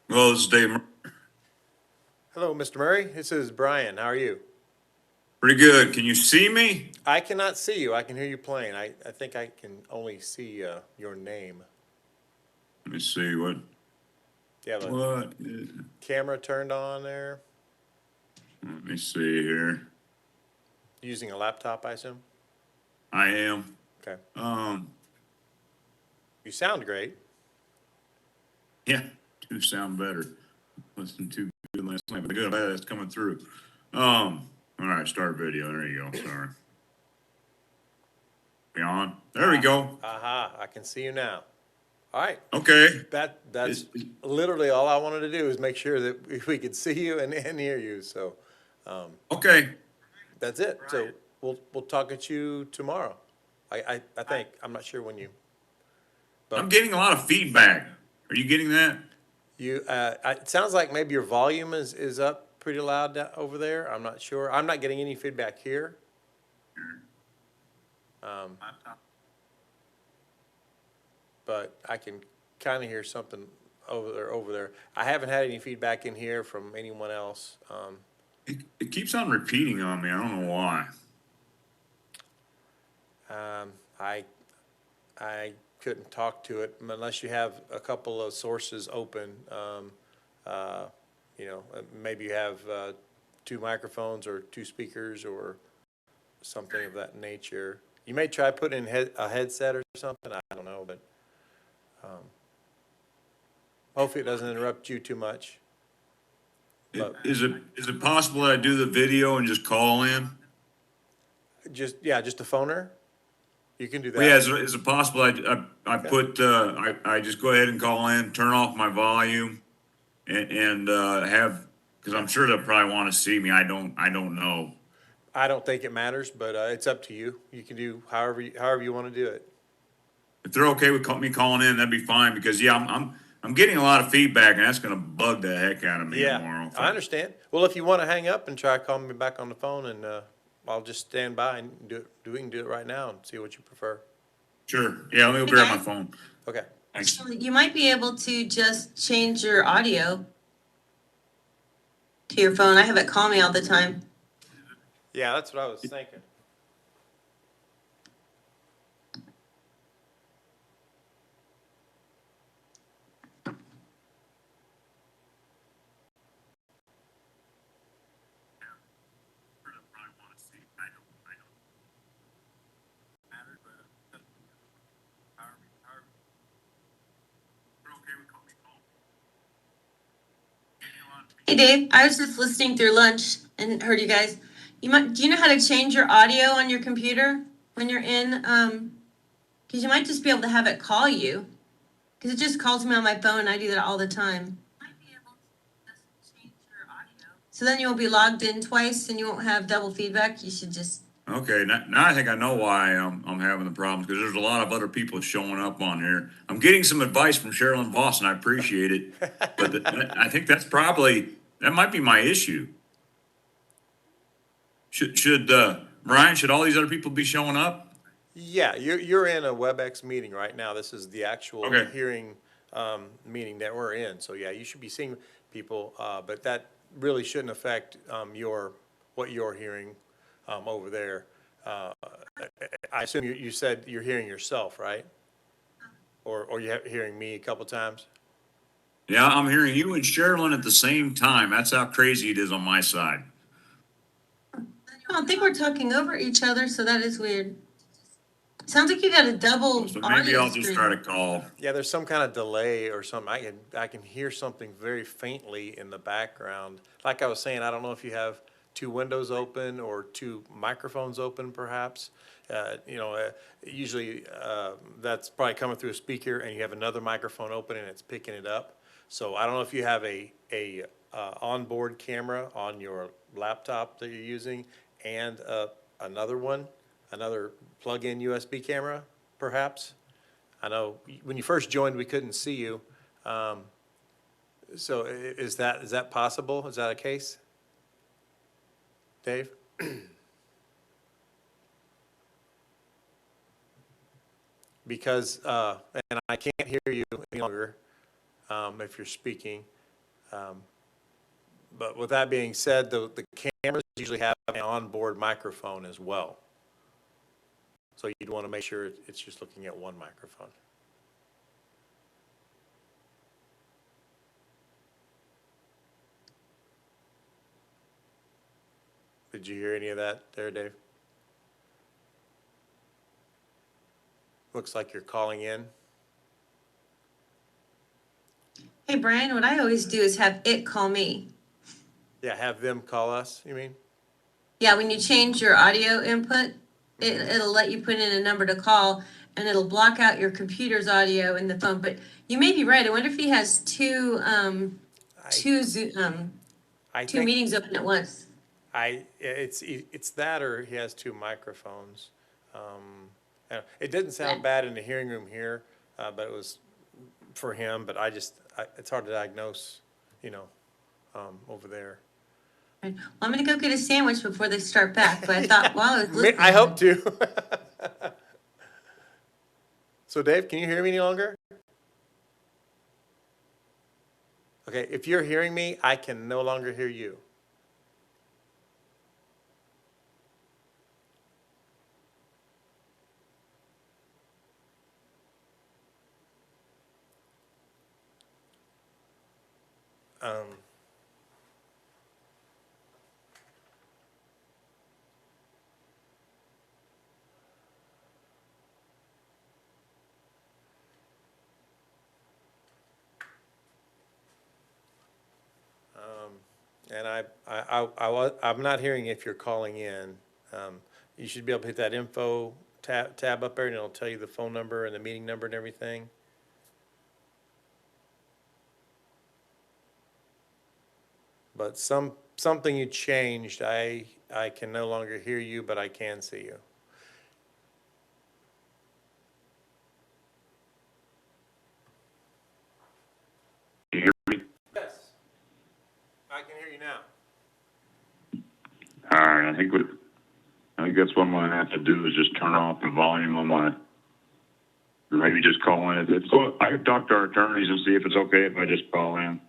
Well, this is Dave. Hello, Mr. Murray, this is Brian, how are you? Pretty good. Can you see me? I cannot see you, I can hear you playing. I think I can only see your name. Let me see what. Do you have a What? camera turned on there? Let me see here. Using a laptop, I assume? I am. Okay. You sound great. Yeah, do sound better. Listened to good last night, but the good bad is coming through. All right, start video. There you go. Sorry. We on? There we go. Aha, I can see you now. All right. Okay. That's literally all I wanted to do is make sure that we could see you and hear you. So, Okay. that's it. So we'll talk at you tomorrow. I think. I'm not sure when you. I'm getting a lot of feedback. Are you getting that? It sounds like maybe your volume is up pretty loud over there. I'm not sure. I'm not getting any feedback here. But I can kind of hear something over there. I haven't had any feedback in here from anyone else. It keeps on repeating on me. I don't know why. I couldn't talk to it unless you have a couple of sources open. Maybe you have 2 microphones or 2 speakers or something of that nature. You may try putting in a headset or something. I don't know, but hopefully it doesn't interrupt you too much. Is it possible that I do the video and just call in? Just a phoner. You can do that. Well, yeah, is it possible I just go ahead and call in, turn off my volume, and have, because I'm sure they'll probably want to see me. I don't know. I don't think it matters, but it's up to you. You can do however you want to do it. If they're okay with me calling in, that'd be fine, because yeah, I'm getting a lot of feedback, and that's gonna bug the heck out of me tomorrow. I understand. Well, if you want to hang up and try calling me back on the phone, and I'll just stand by and do it. We can do it right now and see what you prefer. Sure. Yeah, let me go grab my phone. Okay. Thanks. You might be able to just change your audio. to your phone. I have it call me all the time. Yeah, that's what I was thinking. Hey Dave, I was just listening through lunch and heard you guys. Do you know how to change your audio on your computer when you're in, because you might just be able to have it call you. Because it just calls me on my phone. I do that all the time. So then you won't be logged in twice and you won't have double feedback. You should just. Okay, now I think I know why I'm having the problems, because there's a lot of other people showing up on here. I'm getting some advice from Sherilyn Voss, and I appreciate it, but I think that might be my issue. Brian, should all these other people be showing up? Yeah, you're in a WebEx meeting right now. This is the actual Okay. hearing meeting that we're in. So yeah, you should be seeing people, but that really shouldn't affect what you're hearing over there. I assume you said you're hearing yourself, right? Or you're hearing me a couple times? Yeah, I'm hearing you and Sherilyn at the same time. That's how crazy it is on my side. I don't think we're talking over each other, so that is weird. Sounds like you got a double So maybe audio I'll just try to stream. call. Yeah, there's some kind of delay or something. I can hear something very faintly in the background. Like I was saying, I don't know if you have two windows open or two microphones open, perhaps. Usually that's probably coming through a speaker, and you have another microphone open and it's picking it up. So I don't know if you have a onboard camera on your laptop that you're using and another plug-in USB camera, perhaps. I know when you first joined, we couldn't see you. So is that possible? Is that a case? Dave? Because, and I can't hear you any longer if you're speaking. But with that being said, the cameras usually have an onboard microphone as well. So you'd want to make sure it's just looking at one microphone. Did you hear any of that there, Dave? Looks like you're calling in. Hey Brian, what I always do is have it call me. Yeah, have them call us, you mean? Yeah, when you change your audio input, it'll let you put in a number to call, and it'll block out your computer's audio in the phone. But you may be right. I wonder if he has two meetings open at once. It's that, or he has two microphones. It didn't sound bad in the hearing room here, but it was for him. But it's hard to diagnose, over there. Well, I'm gonna go get a sandwich before they start back. But I thought, while I was listening, I hope to. So Dave, can you hear me any longer? Okay, if you're hearing me, I can no longer hear you. And I'm not hearing if you're calling in. You should be able to hit that info tab up there, and it'll tell you the phone number and the meeting number and everything. But something you changed. I can no longer hear you, but I can see you. Can you hear me? Yes, I can hear you now. All right, I think that's what I'm gonna have to do is just turn off the volume on or maybe just call in. I could talk to our attorneys and see if it's okay if I just call in.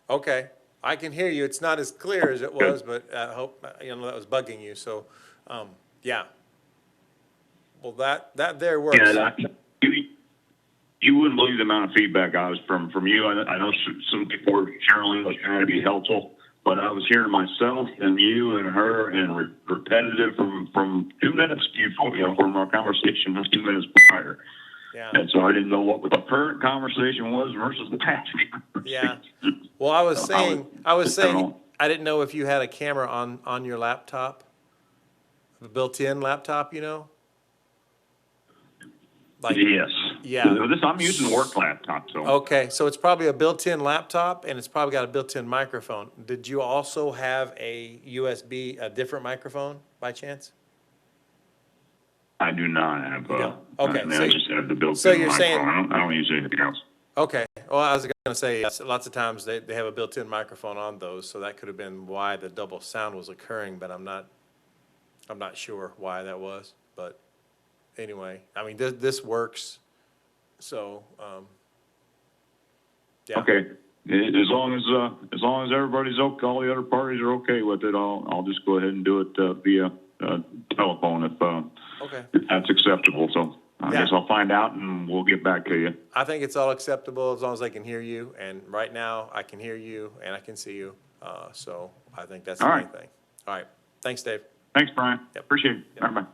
Okay, I can hear you. It's not as clear as it was, but I hope, that was bugging you, so, yeah. Well, that there works. Yeah, you wouldn't believe the amount of feedback I was from you. I know some people were, Sherilyn was trying to be helpful, but I was hearing myself and you and her and repetitive from 2 minutes, from our conversation 2 minutes prior. Yeah. And so I didn't know what the current conversation was versus the past conversation. Yeah. Well, I was So saying, know. I didn't know if you had a camera on your laptop, the built-in laptop, Like, Yes. Yeah. I'm using work laptop, so. Okay, so it's probably a built-in laptop, and it's probably got a built-in microphone. Did you also have a different microphone by chance? I do not have, You don't? Okay, I just have the built-in so you're microphone. saying- I don't use anything else. Okay, well, I was gonna say, yes, lots of times they have a built-in microphone on those, so that could have been why the double sound was occurring, but I'm not sure why that was, but anyway, I mean, this works, so, yeah. Okay, as long as everybody's okay, all the other parties are okay with it, I'll just go ahead and do it, via, telephone Okay. if that's acceptable, so. I Yeah. guess I'll find out and we'll get back to you. I think it's all acceptable as long as they can hear you, and right now, I can hear you and I can see you, so I think that's the All main right. thing. All right, thanks, Dave. Thanks, Brian. Yep. Appreciate it. Bye-bye.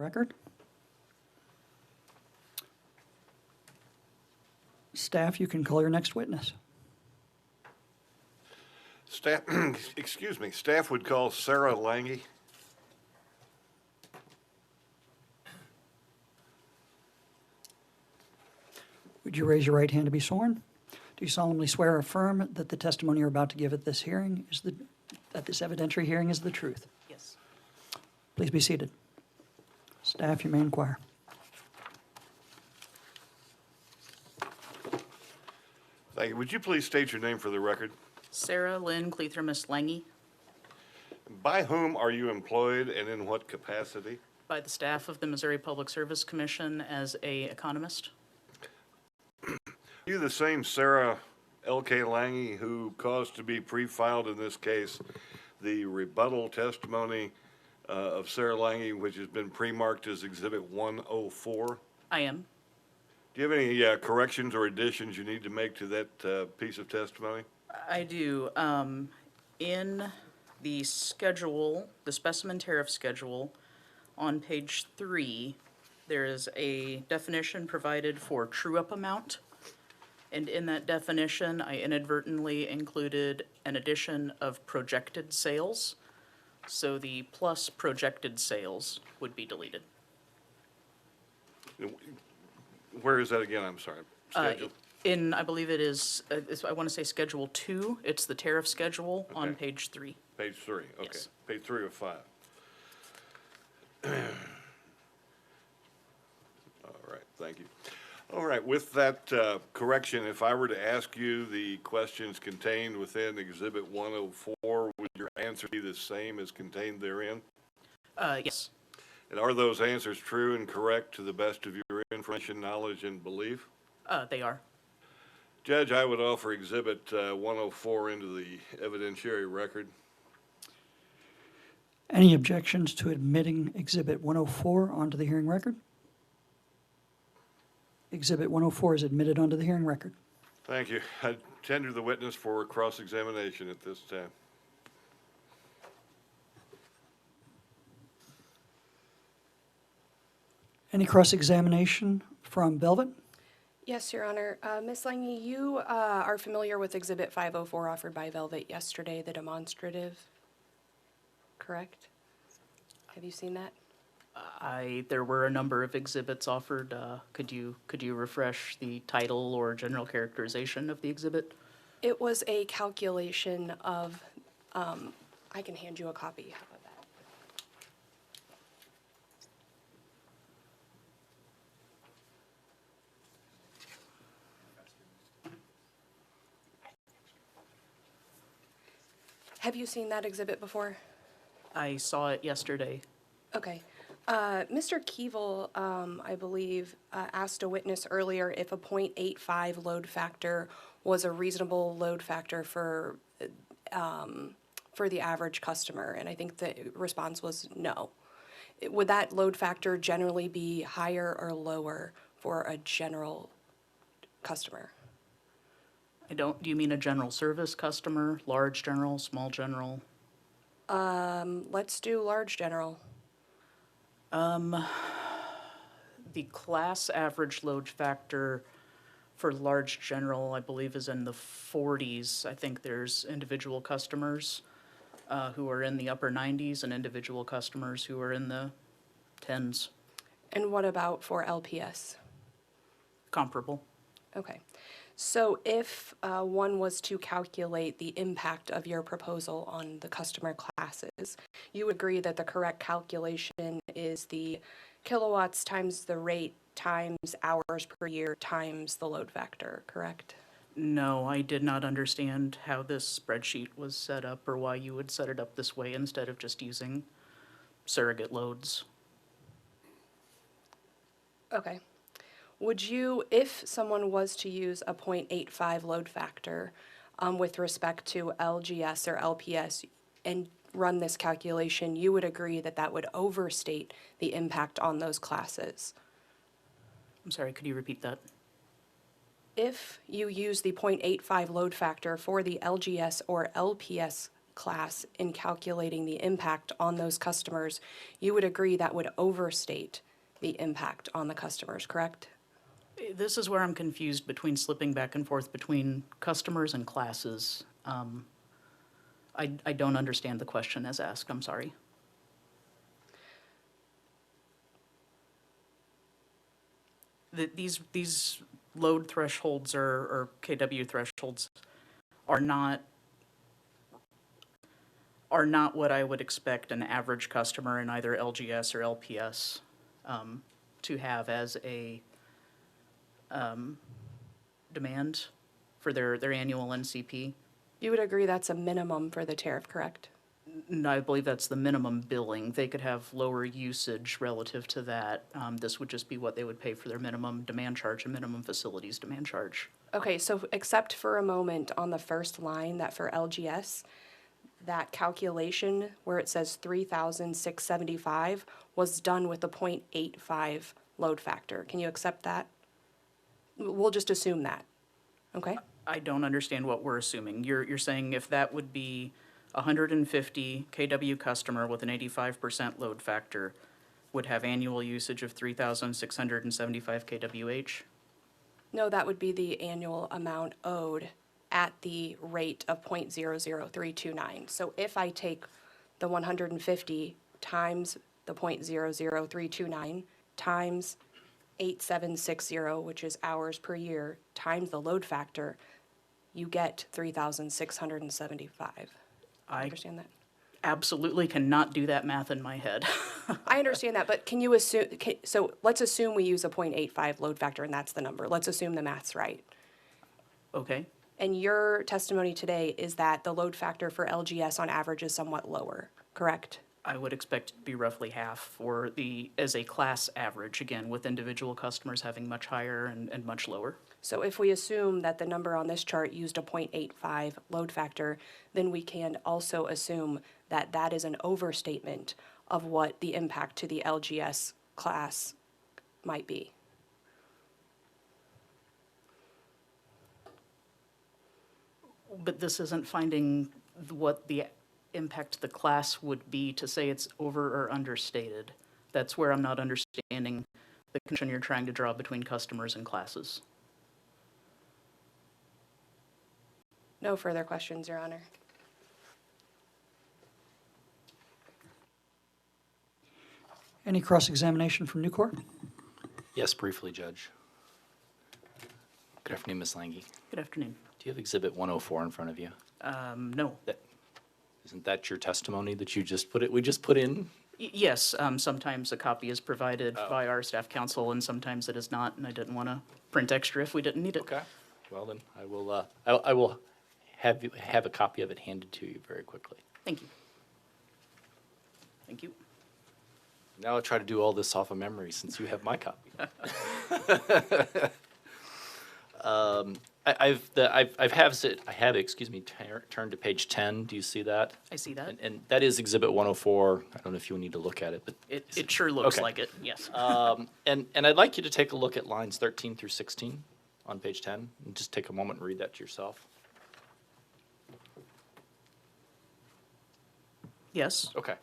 record. Staff, you can call your next witness. Staff, excuse me, staff would call Sarah Lange. Would you raise your right hand to be sworn? Do you solemnly swear or affirm that the testimony you're about to give at this hearing is that this evidentiary hearing is the truth? Yes. Please be seated. Staff, you may inquire. Thank you. Would you please state your name for the record? Sarah Lynn Cleathramus Lange, By whom are you employed and in what capacity? by the staff of the Missouri Public Service Commission as a economist. Are you the same Sarah L.K. Lange who caused to be pre-filed in this case the rebuttal testimony of Sarah Lange, which has been pre-marked as Exhibit 104? I am. Do you have any corrections or additions you need to make to that piece of testimony? I do. In the schedule, the specimen tariff schedule, on page 3, there is a definition provided for true-up amount. And in that definition, I inadvertently included an addition of projected sales. So the plus projected sales would be deleted. Where is that again? I'm sorry. Schedule? In, I believe it is, I want to say Schedule 2. It's the tariff schedule on Okay. page 3. Page 3, okay. Yes. Page 3 of 5. All right, thank you. All right, with that correction, if I were to ask you the questions contained within Exhibit 104, would your answer be the same as contained therein? Yes. And are those answers true and correct to the best of your information, knowledge, and belief? They are. Judge, I would offer Exhibit 104 into the evidentiary record. Any objections to admitting Exhibit 104 onto the hearing record? Exhibit 104 is admitted onto the hearing record. Thank you. I tender the witness for cross-examination at this time. Any cross-examination from Belvin? Yes, Your Honor. Ms. Lange, you are familiar with Exhibit 504 offered by Velvet yesterday, the demonstrative, correct? Have you seen that? There were a number of exhibits offered. Could you refresh the title or general characterization of the exhibit? It was a calculation of, I can hand you a copy. How about that? Have you seen that exhibit before? I saw it yesterday. Okay. Mr. Keevil, I believe, asked a witness earlier if a 0.85 load factor was a reasonable load factor for the average customer, and I think the response was no. Would that load factor generally be higher or lower for a general customer? Do you mean a general service customer, large general, small general? Let's do large general. The class average load factor for large general, I believe, is in the 40s. I think there's individual customers who are in the upper 90s and individual customers who are in the 10s. And what about for LPS? Comparable. Okay. So if one was to calculate the impact of your proposal on the customer classes, you would agree that the correct calculation is the kilowatts times the rate times hours per year times the load factor, correct? No, I did not understand how this spreadsheet was set up or why you would set it up this way instead of just using surrogate loads. Okay. Would you, if someone was to use a 0.85 load factor with respect to LGS or LPS and run this calculation, you would agree that that would overstate the impact on those classes? I'm sorry, could you repeat that? If you use the 0.85 load factor for the LGS or LPS class in calculating the impact on those customers, you would agree that would overstate the impact on the customers, correct? This is where I'm confused between slipping back and forth between customers and classes. I don't understand the question as asked, I'm sorry. These load thresholds or KW thresholds are not what I would expect an average customer in either LGS or LPS to have as a demand for their annual NCP. You would agree that's a minimum for the tariff, correct? No, I believe that's the minimum billing. They could have lower usage relative to that. This would just be what they would pay for their minimum demand charge and minimum facilities demand charge. Okay, so except for a moment on the first line, that for LGS, that calculation where it says 3,675 was done with a 0.85 load factor. Can you accept that? We'll just assume that, okay? I don't understand what we're assuming. You're saying if that would be 150 kW customer with an 85% load factor would have annual usage of 3,675 kWh? No, that would be the annual amount owed at the rate of 0.00329. So if I take the 150 times the 0.00329 times 8760, which is hours per year, times the load factor, you get 3,675. I understand that. Absolutely cannot do that math in my head. I understand that, but can you assume, so let's assume we use a 0.85 load factor and that's the number. Let's assume the math's right. Okay. And your testimony today is that the load factor for LGS on average is somewhat lower, correct? I would expect it to be roughly half for as a class average, again, with individual customers having much higher and much lower. So if we assume that the number on this chart used a 0.85 load factor, then we can also assume that that is an overstatement of what the impact to the LGS class might be. But this isn't finding what the impact to the class would be to say it's over or understated. That's where I'm not understanding the connection you're trying to draw between customers and classes. No further questions, Your Honor. Any cross-examination from Nucor? Yes, briefly, Judge. Good afternoon, Ms. Lange. Good afternoon. Do you have Exhibit 104 in front of you? No. Isn't that your testimony that we just put in? Yes, sometimes a copy is provided by our staff counsel and sometimes it is not, and I didn't want to print extra if we didn't need it. Okay. Well, then I will have a copy of it handed to you very quickly. Thank you. Thank you. Now I'll try to do all this off of memory since you have my copy. I have turned to page 10. Do you see that? I see that. And that is Exhibit 104. I don't know if you need to look at it, but It sure looks okay. like it, yes. And I'd like you to take a look at lines 13 through 16 on page 10, and just take a moment and read that to yourself. Yes. Okay.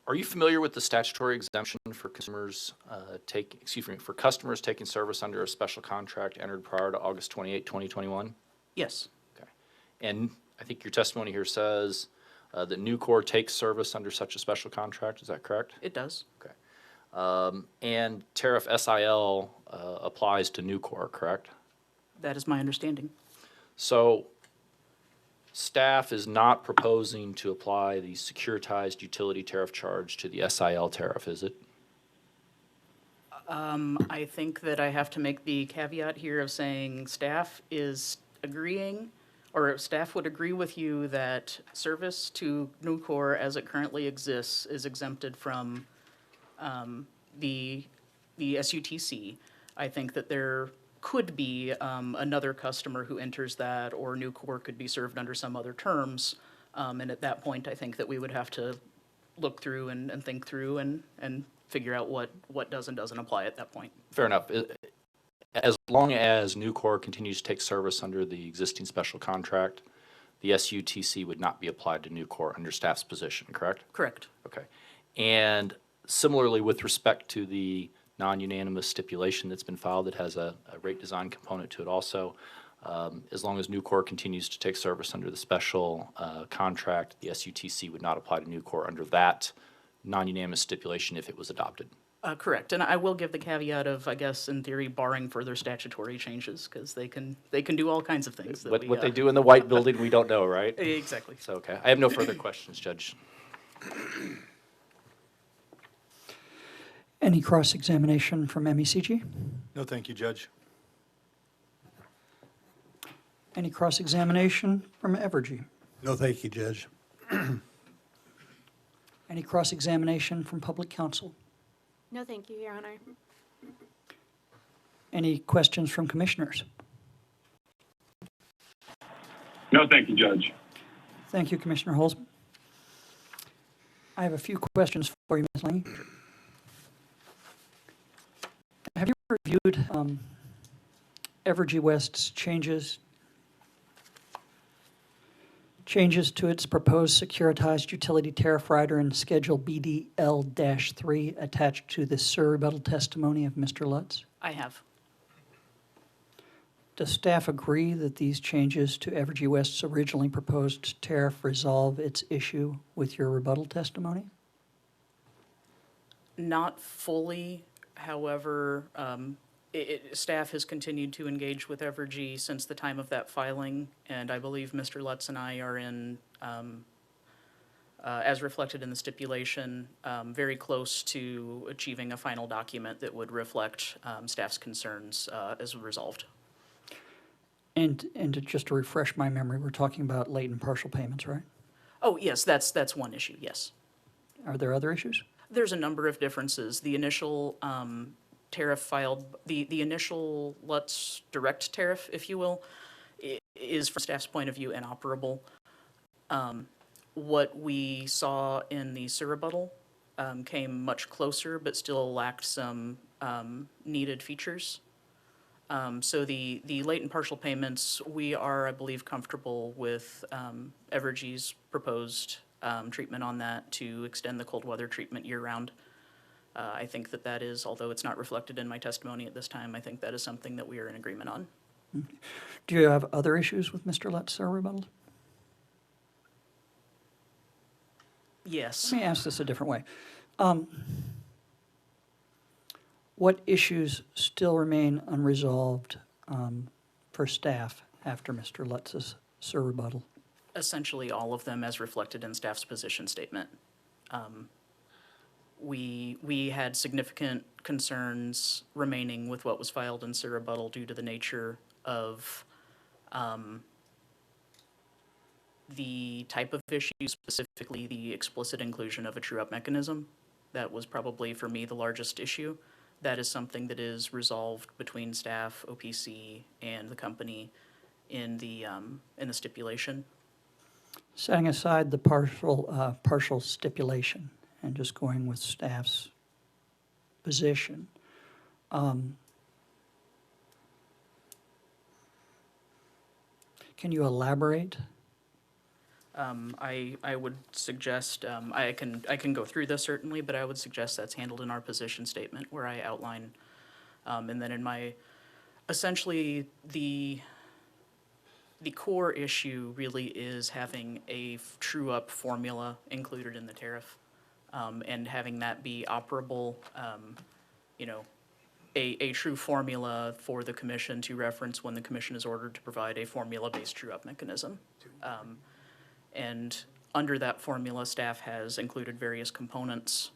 Are you familiar with the statutory exemption for customers for customers taking service under a special contract entered prior to August 28, 2021? Yes. Okay. And I think your testimony here says that Nucor takes service under such a special contract. Is that correct? It does. Okay. And tariff SIL applies to Nucor, correct? That is my understanding. So staff is not proposing to apply the securitized utility tariff charge to the SIL tariff, is it? I think that I have to make the caveat here of saying staff is agreeing, or staff would agree with you that service to Nucor as it currently exists is exempted from the SUTC. I think that there could be another customer who enters that, or Nucor could be served under some other terms. And at that point, I think that we would have to look through and think through and figure out what does and doesn't apply at that point. Fair enough. As long as Nucor continues to take service under the existing special contract, the SUTC would not be applied to Nucor under staff's position, correct? Correct. Okay. And similarly, with respect to the non-unanimous stipulation that's been filed that has a rate design component to it also, as long as Nucor continues to take service under the special contract, the SUTC would not apply to Nucor under that non-unanimous stipulation if it was adopted. Correct, and I will give the caveat of, I guess, in theory, barring further statutory changes, because they can do all kinds of things. That What they do in the white building, we don't know, right? Exactly. So, okay. I have no further questions, Judge. Any cross-examination from MECG? No, thank you, Judge. Any cross-examination from Evergy? No, thank you, Judge. Any cross-examination from Public Counsel? No, thank you, Your Honor. Any questions from commissioners? No, thank you, Judge. Thank you, Commissioner Holzman. I have a few questions for you, Ms. Lange. Have you reviewed Evergy West's changes to its proposed securitized utility tariff rider in Schedule BDL-3 attached to the surrebuttal testimony of Mr. Lutz? I have. Does staff agree that these changes to Evergy West's originally proposed tariff resolve its issue with your rebuttal testimony? Not fully, however, staff has continued to engage with Evergy since the time of that filing, and I believe Mr. Lutz and I are in, as reflected in the stipulation, very close to achieving a final document that would reflect staff's concerns as resolved. And just to refresh my memory, we're talking about late and partial payments, right? Oh, yes, that's one issue, yes. Are there other issues? There's a number of differences. The initial tariff filed, the initial Lutz direct tariff, if you will, is from staff's point of view inoperable. What we saw in the surrebuttal came much closer, but still lacked some needed features. So the late and partial payments, we are, I believe, comfortable with Evergy's proposed treatment on that to extend the cold weather treatment year-round. I think that is, although it's not reflected in my testimony at this time, I think that is something that we are in agreement on. Do you have other issues with Mr. Lutz's rebuttal? Yes. Let me ask this a different way. What issues still remain unresolved for staff after Mr. Lutz's rebuttal? Essentially all of them as reflected in staff's position statement. We had significant concerns remaining with what was filed in surrebuttal due to the nature of the type of issue, specifically the explicit inclusion of a true-up mechanism. That was probably, for me, the largest issue. That is something that is resolved between staff, OPC, and the company in the stipulation. Setting aside the partial stipulation and just going with staff's position, can you elaborate? I would suggest, I can go through this certainly, but I would suggest that's handled in our position statement where I outline, and then in my, essentially the core issue really is having a true-up formula included in the tariff, and having that be operable, a true formula for the commission to reference when the commission is ordered to provide a formula-based true-up mechanism. And under that formula, staff has included various components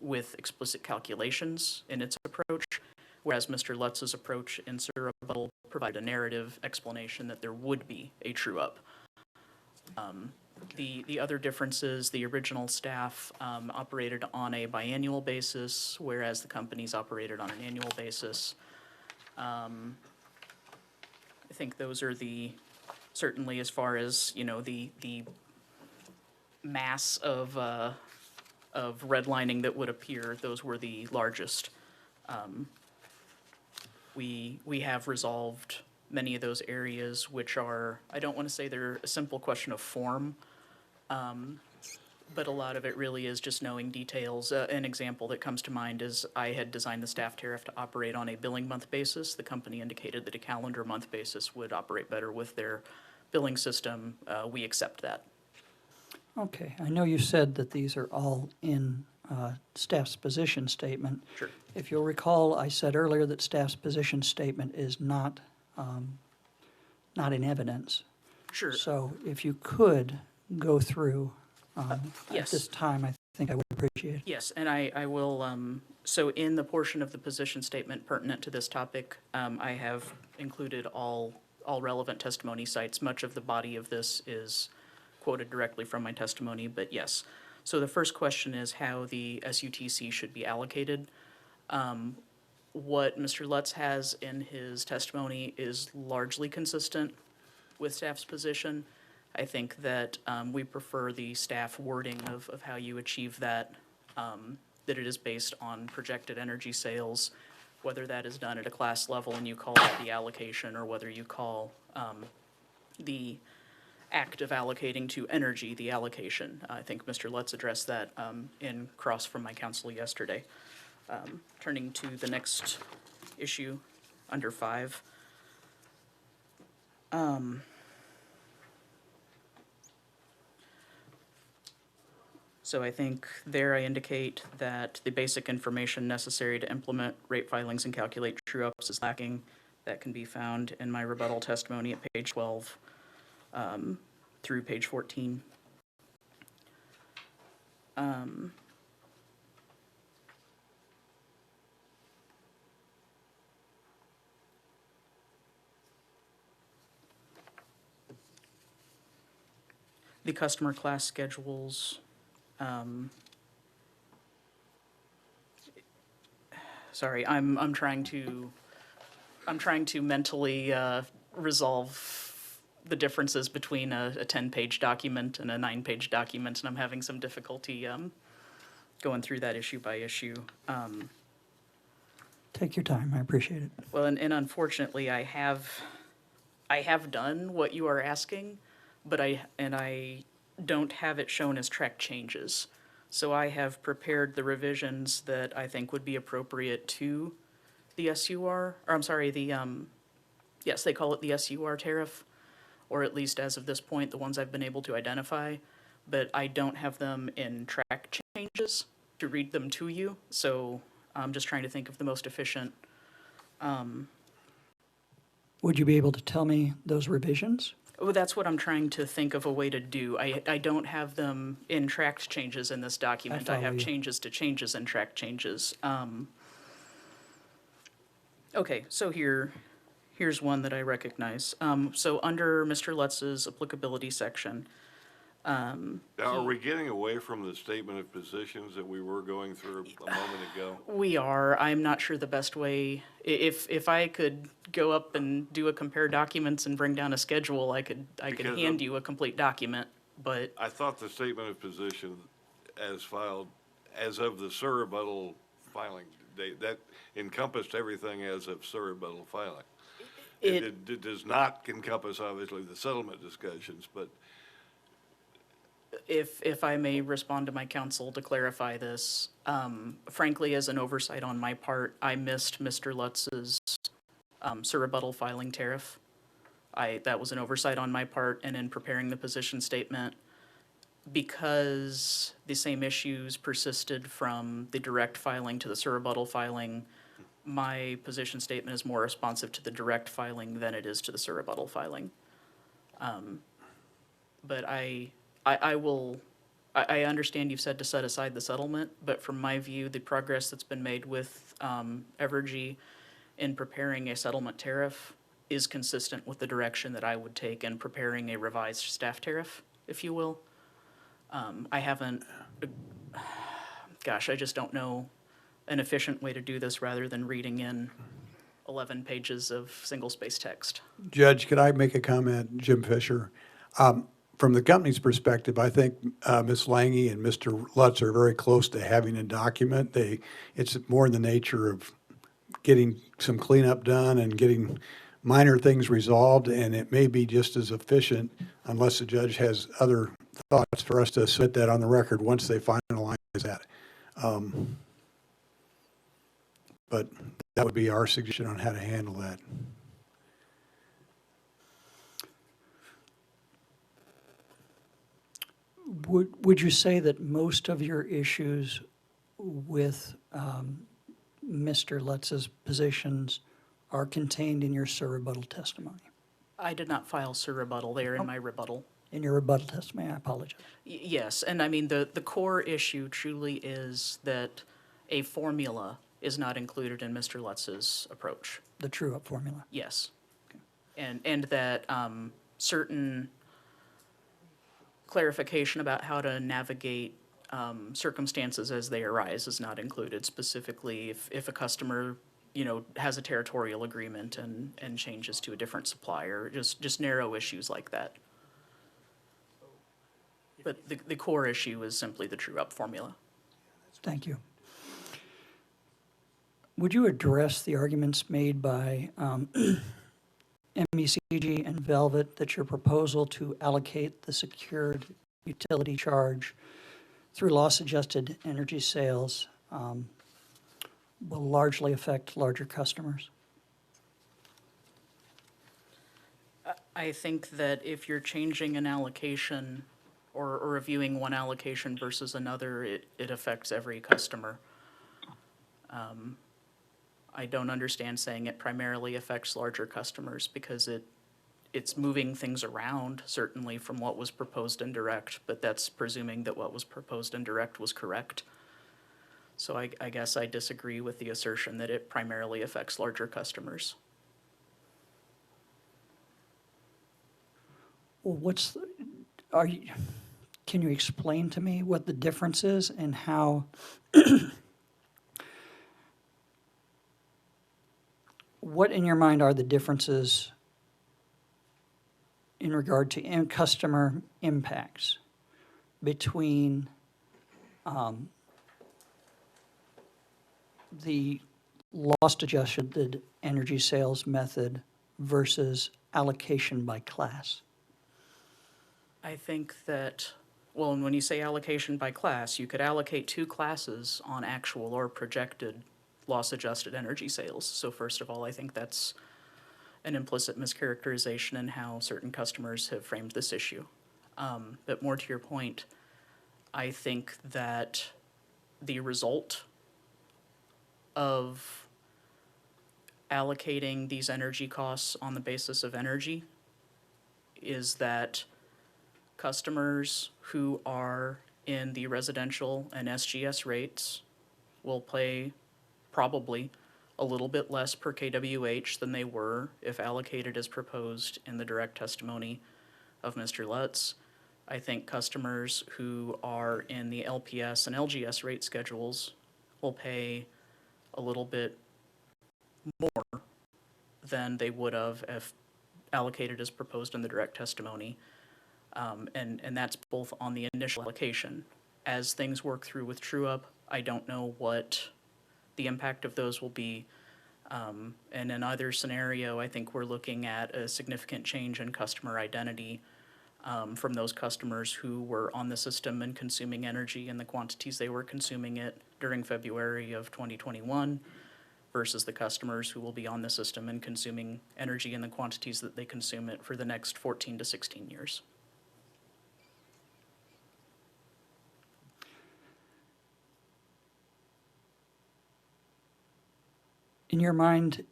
with explicit calculations in its approach, whereas Mr. Lutz's approach in surrebuttal provided a narrative explanation that there would be a true-up. The other differences, the original staff operated on a biannual basis, whereas the companies operated on an annual basis. I think those are certainly as far as, the mass of redlining that would appear, those were the largest. We have resolved many of those areas, which are, I don't want to say they're a simple question of form, but a lot of it really is just knowing details. An example that comes to mind is I had designed the staff tariff to operate on a billing month basis. The company indicated that a calendar month basis would operate better with their billing system. We accept that. Okay, I know you said that these are all in staff's position statement. Sure. If you'll recall, I said earlier that staff's position statement is not in evidence. Sure. So if you could go through at Yes. this time, I think I would appreciate it. Yes, and I will, so in the portion of the position statement pertinent to this topic, I have included all relevant testimony sites. Much of the body of this is quoted directly from my testimony, but yes. So the first question is how the SUTC should be allocated. What Mr. Lutz has in his testimony is largely consistent with staff's position. I think that we prefer the staff wording of how you achieve that, that it is based on projected energy sales, whether that is done at a class level and you call that the allocation, or whether you call the act of allocating to energy the allocation. I think Mr. Lutz addressed that in cross from my counsel yesterday. Turning to the next issue under 5. So I think there I indicate that the basic information necessary to implement rate filings and calculate true-ups is lacking. That can be found in my rebuttal testimony at page 12 through page 14. The customer class schedules. Sorry, I'm trying to mentally resolve the differences between a 10-page document and a 9-page document, and I'm having some difficulty going through that issue by issue. Take your time, I appreciate it. Well, and unfortunately, I have done what you are asking, but I don't have it shown as track changes. So I have prepared the revisions that I think would be appropriate to the SUR, or I'm sorry, yes, they call it the SUR tariff, or at least as of this point, the ones I've been able to identify, but I don't have them in track changes to read them to you, so I'm just trying to think of the most efficient. Would you be able to tell me those revisions? Well, that's what I'm trying to think of a way to do. I don't have them in tracked changes in this document. I have changes to changes in tracked changes. Okay, so here's one that I recognize. So under Mr. Lutz's applicability section. Now, are we getting away from the statement of positions that we were going through a moment ago? We are. I'm not sure the best way. If I could go up and do a compare documents and bring down a schedule, I could hand you a complete document. But I thought the statement of position as filed, as of the surrebuttal filing date, that encompassed everything as of surrebuttal filing. It does not encompass, obviously, the settlement discussions, but if I may respond to my counsel to clarify this, frankly, as an oversight on my part, I missed Mr. Lutz's surrebuttal filing tariff. That was an oversight on my part, and in preparing the position statement, because the same issues persisted from the direct filing to the surrebuttal filing, my position statement is more responsive to the direct filing than it is to the surrebuttal filing. But I understand you've said to set aside the settlement, but from my view, the progress that's been made with Evergy in preparing a settlement tariff is consistent with the direction that I would take in preparing a revised staff tariff, if you will. I haven't, I just don't know an efficient way to do this rather than reading in 11 pages of single-space text. Judge, could I make a comment? Jim Fisher. From the company's perspective, I think Ms. Lange and Mr. Lutz are very close to having a document. It's more in the nature of getting some cleanup done and getting minor things resolved, and it may be just as efficient, unless the judge has other thoughts, for us to submit that on the record once they finalize that. But that would be our suggestion on how to handle that. Would you say that most of your issues with Mr. Lutz's positions are contained in your rebuttal testimony? I did not file rebuttal there in my rebuttal. In your rebuttal testimony, I apologize. Yes, and I mean, the core issue truly is that a formula is not included in Mr. Lutz's approach. The true-up formula? Yes. And that certain clarification about how to navigate circumstances as they arise is not included, specifically if a customer, you know, has a territorial agreement and changes to a different supplier, just narrow issues like that. But the core issue is simply the true-up formula. Thank you. Would you address the arguments made by MECG and Velvet that your proposal to allocate the secured utility charge through loss-adjusted energy sales will largely affect larger customers? I think that if you're changing an allocation or reviewing one allocation versus another, it affects every customer. I don't understand saying it primarily affects larger customers because it's moving things around, certainly from what was proposed in direct, but that's presuming that what was proposed in direct was correct. So I guess I disagree with the assertion that it primarily affects larger customers. Well, can you explain to me what the difference is and how what in your mind are the differences in regard to customer impacts between the loss-adjusted energy sales method versus allocation by class? I think that, well, and when you say allocation by class, you could allocate two classes on actual or projected loss-adjusted energy sales. So first of all, I think that's an implicit mischaracterization in how certain customers have framed this issue. But more to your point, I think that the result of allocating these energy costs on the basis of energy is that customers who are in the residential and SGS rates will pay probably a little bit less per kWh than they were if allocated as proposed in the direct testimony of Mr. Lutz. I think customers who are in the LPS and LGS rate schedules will pay a little bit more than they would have if allocated as proposed in the direct testimony. And that's both on the initial allocation. As things work through with true-up, I don't know what the impact of those will be. And in either scenario, I think we're looking at a significant change in customer identity from those customers who were on the system and consuming energy in the quantities they were consuming it during February of 2021 versus the customers who will be on the system and consuming energy in the quantities that they consume it for the next 14 to 16 years. In your mind,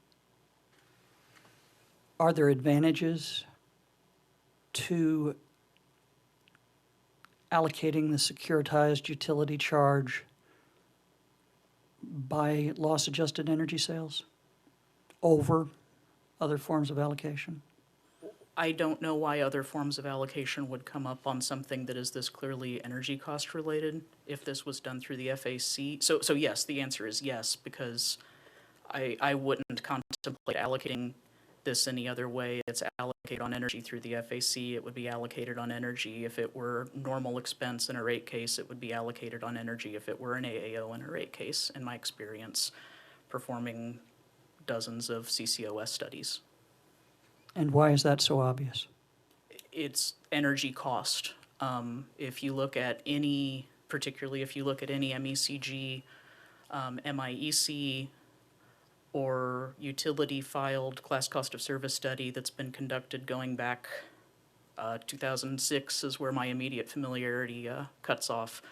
are there advantages to allocating the securitized utility charge by loss-adjusted energy sales over other forms of allocation? I don't know why other forms of allocation would come up on something that is this clearly energy cost related if this was done through the FAC. So yes, the answer is yes, because I wouldn't contemplate allocating this any other way. It's allocated on energy through the FAC. It would be allocated on energy. If it were normal expense in a rate case, it would be allocated on energy. If it were an AAO in a rate case, in my experience, performing dozens of CCOS studies. And why is that so obvious? It's energy cost. If you look at any, particularly if you look at any MECG, MIEC, or utility filed class cost of service study that's been conducted going back 2006 is where my immediate familiarity cuts off.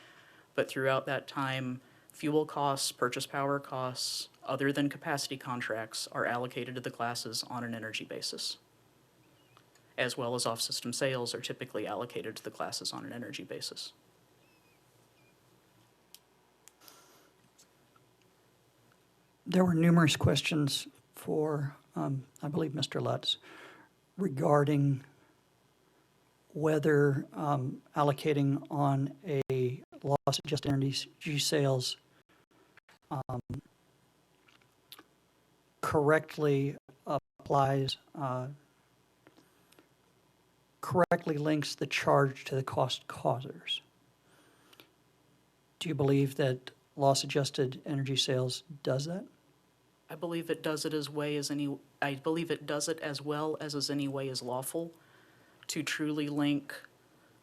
But throughout that time, fuel costs, purchase power costs, other than capacity contracts, are allocated to the classes on an energy basis, as well as off-system sales are typically allocated to the classes on an energy basis. There were numerous questions for, I believe, Mr. Lutz, regarding whether allocating on a loss-adjusted energy sales correctly applies, correctly links the charge to the cost causers. Do you believe that loss-adjusted energy sales does that? I believe it does it as well as is any way is lawful. To truly link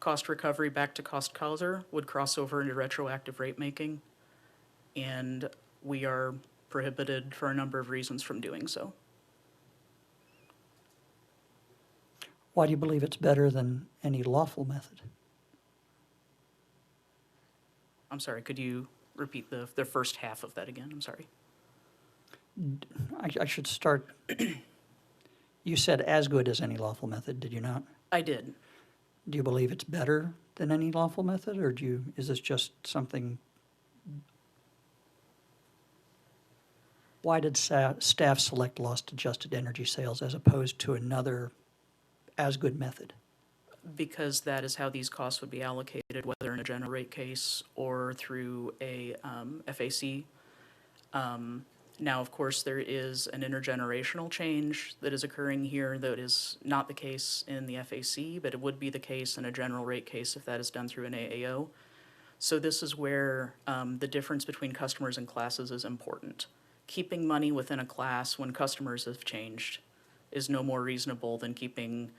cost recovery back to cost causer would cross over into retroactive rate making, and we are prohibited for a number of reasons from doing so. Why do you believe it's better than any lawful method? I'm sorry, could you repeat the first half of that again? I'm sorry. I should start. You said as good as any lawful method, did you not? I did. Do you believe it's better than any lawful method, or is this just something? Why did staff select loss-adjusted energy sales as opposed to another as-good method? Because that is how these costs would be allocated, whether in a general rate case or through a FAC. Now, of course, there is an intergenerational change that is occurring here that is not the case in the FAC, but it would be the case in a general rate case if that is done through an AAO. So this is where the difference between customers and classes is important. Keeping money within a class when customers have changed is no more reasonable than keeping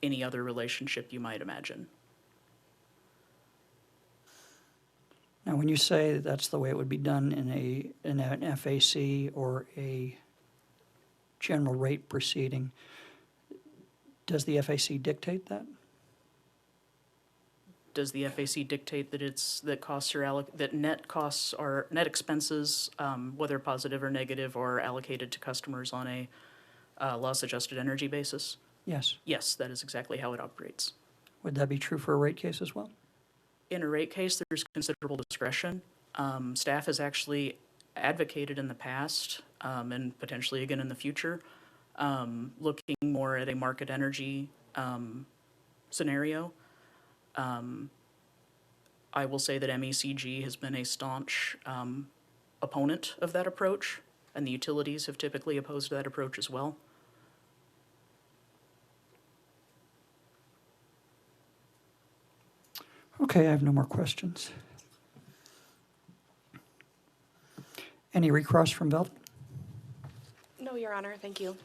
any other relationship you might imagine. Now, when you say that's the way it would be done in an FAC or a general rate proceeding, does the FAC dictate that? Does the FAC dictate that net expenses, whether positive or negative, are allocated to customers on a loss-adjusted energy basis? Yes. Yes, that is exactly how it operates. Would that be true for a rate case as well? In a rate case, there's considerable discretion. Staff has actually advocated in the past, and potentially again in the future, looking more at a market energy scenario. I will say that MECG has been a staunch opponent of that approach, and the utilities have typically opposed that approach as well. Okay, I have no more questions. Any recross from Velvet? No, Your Honor, thank you.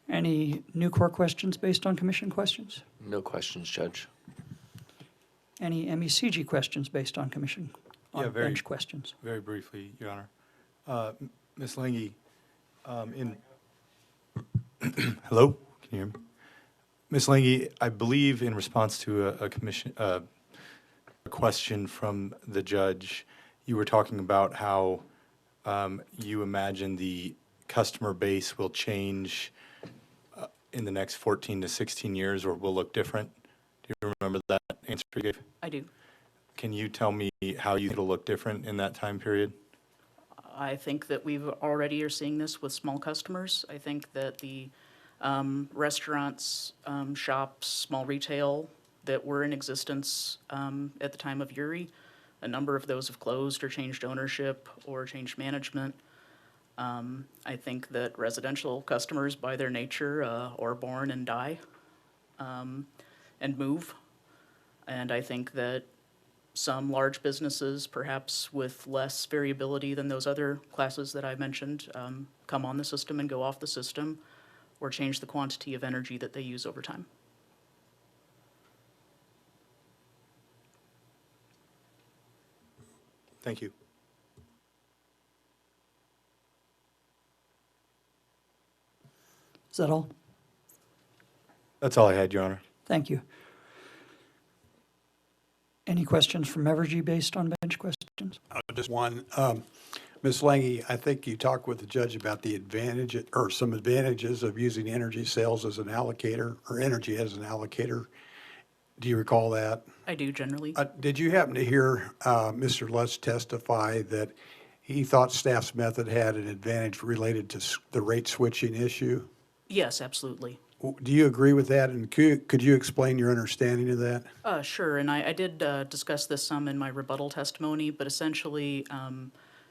Any new core questions based on commission questions? No questions, Judge. Any MECG questions based on commission, on bench questions? Very briefly, Your Honor. Ms. Lange, hello, can you hear me? Ms. Lange, I believe in response to a question from the judge, you were talking about how you imagine the customer base will change in the next 14 to 16 years or will look different. Do you remember that answer you gave? I do. Can you tell me how you think it'll look different in that time period? I think that we already are seeing this with small customers. I think that the restaurants, shops, small retail that were in existence at the time of Uri, a number of those have closed or changed ownership or changed management. I think that residential customers, by their nature, are born and die and move. And I think that some large businesses, perhaps with less variability than those other classes that I mentioned, come on the system and go off the system, or change the quantity of energy that they use over time. Thank you. Is that all? That's all I had, Your Honor. Thank you. Any questions from Evergy based on bench questions? Just one. Ms. Lange, I think you talked with the judge about the advantage, or some advantages of using energy sales as an allocator, or energy as an allocator. Do you recall that? I do generally. Did you happen to hear Mr. Lutz testify that he thought staff's method had an advantage related to the rate switching issue? Yes, absolutely. Do you agree with that? And could you explain your understanding of that? Sure, and I did discuss this some in my rebuttal testimony, but essentially,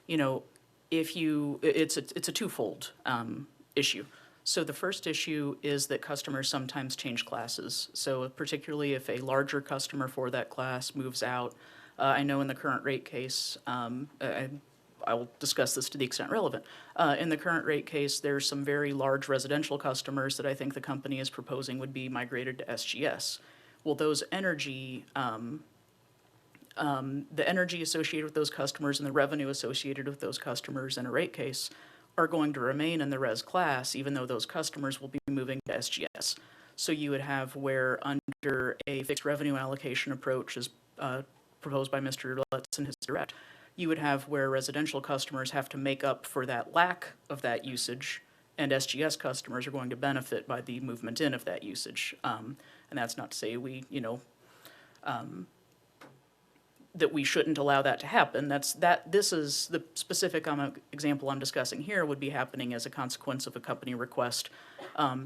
you know, it's a twofold issue. So the first issue is that customers sometimes change classes. So particularly if a larger customer for that class moves out, I know in the current rate case, I will discuss this to the extent relevant. In the current rate case, there's some very large residential customers that I think the company is proposing would be migrated to SGS. Well, those energy, the energy associated with those customers and the revenue associated with those customers in a rate case are going to remain in the res class, even though those customers will be moving to SGS. So you would have where under a fixed revenue allocation approach as proposed by Mr. Lutz in his direct, you would have where residential customers have to make up for that lack of that usage, and SGS customers are going to benefit by the movement in of that usage. And that's not to say we, you know, that we shouldn't allow that to happen. This is the specific example I'm discussing here would be happening as a consequence of a company request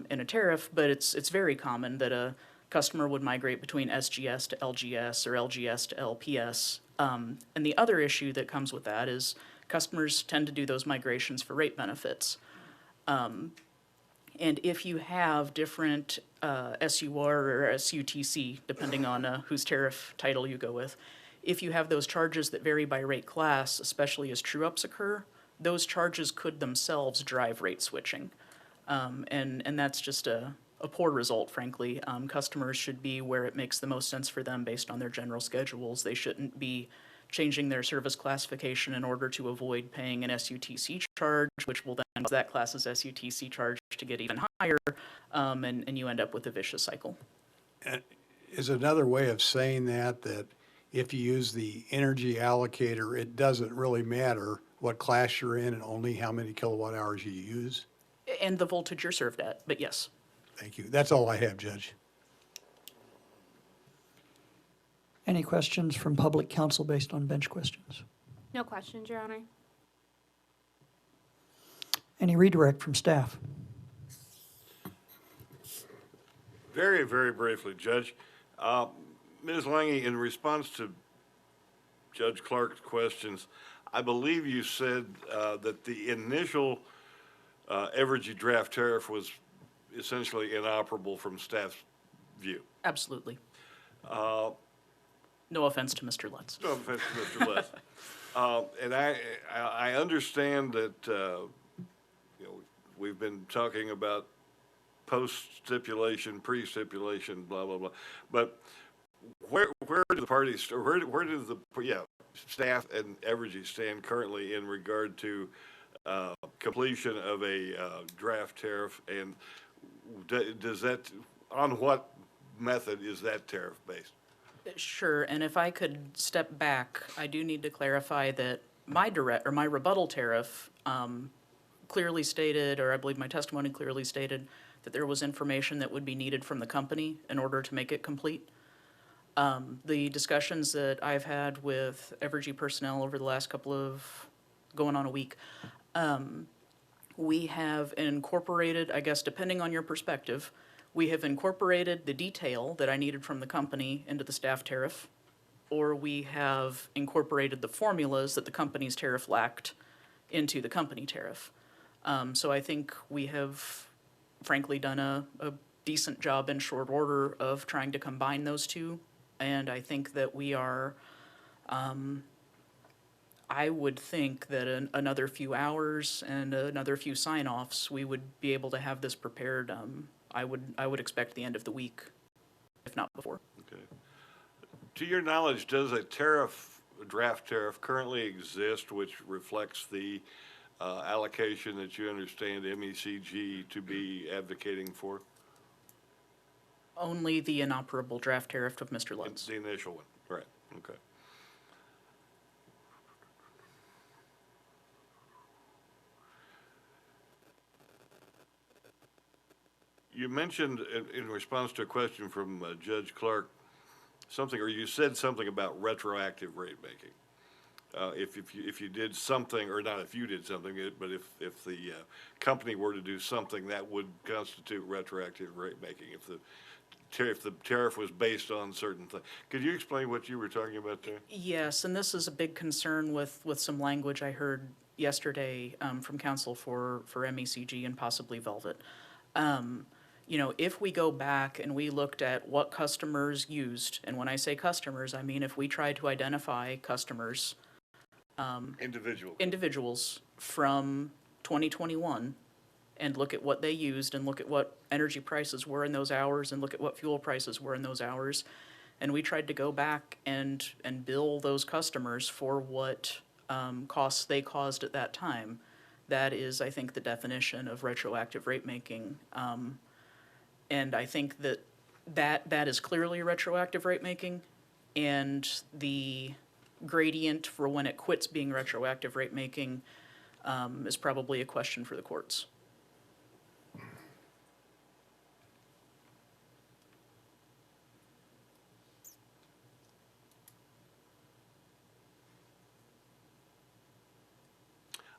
in a tariff, but it's very common that a customer would migrate between SGS to LGS or LGS to LPS. And the other issue that comes with that is customers tend to do those migrations for rate benefits. And if you have different SUR or SUTC, depending on whose tariff title you go with, if you have those charges that vary by rate class, especially as true-ups occur, those charges could themselves drive rate switching. And that's just a poor result, frankly. Customers should be where it makes the most sense for them based on their general schedules. They shouldn't be changing their service classification in order to avoid paying an SUTC charge, which will then cause that class's SUTC charge to get even higher, and you end up with a vicious cycle. Is another way of saying that if you use the energy allocator, it doesn't really matter what class you're in and only how many kilowatt hours you use? And the voltage you're served at, but yes. Thank you. That's all I have, Judge. Any questions from public counsel based on bench questions? No questions, Your Honor. Any redirect from staff? Very, very briefly, Judge. Ms. Lange, in response to Judge Clark's questions, I believe you said that the initial Evergy draft tariff was essentially inoperable from staff's view. Absolutely. No offense to Mr. Lutz. No offense to Mr. Lutz. And I understand that you know, we've been talking about post-stipulation, pre-stipulation, blah, blah, blah. But where do the parties, or where do the staff and Evergy stand currently in regard to completion of a draft tariff, and does that, on what method is that tariff based? Sure, and if I could step back, I do need to clarify that my rebuttal tariff clearly stated, or I believe my testimony clearly stated, that there was information that would be needed from the company in order to make it complete. The discussions that I've had with Evergy personnel over the last going on a week, we have incorporated, I guess depending on your perspective, we have incorporated the detail that I needed from the company into the staff tariff, or we have incorporated the formulas that the company's tariff lacked into the company tariff. So I think we have frankly done a decent job in short order of trying to combine those two, and I think that we are I would think that another few hours and another few sign-offs, we would be able to have this prepared. I would expect the end of the week, if not before. Okay. To your knowledge, does a draft tariff currently exist which reflects the allocation that you understand MECG to be advocating for? Only the inoperable draft tariff of Mr. Lutz. The initial one, right, okay. You mentioned in response to a question from Judge Clark, something, or you said something about retroactive rate making. If you did something, or not if you did something, but if the company were to do something, that would constitute retroactive rate making. If the tariff was based on certain things. Could you explain what you were talking about there? Yes, and this is a big concern with some language I heard yesterday from counsel for MECG and possibly Velvet. You know, if we go back and we looked at what customers used, and when I say customers, I mean if we tried to identify customers, individuals from 2021, and look at what they used and look at what energy prices were in those hours and look at what fuel prices were in those hours, and we tried to go back and bill those customers for what costs they caused at that time, that is, I think, the definition of retroactive rate making. And I think that is clearly retroactive rate making, and the gradient for when it quits being retroactive rate making is probably a question for the courts.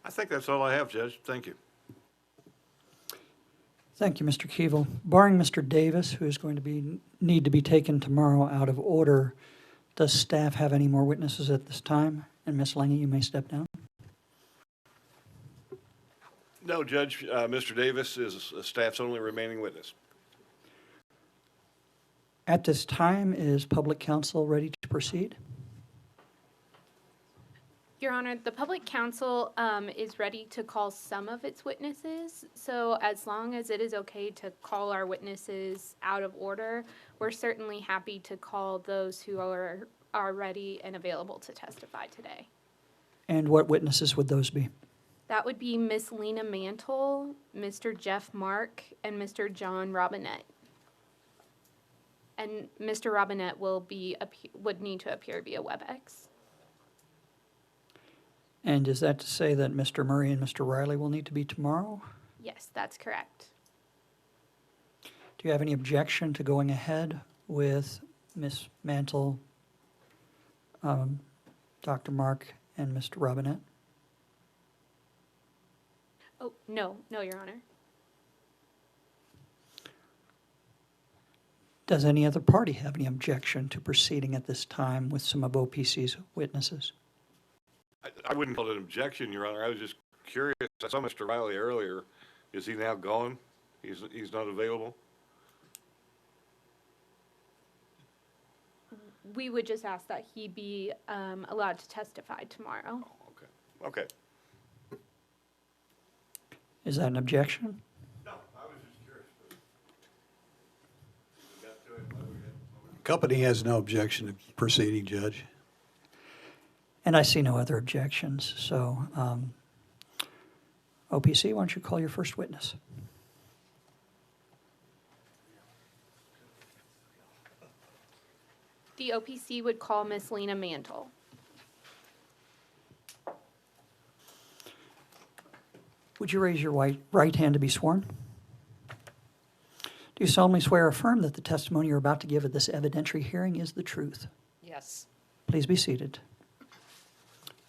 I think that's all I have, Judge. Thank you. Thank you, Mr. Keevil. Barring Mr. Davis, who is going to need to be taken tomorrow out of order, does staff have any more witnesses at this time? And Ms. Lange, you may step down. No, Judge. Mr. Davis is staff's only remaining witness. At this time, is public counsel ready to proceed? Your Honor, the public counsel is ready to call some of its witnesses. So as long as it is okay to call our witnesses out of order, we're certainly happy to call those who are ready and available to testify today. And what witnesses would those be? That would be Miss Lena Mantle, Mr. Jeff Mark, and Mr. John Robinette. And Mr. Robinette would need to appear via WebEx. And is that to say that Mr. Murray and Mr. Riley will need to be tomorrow? Yes, that's correct. Do you have any objection to going ahead with Ms. Mantle, Dr. Mark, and Mr. Robinette? Oh, no, Your Honor. Does any other party have any objection to proceeding at this time with some of OPC's witnesses? I wouldn't call it an objection, Your Honor. I was just curious. I saw Mr. Riley earlier. Is he now gone? He's not available? We would just ask that he be allowed to testify tomorrow. Oh, okay. Okay. Is that an objection? No, I was just curious. Company has no objection to proceeding, Judge. And I see no other objections, so OPC, why don't you call your first witness? The OPC would call Miss Lena Mantle. Would you raise your right hand to be sworn? Do you solemnly swear or affirm that the testimony you're about to give at this evidentiary hearing is the truth? Yes. Please be seated.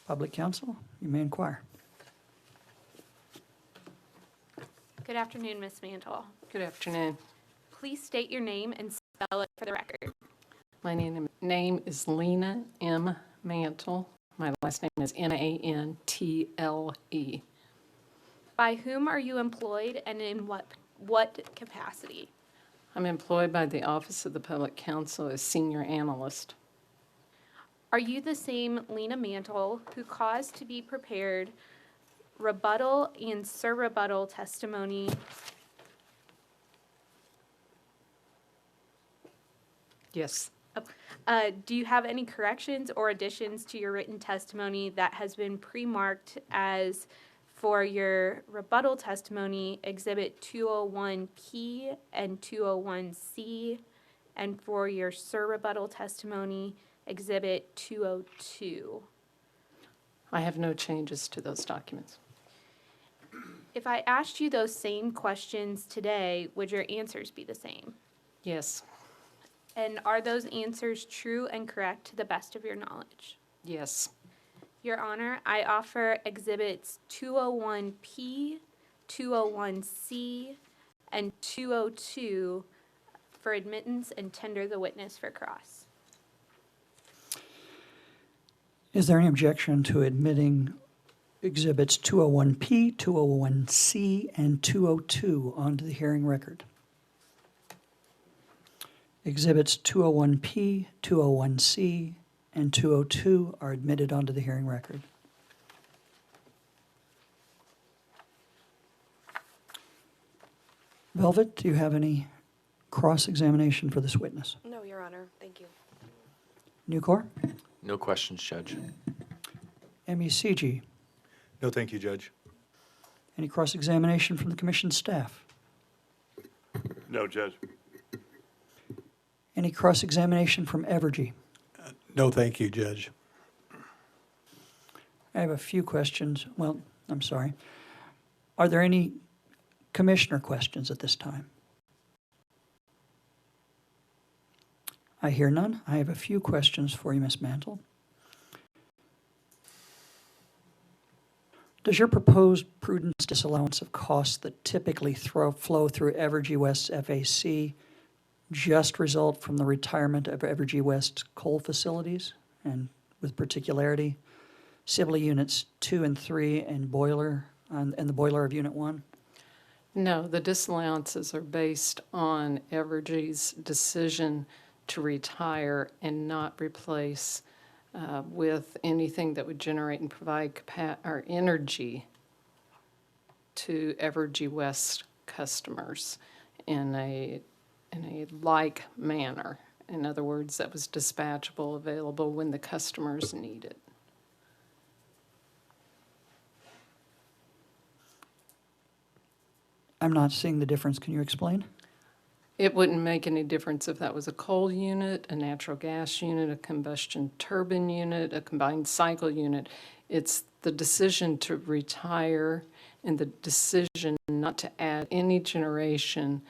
Public counsel, you may inquire. Good afternoon, Miss Mantle. Good afternoon. Please state your name and spell it for the record. My name is Lena M. Mantle. My last name is Mantle. By whom are you employed and in what capacity? I'm employed by the Office of the Public Counsel as Senior Analyst. Are you the same Lena Mantle who caused to be prepared rebuttal and surrebuttal testimony? Yes. Do you have any corrections or additions to your written testimony that has been pre-marked as for your rebuttal testimony, Exhibit 201P and 201C, and for your surrebuttal testimony, Exhibit 202? I have no changes to those documents. If I asked you those same questions today, would your answers be the same? Yes. And are those answers true and correct to the best of your knowledge? Yes. Your Honor, I offer Exhibits 201P, 201C, and 202 for admittance and tender the witness for cross. Is there any objection to admitting Exhibits 201P, 201C, and 202 onto the hearing record? Exhibits 201P, 201C, and 202 are admitted onto the hearing record. Velvet, do you have any cross-examination for this witness? No, Your Honor. Thank you. Nucor? No questions, Judge. MECG? No, thank you, Judge. Any cross-examination from the commission staff? No, Judge. Any cross-examination from Evergy? No, thank you, Judge. I have a few questions. Well, I'm sorry. Are there any commissioner questions at this time? I hear none. I have a few questions for you, Ms. Mantle. Does your proposed prudence disallowance of costs that typically flow through Evergy West's FAC just result from the retirement of Evergy West's coal facilities, and with particularity, Sibley Units 2 and 3 and the boiler of Unit 1? No, the disallowances are based on Evergy's decision to retire and not replace with anything that would generate and provide energy to Evergy West customers in a like manner. In other words, that was dispatchable, available when the customers need it. I'm not seeing the difference. Can you explain? It wouldn't make any difference if that was a coal unit, a natural gas unit, a combustion turbine unit, a combined cycle unit. It's the decision to retire and the decision not to add any generation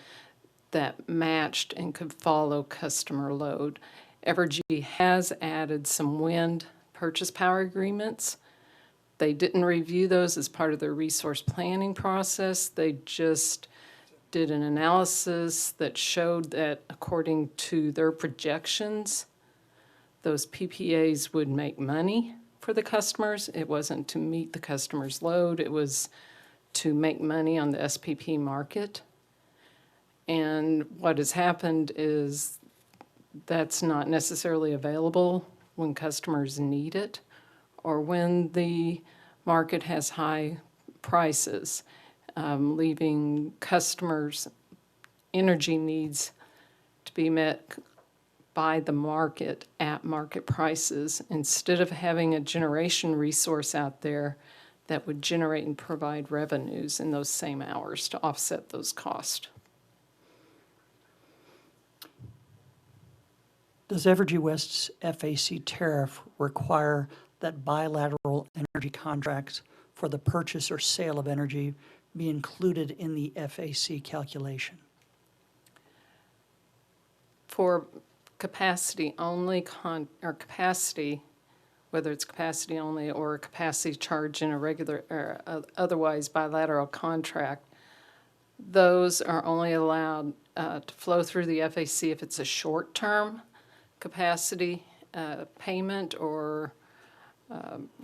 that matched and could follow customer load. Evergy has added some wind purchase power agreements. They didn't review those as part of their resource planning process. They just did an analysis that showed that according to their projections, those PPAs would make money for the customers. It wasn't to meet the customer's load. It was to make money on the SPP market. And what has happened is that's not necessarily available when customers need it or when the market has high prices, leaving customers' energy needs to be met by the market at market prices instead of having a generation resource out there that would generate and provide revenues in those same hours to offset those costs. Does Evergy West's FAC tariff require that bilateral energy contracts for the purchase or sale of energy be included in the FAC calculation? For capacity only capacity, whether it's capacity only or a capacity charge in a regular or otherwise bilateral contract, those are only allowed to flow through the FAC if it's a short-term capacity payment or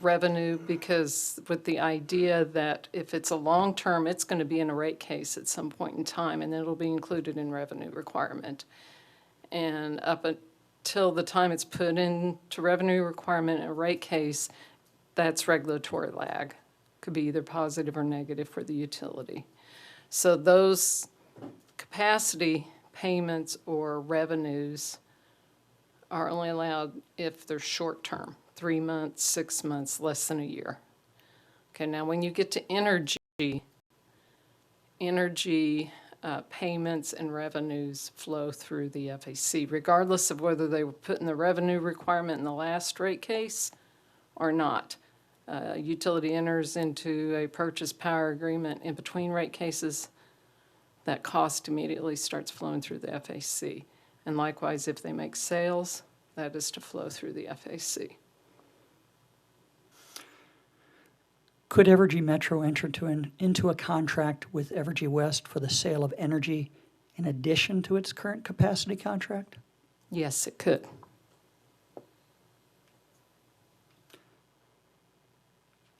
revenue, because with the idea that if it's a long-term, it's going to be in a rate case at some point in time, and it'll be included in revenue requirement. And till the time it's put into revenue requirement in a rate case, that's regulatory lag. Could be either positive or negative for the utility. So those capacity payments or revenues are only allowed if they're short-term, 3 months, 6 months, less than a year. Okay, now when you get to energy payments and revenues flow through the FAC, regardless of whether they were put in the revenue requirement in the last rate case or not. Utility enters into a purchase power agreement in between rate cases, that cost immediately starts flowing through the FAC. And likewise, if they make sales, that is to flow through the FAC. Could Evergy Metro enter into a contract with Evergy West for the sale of energy in addition to its current capacity contract? Yes, it could.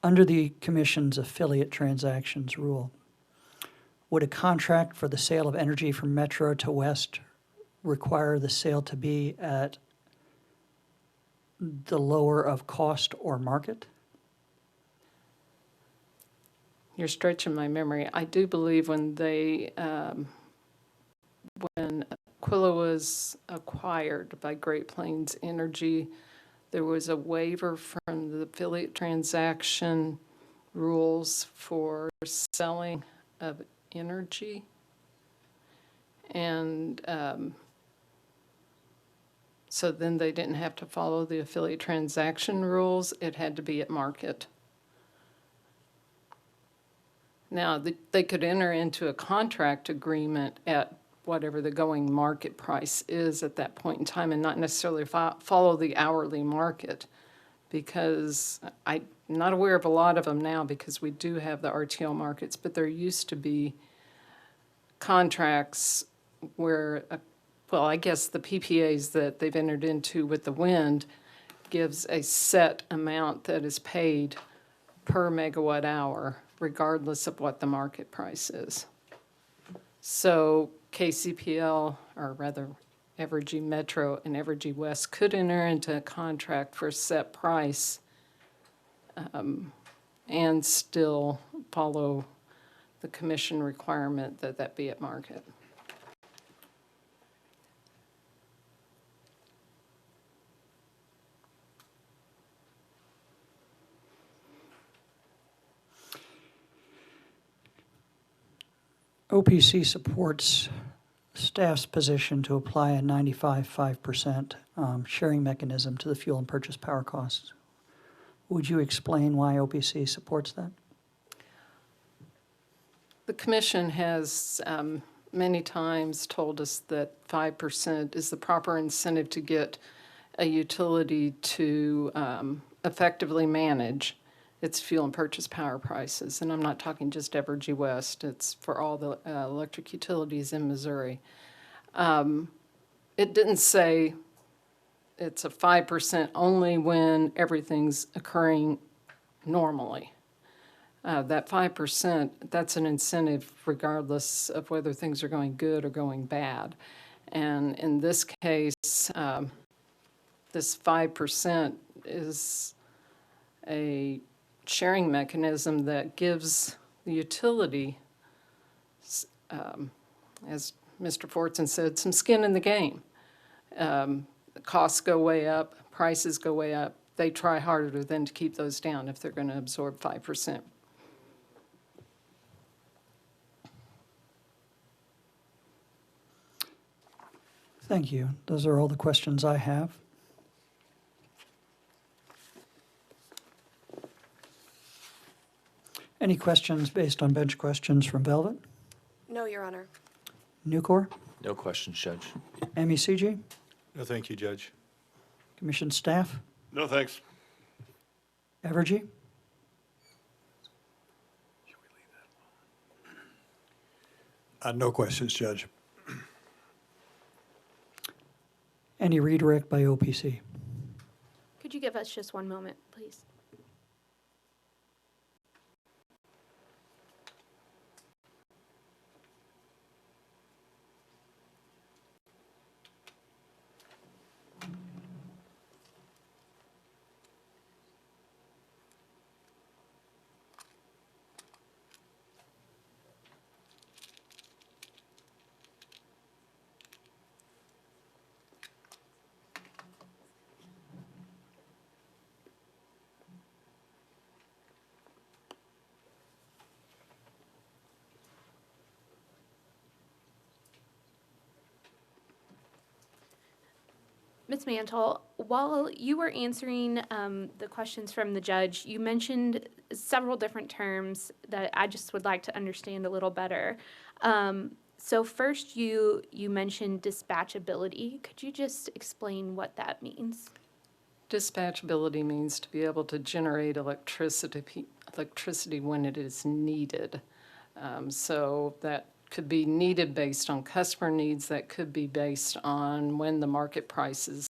Under the Commission's affiliate transactions rule, would a contract for the sale of energy from Metro to West require the sale to be at the lower of cost or market? You're stretching my memory. I do believe when Aquila was acquired by Great Plains Energy, there was a waiver from the affiliate transaction rules for selling of energy. And so then they didn't have to follow the affiliate transaction rules. It had to be at market. Now, they could enter into a contract agreement at whatever the going market price is at that point in time and not necessarily follow the hourly market, because I'm not aware of a lot of them now because we do have the RTO markets, but there used to be contracts where, well, I guess the PPAs that they've entered into with the wind gives a set amount that is paid per megawatt hour, regardless of what the market price is. So KCPL, or rather Evergy Metro and Evergy West, could enter into a contract for a set price and still follow the commission requirement that that be at market. OPC supports staff's position to apply a 95.5% sharing mechanism to the fuel and purchase power costs. Would you explain why OPC supports that? The commission has many times told us that 5% is the proper incentive to get a utility to effectively manage its fuel and purchase power prices. And I'm not talking just Evergy West, it's for all the electric utilities in Missouri. It didn't say it's a 5% only when everything's occurring normally. That 5%, that's an incentive regardless of whether things are going good or going bad. And in this case, this 5% is a sharing mechanism that gives the utility, as Mr. Fortson said, some skin in the game. Costs go way up, prices go way up. They try harder than to keep those down if they're going to absorb 5%. Thank you. Those are all the questions I have. Any questions based on bench questions from Velvet? No, Your Honor. Nucor? No questions, Judge. MECG? No, thank you, Judge. Commission staff? No, thanks. Evergy? No questions, Judge. Any redirect by OPC? Could you give us just one moment, please? Ms. Mantle, while you were answering the questions from the judge, you mentioned several different terms that I just would like to understand a little better. So first, you mentioned dispatchability. Could you just explain what that means? Dispatchability means to be able to generate electricity when it is needed. So that could be needed based on customer needs, that could be based on when the market prices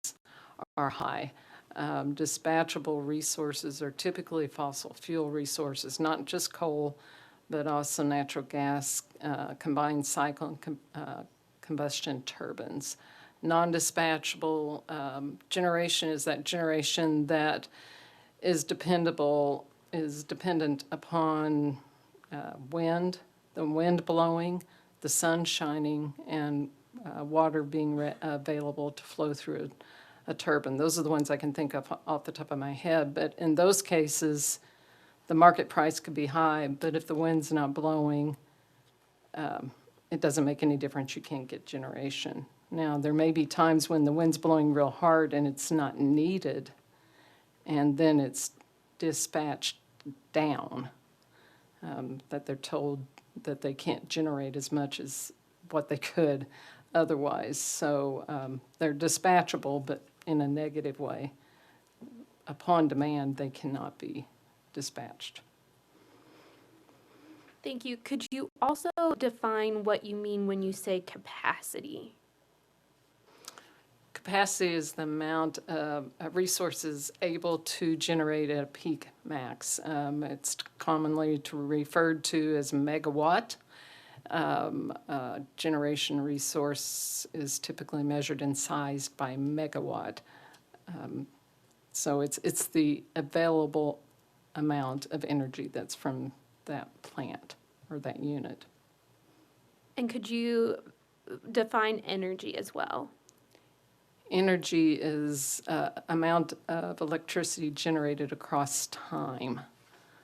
are high. Dispatchable resources are typically fossil fuel resources, not just coal, but also natural gas, combined cycle and combustion turbines. Non-dispatchable generation is that generation that is dependent upon wind, the wind blowing, the sun shining, and water being available to flow through a turbine. Those are the ones I can think of off the top of my head. But in those cases, the market price could be high, but if the wind's not blowing, it doesn't make any difference. You can't get generation. Now, there may be times when the wind's blowing real hard and it's not needed, and then it's dispatched down, that they're told that they can't generate as much as what they could otherwise. So they're dispatchable, but in a negative way. Upon demand, they cannot be dispatched. Thank you. Could you also define what you mean when you say capacity? Capacity is the amount of resources able to generate at a peak max. It's commonly referred to as megawatt. Generation resource is typically measured and sized by megawatt. So it's the available amount of energy that's from that plant or that unit. And could you define energy as well? Energy is amount of electricity generated across time.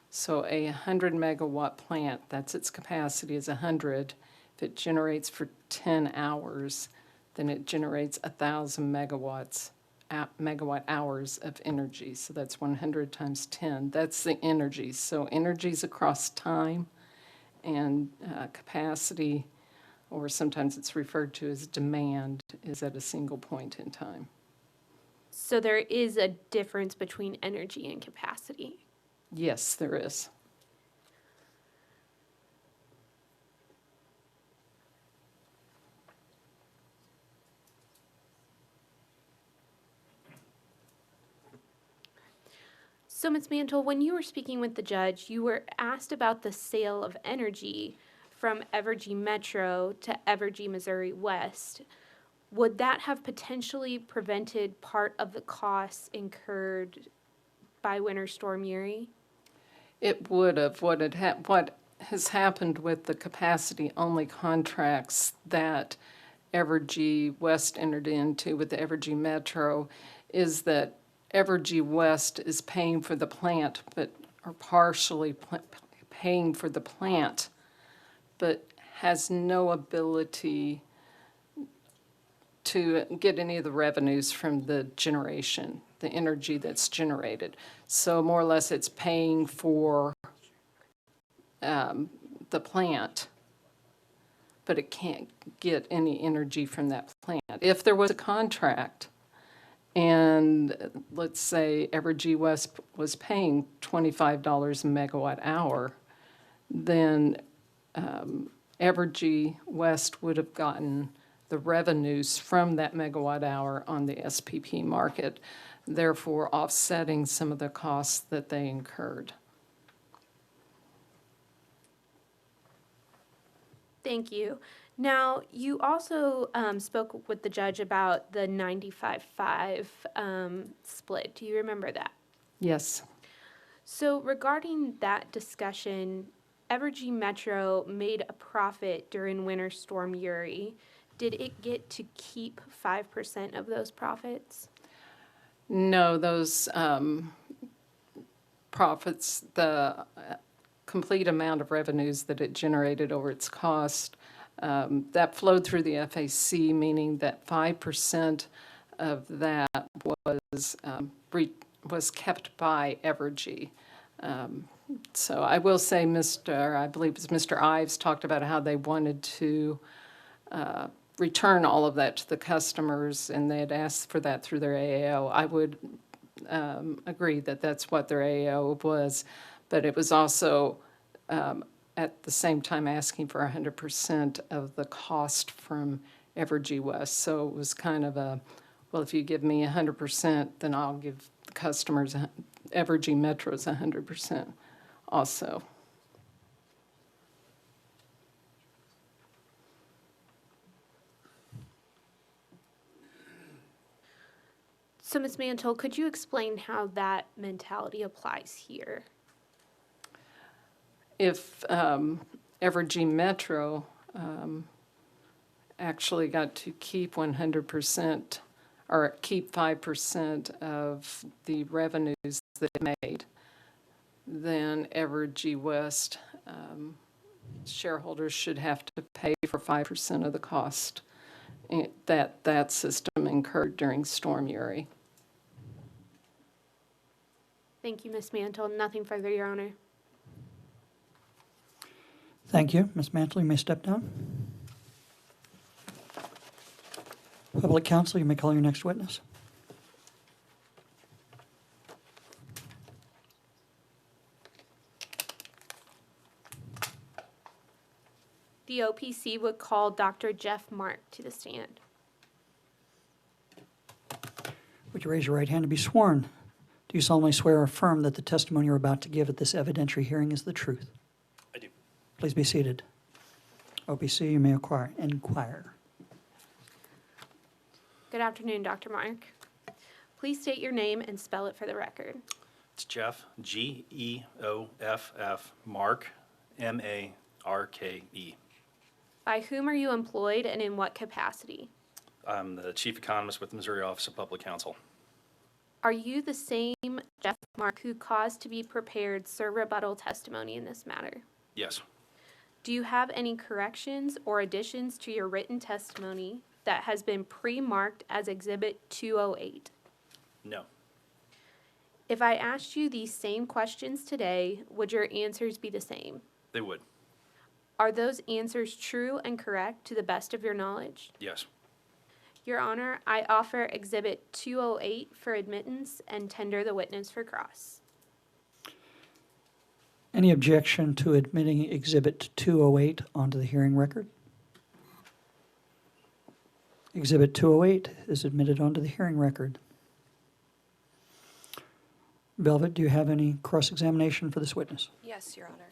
So a 100 megawatt plant, that's its capacity is 100. If it generates for 10 hours, then it generates 1,000 megawatt hours of energy. So that's 100 times 10. That's the energy. So energy is across time, and capacity, or sometimes it's referred to as demand, is at a single point in time. So there is a difference between energy and capacity. Yes, there is. So, Ms. Mantle, when you were speaking with the judge, you were asked about the sale of energy from Evergy Metro to Evergy Missouri West. Would that have potentially prevented part of the costs incurred by Winter Storm Uri? It would have. What has happened with the capacity-only contracts that Evergy West entered into with the Evergy Metro is that Evergy West is paying for the plant, or partially paying for the plant, but has no ability to get any of the revenues from the generation, the energy that's generated. So more or less it's paying for the plant, but it can't get any energy from that plant. If there was a contract and let's say Evergy West was paying $25 a megawatt hour, then Evergy West would have gotten the revenues from that megawatt hour on the SPP market, therefore offsetting some of the costs that they incurred. Thank you. Now, you also spoke with the judge about the 95-5 split. Do you remember that? Yes. So regarding that discussion, Evergy Metro made a profit during Winter Storm Uri. Did it get to keep 5% of those profits? No, those profits, the complete amount of revenues that it generated over its cost, that flowed through the FAC, meaning that 5% of that was kept by Evergy. So I will say, I believe it's Mr. Ives talked about how they wanted to return all of that to the customers, and they had asked for that through their AAO. I would agree that that's what their AAO was, but it was also at the same time asking for 100% of the cost from Evergy West. So it was kind of well, if you give me 100%, then I'll give the customers, Evergy Metro's 100% also. So, Ms. Mantle, could you explain how that mentality applies here? If Evergy Metro actually got to keep 100% or keep 5% of the revenues they made, then Evergy West shareholders should have to pay for 5% of the cost that system incurred during Storm Uri. Thank you, Ms. Mantle. Nothing further, Your Honor. Thank you. Ms. Mantle, you may step down. Public counsel, you may call your next witness. The OPC would call Dr. Jeff Mark to the stand. Would you raise your right hand to be sworn? Do you solemnly swear or affirm that the testimony you're about to give at this evidentiary hearing is the truth? I do. Please be seated. OPC, you may inquire. Good afternoon, Dr. Mark. Please state your name and spell it for the record. It's Jeff, Geoff, Mark, Marke. By whom are you employed and in what capacity? I'm the chief economist with the Missouri Office of Public Counsel. Are you the same Jeff Mark who caused to be prepared sir rebuttal testimony in this matter? Yes. Do you have any corrections or additions to your written testimony that has been pre-marked as Exhibit 208? No. If I asked you these same questions today, would your answers be the same? They would. Are those answers true and correct to the best of your knowledge? Yes. Your Honor, I offer Exhibit 208 for admittance and tender the witness for cross. Any objection to admitting Exhibit 208 onto the hearing record? Exhibit 208 is admitted onto the hearing record. Velvet, do you have any cross-examination for this witness? Yes, Your Honor.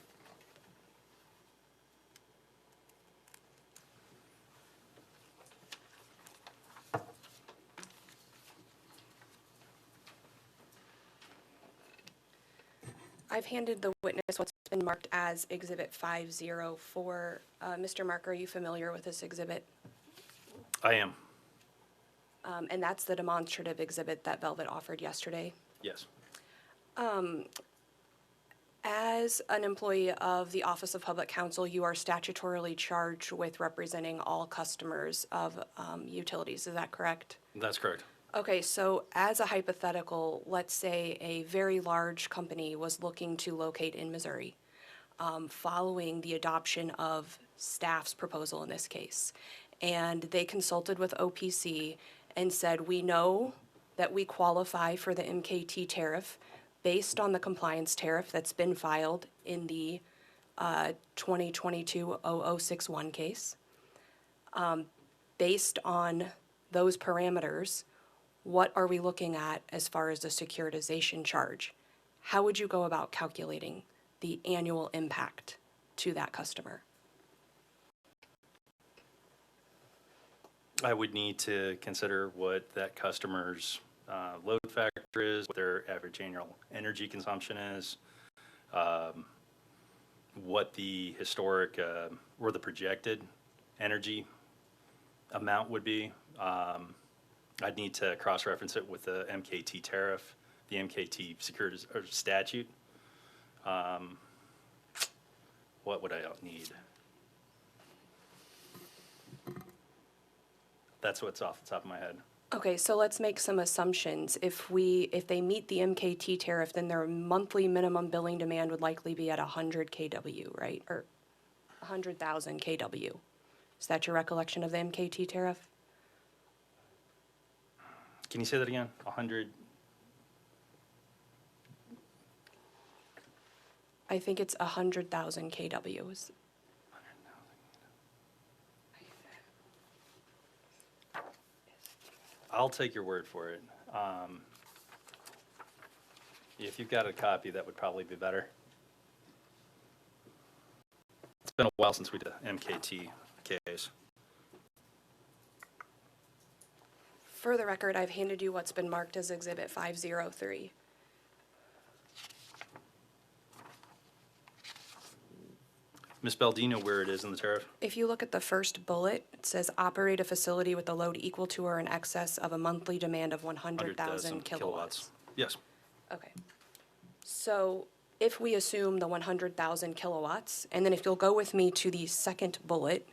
I've handed the witness what's been marked as Exhibit 504. Mr. Mark, are you familiar with this exhibit? I am. And that's the demonstrative exhibit that Velvet offered yesterday. Yes. As an employee of the Office of Public Counsel, you are statutorily charged with representing all customers of utilities. Is that correct? That's correct. Okay, so as a hypothetical, let's say a very large company was looking to locate in Missouri, following the adoption of staff's proposal in this case. And they consulted with OPC and said, we know that we qualify for the MKT tariff based on the compliance tariff that's been filed in the 2022-0061 case. Based on those parameters, what are we looking at as far as the securitization charge? How would you go about calculating the annual impact to that customer? I would need to consider what that customer's load factor is, what their average annual energy consumption is, what the historic or the projected energy amount would be. I'd need to cross-reference it with the MKT tariff, the MKT statute. What would I need? That's what's off the top of my head. Okay, so let's make some assumptions. If they meet the MKT tariff, then their monthly minimum billing demand would likely be at 100 kW, right? Or 100,000 kW. Is that your recollection of the MKT tariff? Can you say that again? 100? I think it's 100,000 kW. I'll take your word for it. If you've got a copy, that would probably be better. It's been a while since we did an MKT case. For the record, I've handed you what's been marked as Exhibit 503. Ms. Bell, do you know where it is in the tariff? If you look at the first bullet, it says operate a facility with a load equal to or in excess of a monthly demand of 100,000 kilowatts. Yes. Okay. So if we assume the 100,000 kilowatts, and then if you'll go with me to the second bullet,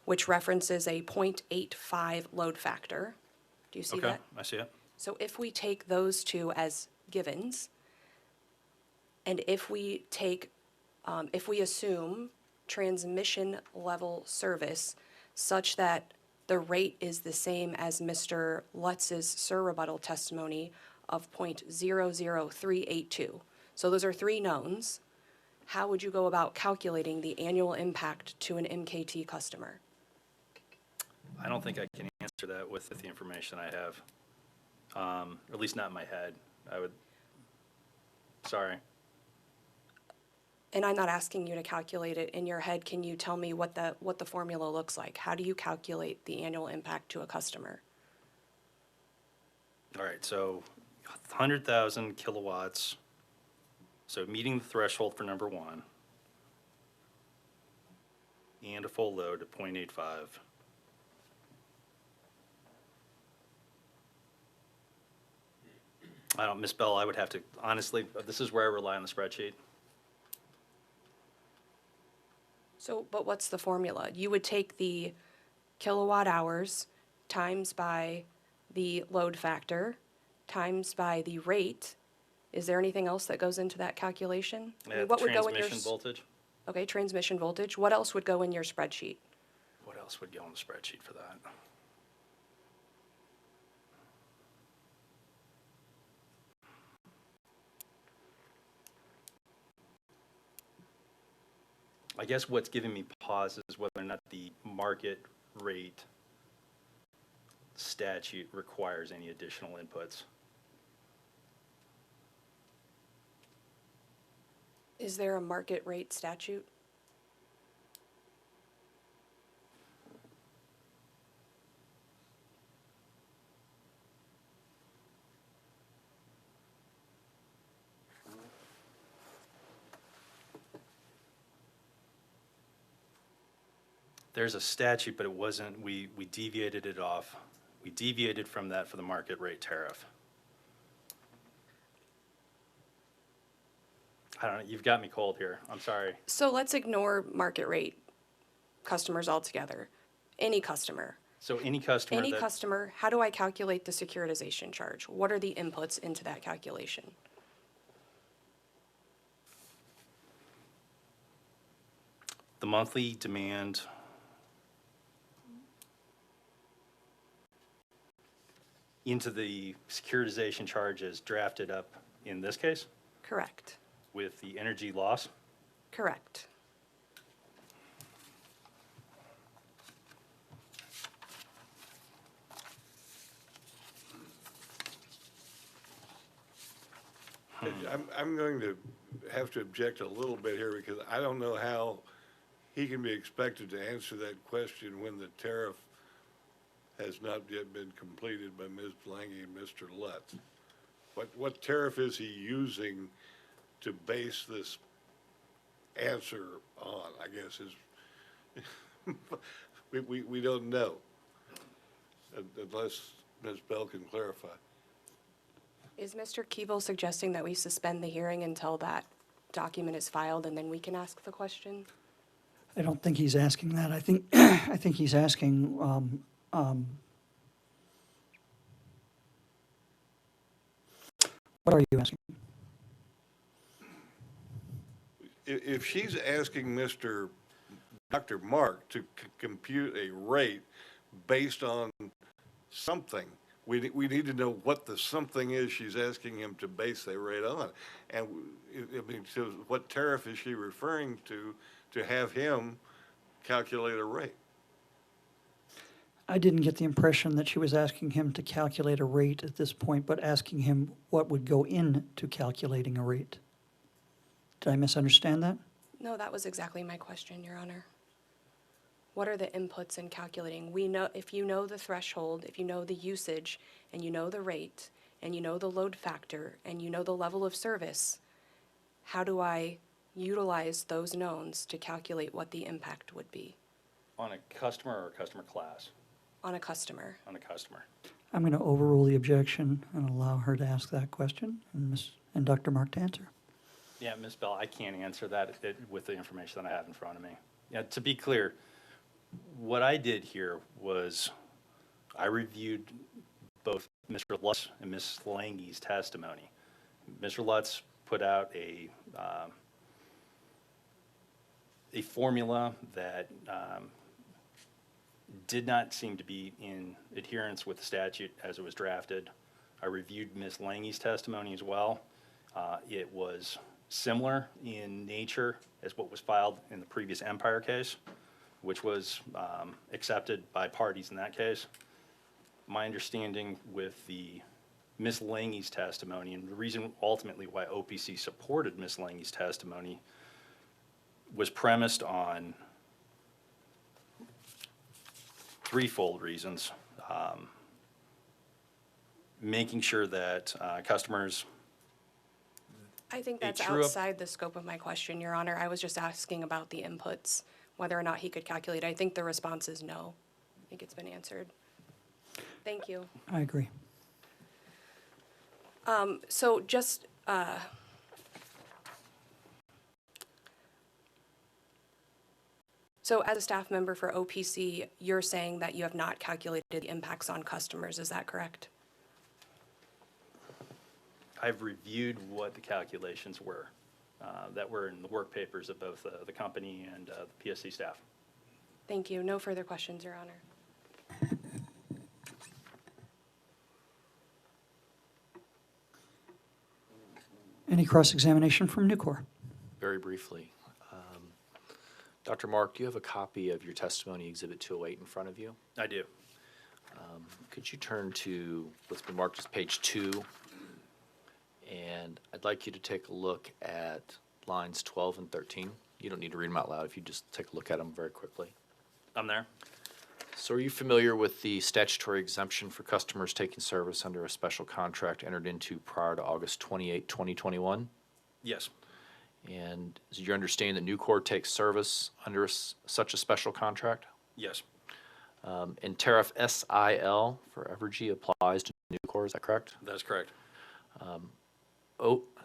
which references a 0.85 load factor. Do you see Okay, that? I see it. So if we take those two as givens, and if we assume transmission level service such that the rate is the same as Mr. Lutz's surrebuttal testimony of 0.00382. So those are three knowns. How would you go about calculating the annual impact to an MKT customer? I don't think I can answer that with the information I have, or at least not in my head. Sorry. And I'm not asking you to calculate it in your head. Can you tell me what the formula looks like? How do you calculate the annual impact to a customer? All right, so 100,000 kilowatts, so meeting the threshold for number one, and a full load at 0.85. Ms. Bell, I would have to, honestly, this is where I rely on the spreadsheet. So, but what's the formula? You would take the kilowatt hours times by the load factor times by the rate. Is there anything else that goes into that calculation? I mean, what would go in your Transmission voltage. Okay, transmission voltage. What else would go in your spreadsheet? What else would go in the spreadsheet for that? I guess what's giving me pause is whether or not the market rate statute requires any additional inputs. Is there a market rate statute? There's a statute, but it wasn't, we deviated it off. We deviated from that for the market rate tariff. I don't know, you've got me cold here, I'm sorry. So let's ignore market rate customers altogether. Any customer. So any customer Any that, customer, how do I calculate the securitization charge? What are the inputs into that calculation? the monthly demand into the securitization charges drafted up in this case Correct. with the energy loss? Correct. I'm going to have to object a little bit here because I don't know how he can be expected to answer that question when the tariff has not yet been completed by Ms. Lange and Mr. Lutz. What tariff is he using to base this answer on, I guess, is, we don't know, unless Ms. Bell can clarify. Is Mr. Keevil suggesting that we suspend the hearing until that document is filed and then we can ask the question? I don't think he's asking that. I think he's asking What are you asking? If she's asking Dr. Mark to compute a rate based on something, we need to know what the something is she's asking him to base that rate on. And, I mean, so what tariff is she referring to have him calculate a rate? I didn't get the impression that she was asking him to calculate a rate at this point, but asking him what would go into calculating a rate. Did I misunderstand that? No, that was exactly my question, Your Honor. What are the inputs in calculating? We know, if you know the threshold, if you know the usage, and you know the rate, and you know the load factor, and you know the level of service, how do I utilize those knowns to calculate what the impact would be On a customer or a customer class? on a customer? On a customer. I'm going to overrule the objection and allow her to ask that question and Dr. Mark to answer. Yeah, Ms. Bell, I can't answer that with the information that I have in front of me. Yeah, to be clear, what I did here was I reviewed both Mr. Lutz and Ms. Lange's testimony. Mr. Lutz put out a formula that did not seem to be in adherence with the statute as it was drafted. I reviewed Ms. Lange's testimony as well. It was similar in nature as what was filed in the previous Empire case, which was accepted by parties in that case. My understanding with the Ms. Lange's testimony, and the reason ultimately why OPC supported Ms. Lange's testimony, was premised on threefold reasons. Making sure that customers... I think that's true up- outside the scope of my question, Your Honor. I was just asking about the inputs, whether or not he could calculate. I think the response is no. I think it's been answered. Thank you. I agree. So just, so as a staff member for OPC, you're saying that you have not calculated the impacts on customers, is that correct? I've reviewed what the calculations were that were in the work papers of both the company and the PSC staff. Thank you. No further questions, Your Honor. Any cross-examination from Nucor? Very briefly. Dr. Mark, do you have a copy of your testimony, Exhibit 208, in front of you? I do. Could you turn to what's been marked as page 2? And I'd like you to take a look at lines 12 and 13. You don't need to read them out loud if you just take a look at them very quickly. I'm there. So are you familiar with the statutory exemption for customers taking service under a special contract entered into prior to August 28, 2021? Yes. And is it your understanding that Nucor takes service under such a special contract? Yes. And tariff SIL for Evergy applies to Nucor, is that correct? That's correct.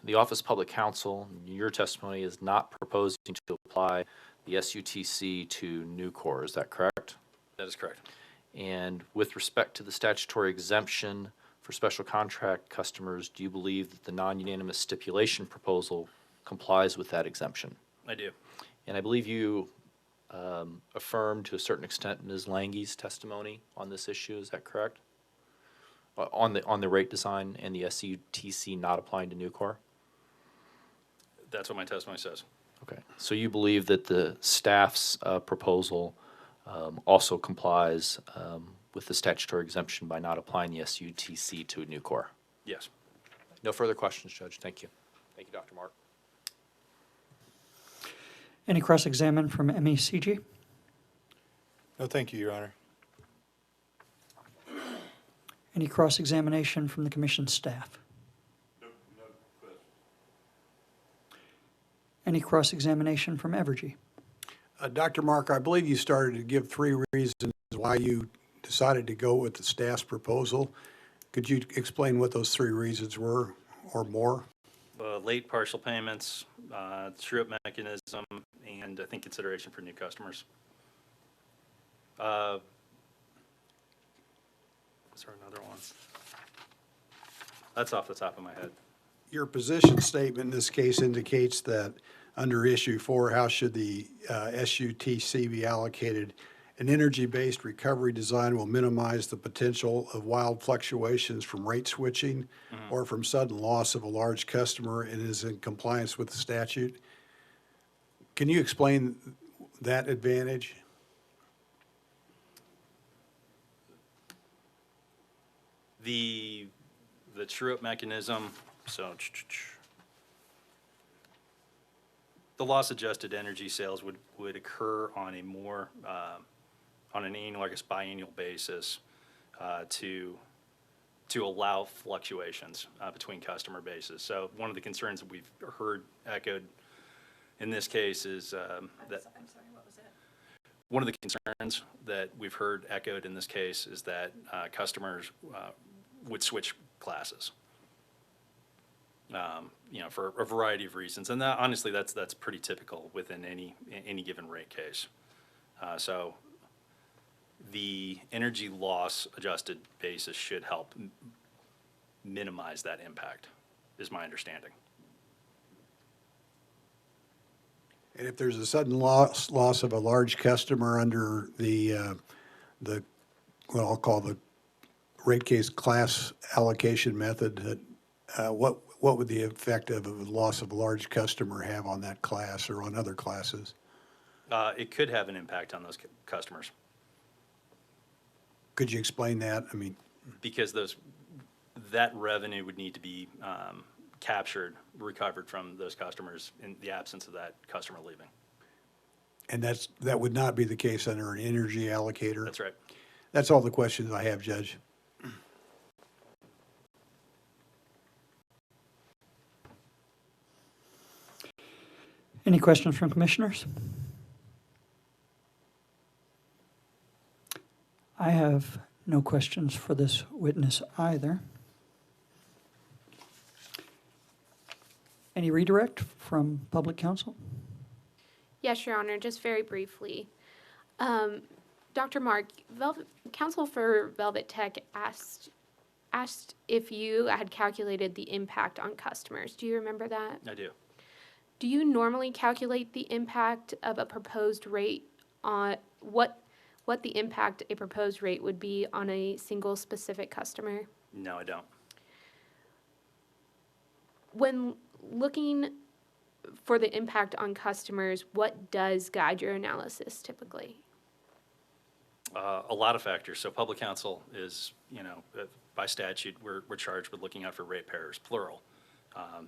The Office of Public Counsel, in your testimony, is not proposing to apply the SUTC to Nucor, is that correct? That is correct. And with respect to the statutory exemption for special contract customers, do you believe that the non-unanimous stipulation proposal complies with that exemption? I do. And I believe you affirmed to a certain extent Ms. Lange's testimony on this issue, is that correct? On the rate design and the SUTC not applying to Nucor? That's what my testimony says. Okay. So you believe that the staff's proposal also complies with the statutory exemption by not applying the SUTC to Nucor? Yes. No further questions, Judge. Thank you. Thank you, Dr. Mark. Any cross-examine from MECG? No, thank you, Your Honor. Any cross-examination from the commission staff? No question. Any cross-examination from Evergy? Dr. Mark, I believe you started to give 3 reasons why you decided to go with the staff's proposal. Could you explain what those 3 reasons were or more? Late partial payments, true-up mechanism, and I think consideration for new customers. Was there another one? That's off the top of my head. Your position statement in this case indicates that under issue 4, how should the SUTC be allocated? An energy-based recovery design will minimize the potential of wild fluctuations from rate switching or from sudden loss of a large customer and is in compliance with the statute. Can you explain that advantage? The true-up mechanism, so the loss-adjusted energy sales would occur on a more, on an annual, I guess biannual basis, to allow fluctuations between customer bases. So one of the concerns that we've heard echoed in this case is that. I'm sorry, what was it? One of the concerns that we've heard echoed in this case is that customers would switch classes, for a variety of reasons. And that, honestly, that's pretty typical within any given rate case. So the energy loss adjusted basis should help minimize that impact, is my understanding. And if there's a sudden loss of a large customer under the what I'll call the rate case class allocation method, what would the effect of a loss of a large customer have on that class or on other classes? It could have an impact on those customers. Could you explain that? I mean, Because that revenue would need to be captured, recovered from those customers in the absence of that customer leaving. and that would not be the case under an energy allocator? That's right. That's all the questions I have, Judge. Any questions from commissioners? I have no questions for this witness either. Any redirect from public counsel? Yes, Your Honor, just very briefly. Dr. Mark, counsel for Velvet Tech asked if you had calculated the impact on customers. Do you remember that? I do. Do you normally calculate the impact of a proposed rate on what the impact a proposed rate would be on a single specific customer? No, I don't. When Looking for the impact on customers, what does guide your analysis typically? A lot of factors. So public counsel is, by statute, we're charged with looking out for ratepayers, plural.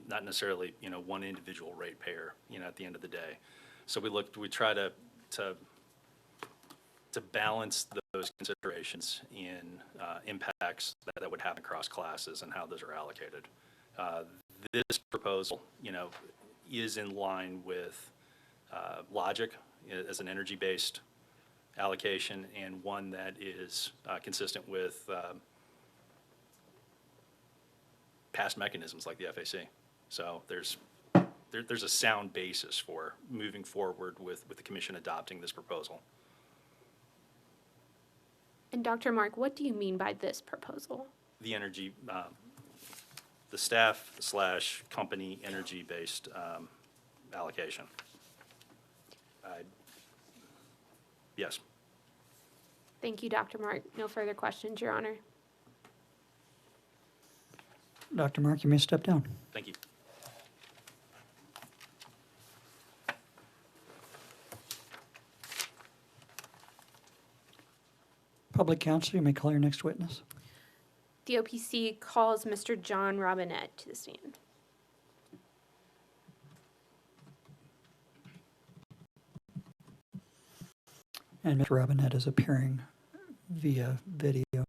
Not necessarily, one individual ratepayer, at the end of the day. So we try to balance those considerations in impacts that would happen across classes and how those are allocated. This proposal, is in line with logic as an energy-based allocation and one that is consistent with past mechanisms like the FAC. So there's a sound basis for moving forward with the commission adopting this proposal. And Dr. Mark, what do you mean by this proposal? The energy, the staff/company energy-based allocation. Yes. Thank you, Dr. Mark. No further questions, Your Honor. Dr. Mark, you may step down. Thank you. Public counsel, you may call your next witness. The OPC calls Mr. John Robinette to the stand. And Mr. Robinette is appearing via video.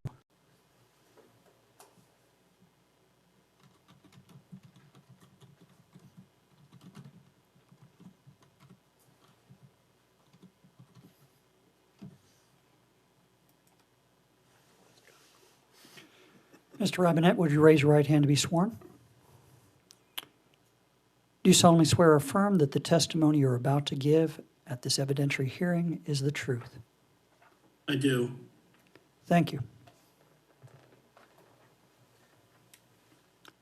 Mr. Robinette, would you raise your right hand to be sworn? Do you solemnly swear or affirm that the testimony you're about to give at this evidentiary hearing is the truth? I do. Thank you.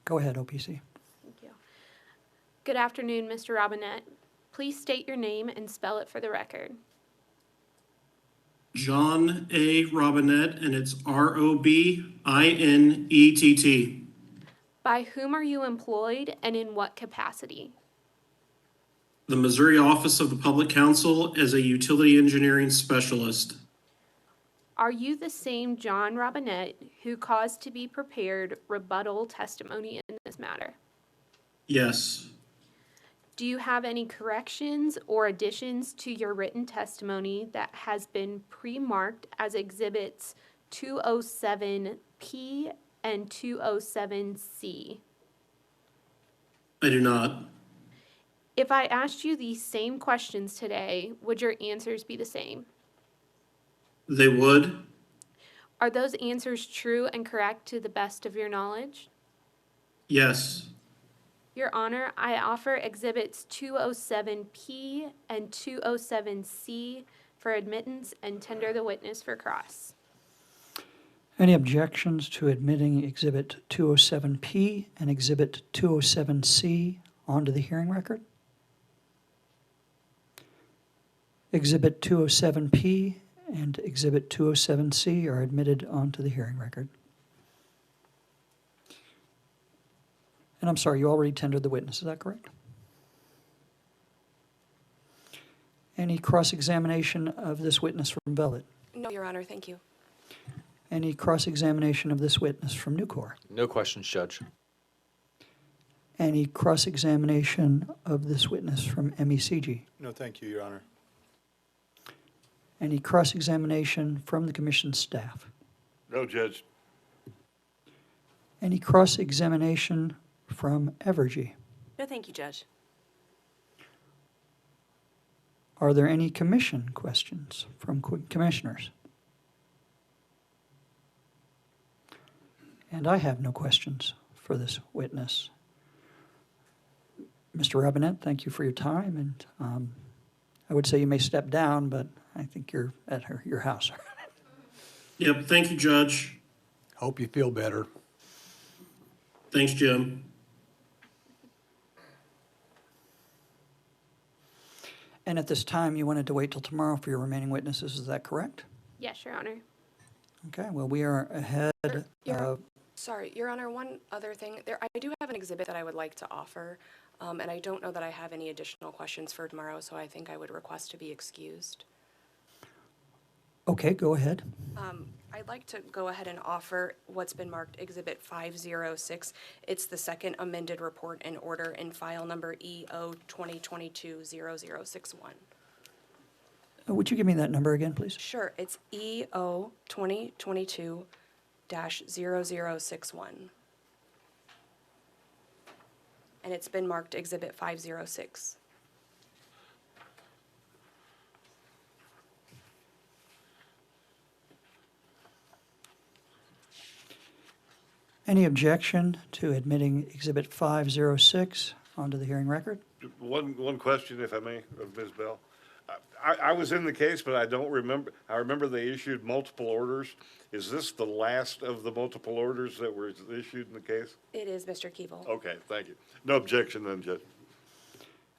Go ahead, OPC. Thank you. Good afternoon, Mr. Robinette. Please state your name and spell it for the record. John A. Robinette, and it's Robinett. By whom are you employed and in what capacity? The Missouri Office of the Public Counsel as a utility engineering specialist. Are you the same John Robinette who caused to be prepared rebuttal testimony in this matter? Yes. Do you have any corrections or additions to your written testimony that has been pre-marked as exhibits 207P and 207C? I do not. If I asked you these same questions today, would your answers be the same? They would. Are those answers true and correct to the best of your knowledge? Yes. Your Honor, I offer exhibits 207P and 207C for admittance and tender the witness for cross. Any objections to admitting Exhibit 207P and Exhibit 207C onto the hearing record? Exhibit 207P and Exhibit 207C are admitted onto the hearing record. And I'm sorry, you already tendered the witness, is that correct? Any cross-examination of this witness from Velvet? No, Your Honor, thank you. Any cross-examination of this witness from Nucor? No questions, Judge. Any cross-examination of this witness from MECG? No, thank you, Your Honor. Any cross-examination from the commission staff? No, Judge. Any cross-examination from Evergy? No, thank you, Judge. Are there any commission questions from commissioners? And I have no questions for this witness. Mr. Robinette, thank you for your time, and I would say you may step down, but I think you're at your house. Yep, thank you, Judge. Hope you feel better. Thanks, Jim. And at this time, you wanted to wait till tomorrow for your remaining witnesses, is that correct? Yes, Your Honor. Okay, well, we are ahead of... Sorry, Your Honor, one other thing. I do have an exhibit that I would like to offer, and I don't know that I have any additional questions for tomorrow, so I think I would request to be excused. Okay, go ahead. I'd like to go ahead and offer what's been marked Exhibit 506. It's the second amended report in order in file number EO-2022-0061. Would you give me that number again, please? Sure, it's EO-2022-0061. And it's been marked Exhibit 506. Any objection to admitting Exhibit 506 onto the hearing record? One question, if I may, of Ms. Bell. I was in the case, but I don't remember. I remember they issued multiple orders. Is this the last of the multiple orders that were issued in the case? It is, Mr. Keeble. Okay, thank you. No objection then, Judge.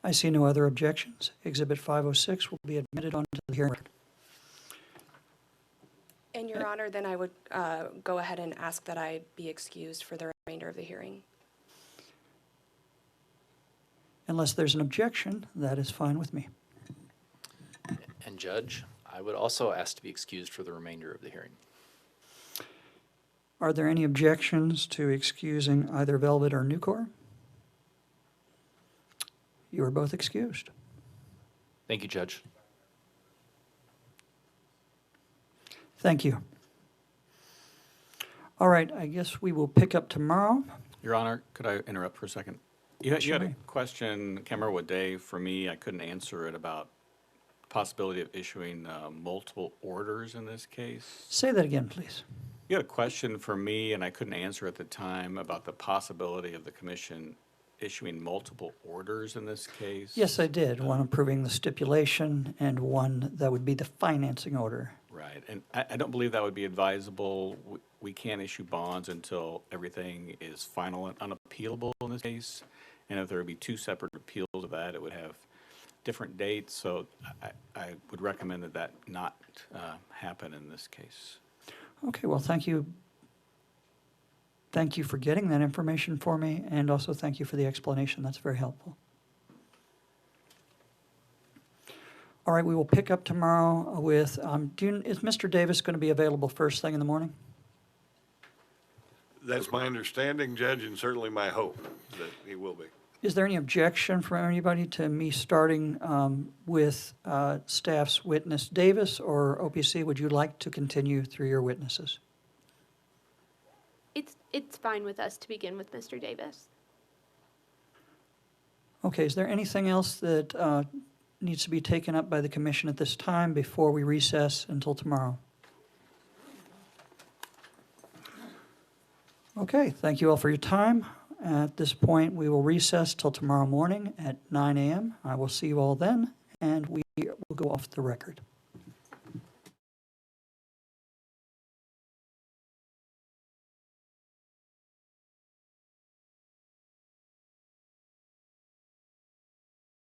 I see no other objections. Exhibit 506 will be admitted onto the hearing record. And Your Honor, then I would go ahead and ask that I be excused for the remainder of the hearing. Unless there's an objection, that is fine with me. And Judge, I would also ask to be excused for the remainder of the hearing. Are there any objections to excusing either Velvet or Nucor? You are both excused. Thank you, Judge. Thank you. All right, I guess we will pick up tomorrow. Your Honor, could I interrupt for a second? You had Sure. a question, can't remember what day, for me, I couldn't answer it, about possibility of issuing multiple orders in this case. Say that again, please. You had a question for me, and I couldn't answer at the time, about the possibility of the commission issuing multiple orders in this case. Yes, I did. One approving the stipulation and one that would be the financing order. Right, and I don't believe that would be advisable. We can't issue bonds until everything is final and unappealable in this case. And if there would be two separate appeals of that, it would have different dates. So I would recommend that that not happen in this case. Okay, well, thank you. Thank you for getting that information for me, and also thank you for the explanation. That's very helpful. All right, we will pick up tomorrow with, is Mr. Davis going to be available first thing in the morning? That's my understanding, Judge, and certainly my hope that he will be. Is there any objection from anybody to me starting with staff's witness Davis, or OPC, would you like to continue through your witnesses? It's fine with us to begin with Mr. Davis. Okay, is there anything else that needs to be taken up by the commission at this time before we recess until tomorrow? Okay, thank you all for your time. At this point, we will recess till tomorrow morning at 9 a.m. I will see you all then, and we will go off the record.